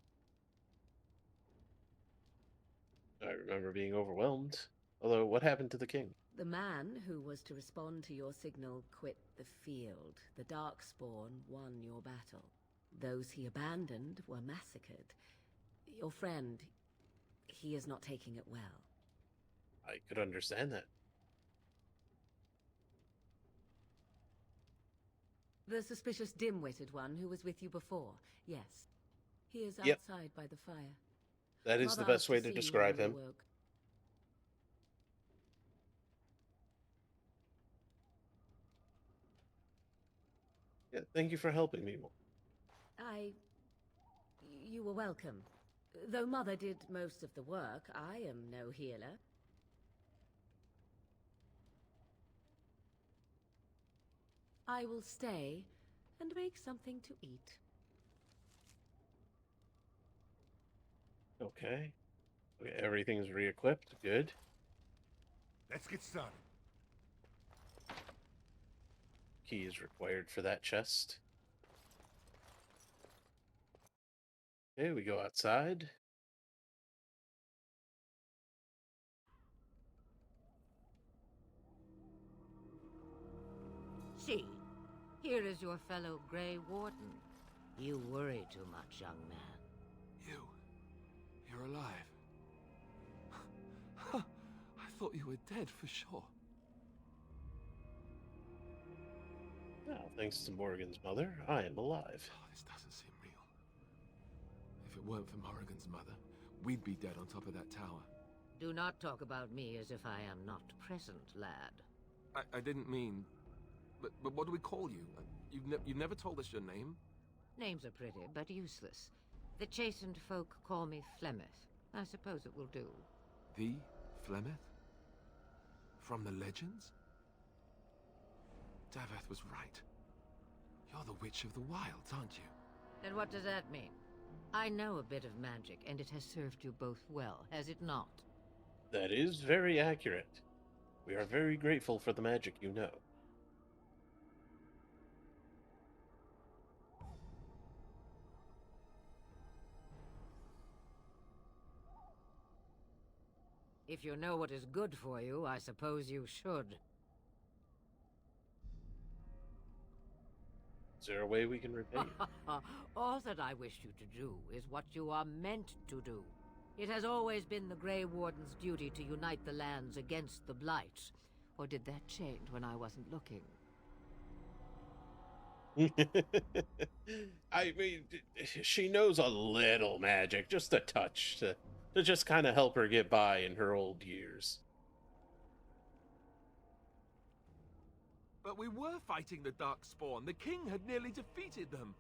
I remember being overwhelmed. Although, what happened to the king? The man who was to respond to your signal quit the field. The Darkspawn won your battle. Those he abandoned were massacred. Your friend, he is not taking it well. I could understand that. The suspicious dim-witted one who was with you before, yes. He is Yep. outside by the fire. That is Mother the best asked way to to see you describe when you him. awoke. Yeah, thank you for helping me. You were welcome. Though Mother did most of the work, I am no healer. I will stay and make something to eat. Okay. Everything's re-equipped. Good. Let's get started. Key is required for that chest. Okay, we go outside. See, here is your fellow Grey Warden. You worry too much, young man. You're alive. I thought you were dead for sure. Well, thanks to Morgan's mother, I am alive. Oh, this doesn't seem real. If it weren't for Morrigan's mother, we'd be dead on top of that tower. Do not talk about me as if I am not present, lad. I didn't mean... But what do we call you? You've never told us your name? Names are pretty, but useless. The chastened folk call me Flemeth. I suppose it will do. The Flemeth? From the legends? Daveth was right. You're the Witch of the Wilds, aren't you? Then what does that mean? I know a bit of magic, and it has served you both well, has it not? That is very accurate. We are very grateful for the magic you know. If you know what is good for you, I suppose you should. Is there a way we can repay you? All that I wish you to do is what you are meant to do. It has always been the Grey Warden's duty to unite the lands against the Blight. Or did that change when I wasn't looking? I mean, she knows a little magic, just a touch, to just kind of help her get by in her old years. But we were fighting the Darkspawn. The king had nearly defeated them.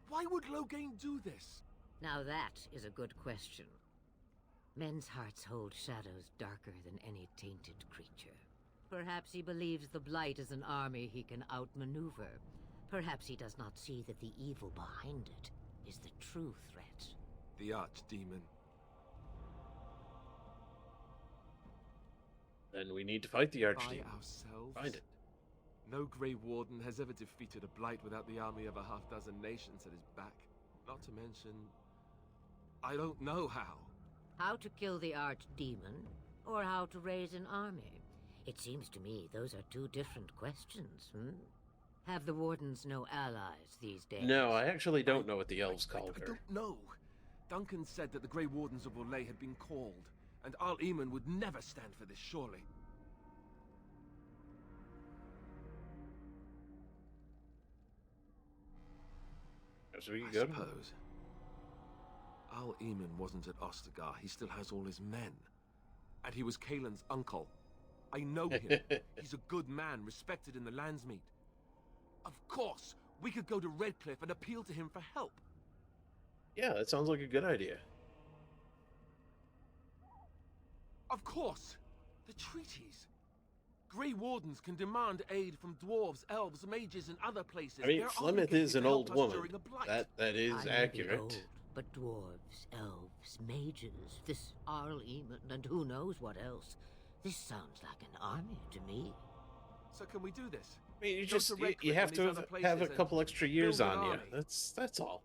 Why would Loghain do this? Now that is a good question. Men's hearts hold shadows darker than any tainted creature. Perhaps he believes the Blight is an army he can outmaneuver. Perhaps he does not see that the evil behind it is the true threat. The Archdemon. Then we need to fight the Archdemon. By ourselves? Find it. No Grey Warden has ever defeated a Blight without the army of a half-dozen nations at his back. Not to mention... I don't know how. How to kill the Archdemon, or how to raise an army? It seems to me those are two different questions, Have the Wardens no allies these days? No, I actually don't know what the elves called her. I don't know. Duncan said that the Grey Wardens of Orlais had been called, and Arl Eamon would never stand for this, surely. So we can I go. suppose. Arl Eamon wasn't at Ostagar. He still has all his men. And he was Kaelin's uncle. I know him. He's a good man, respected in the Landsmeet. Of course, we could go to Redcliffe and appeal to him for help. Yeah, that sounds like a good idea. Of course! The treaties! Grey Wardens can demand aid from dwarves, elves, mages, and other places. I mean, They're Flemeth obligated is an to help old us woman. during a blight. That is I may be accurate. old, but dwarves, elves, mages, this Arl Eamon, and who knows what else. This sounds like an army to me. So can we do this? I mean, you Go just to you Redcliffe have and to these other have places a and couple extra years build an on you. army. That's all.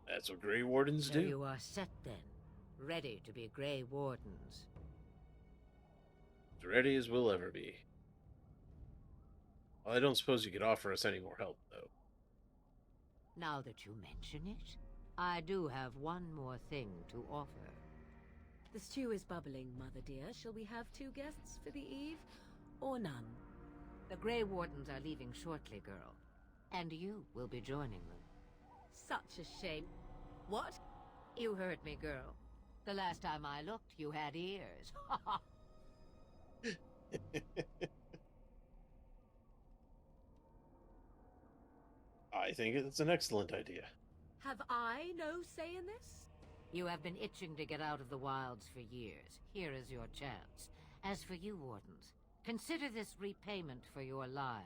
That's what Grey Wardens So do. you are set then, ready to be Grey Wardens. As ready as we'll ever be. Well, I don't suppose you could offer us any more help, though. Now that you mention it, I do have one more thing to offer. The stew is bubbling, Mother dear. Shall we have 2 guests for the eve, or none? The Grey Wardens are leaving shortly, girl. And you will be joining them. Such a shame. What? You heard me, girl. The last time I looked, you had ears. I think it's an excellent idea. Have I no say in this? You have been itching to get out of the wilds for years. Here is your chance. As for you, Wardens, consider this repayment for your lives.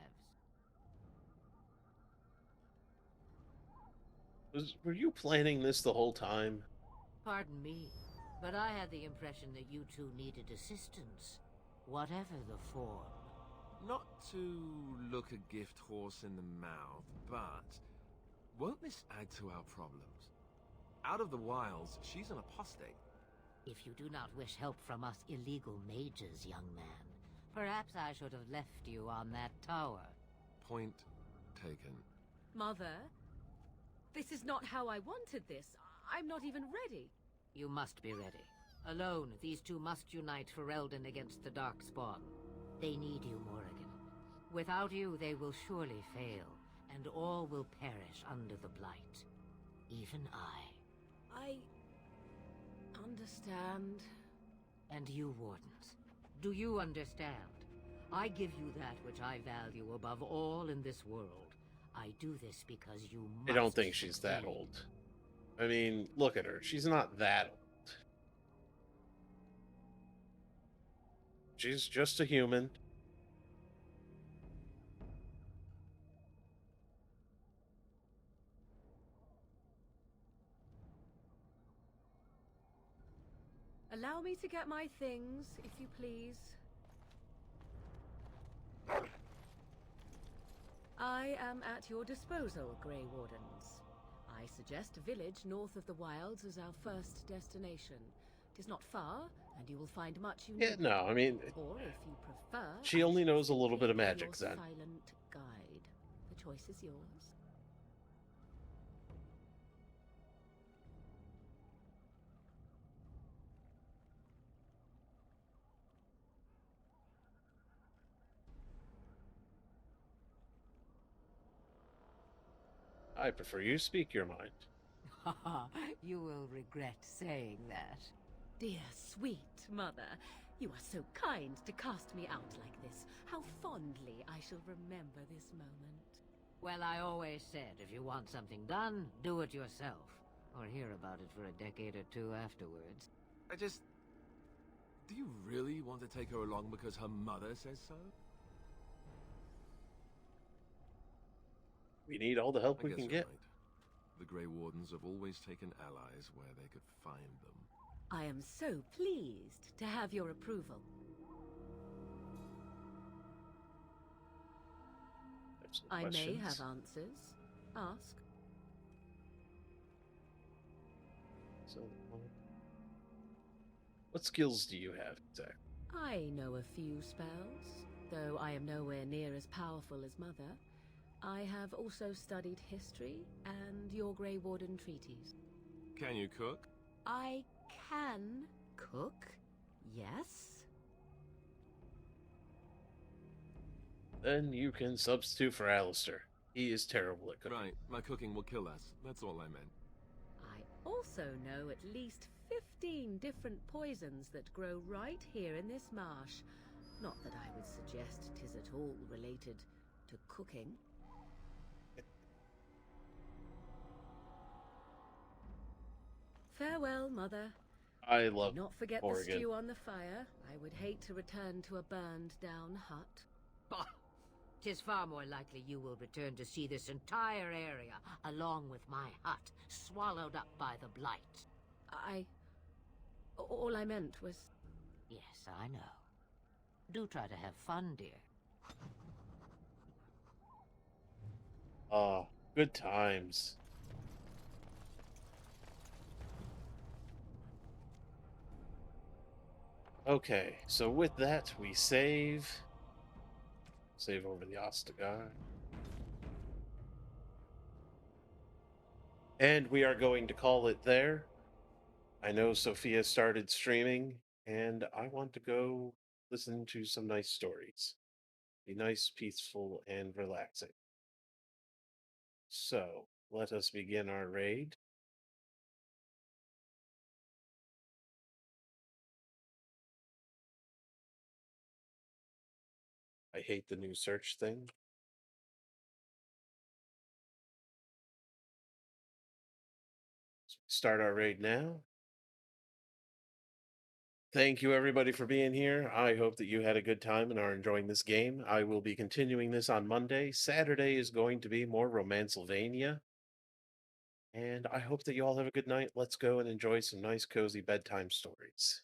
Were you planning this the whole time? Pardon me, but I had the impression that you two needed assistance. Whatever the form. Not to look a gift horse in the mouth, but won't this add to our problems? Out of the wilds, she's an apostate. If you do not wish help from us illegal mages, young man, perhaps I should have left you on that tower. Point taken. Mother, this is not how I wanted this. I'm not even ready. You must be ready. Alone, these two must unite Ferelden against the Darkspawn. They need you, Morrigan. Without you, they will surely fail, and all will perish under the Blight. Even I understand. And you, Wardens, do you understand? I give you that which I value above all in this world. I do this because you must. I don't think she's that old. I mean, look at her. She's not that old. She's just a human. Allow me to get my things, if you please. I am at your disposal, Grey Wardens. I suggest a village north of the wilds as our first destination. It is not far, and you will find much you Yeah, need. no, I mean, Or if you prefer, she I only shall knows a little bit of simply be magic, your then. silent guide. The choice is yours. I prefer you speak your mind. You will regret saying that. Dear sweet mother, you are so kind to cast me out like this. How fondly I shall remember this moment. Well, I always said, if you want something done, do it yourself. Or hear about it for a decade or two afterwards. Do you really want to take her along because her mother says so? We need all the help I we guess can you're get. right. The Grey Wardens have always taken allies where they could find them. I am so pleased to have your approval. I may have answers. Ask. So, what skills do you have, exactly? I know a few spells, though I am nowhere near as powerful as Mother. I have also studied history and your Grey Warden treaties. Can you cook? I can cook, yes. Then you can substitute for Alistair. He is terrible at cooking. Right, my cooking will kill us. That's all I meant. I also know at least 15 different poisons that grow right here in this marsh. Not that I would suggest 'tis at all related to cooking. Farewell, Mother. I love Do not forget Morrigan. the stew on the fire. I would hate to return to a burned-down hut. Bah! 'Tis far more likely you will return to see this entire area, along with my hut, swallowed up by the Blight. All I meant was... Yes, I know. Do try to have fun, dear. Good times. Okay, so with that, we save. Save over the Ostagar. And we are going to call it there. I know Sophia started streaming, and I want to go listen to some nice stories. Be nice, peaceful, and relaxing. So, let us begin our raid. I hate the new search thing. start our raid now. Thank you, everybody, for being here. I hope that you had a good time and are enjoying this game. I will be continuing this on Monday. Saturday is going to be more Romancylvania. And I hope that you all have a good night. Let's go and enjoy some nice, cozy bedtime stories.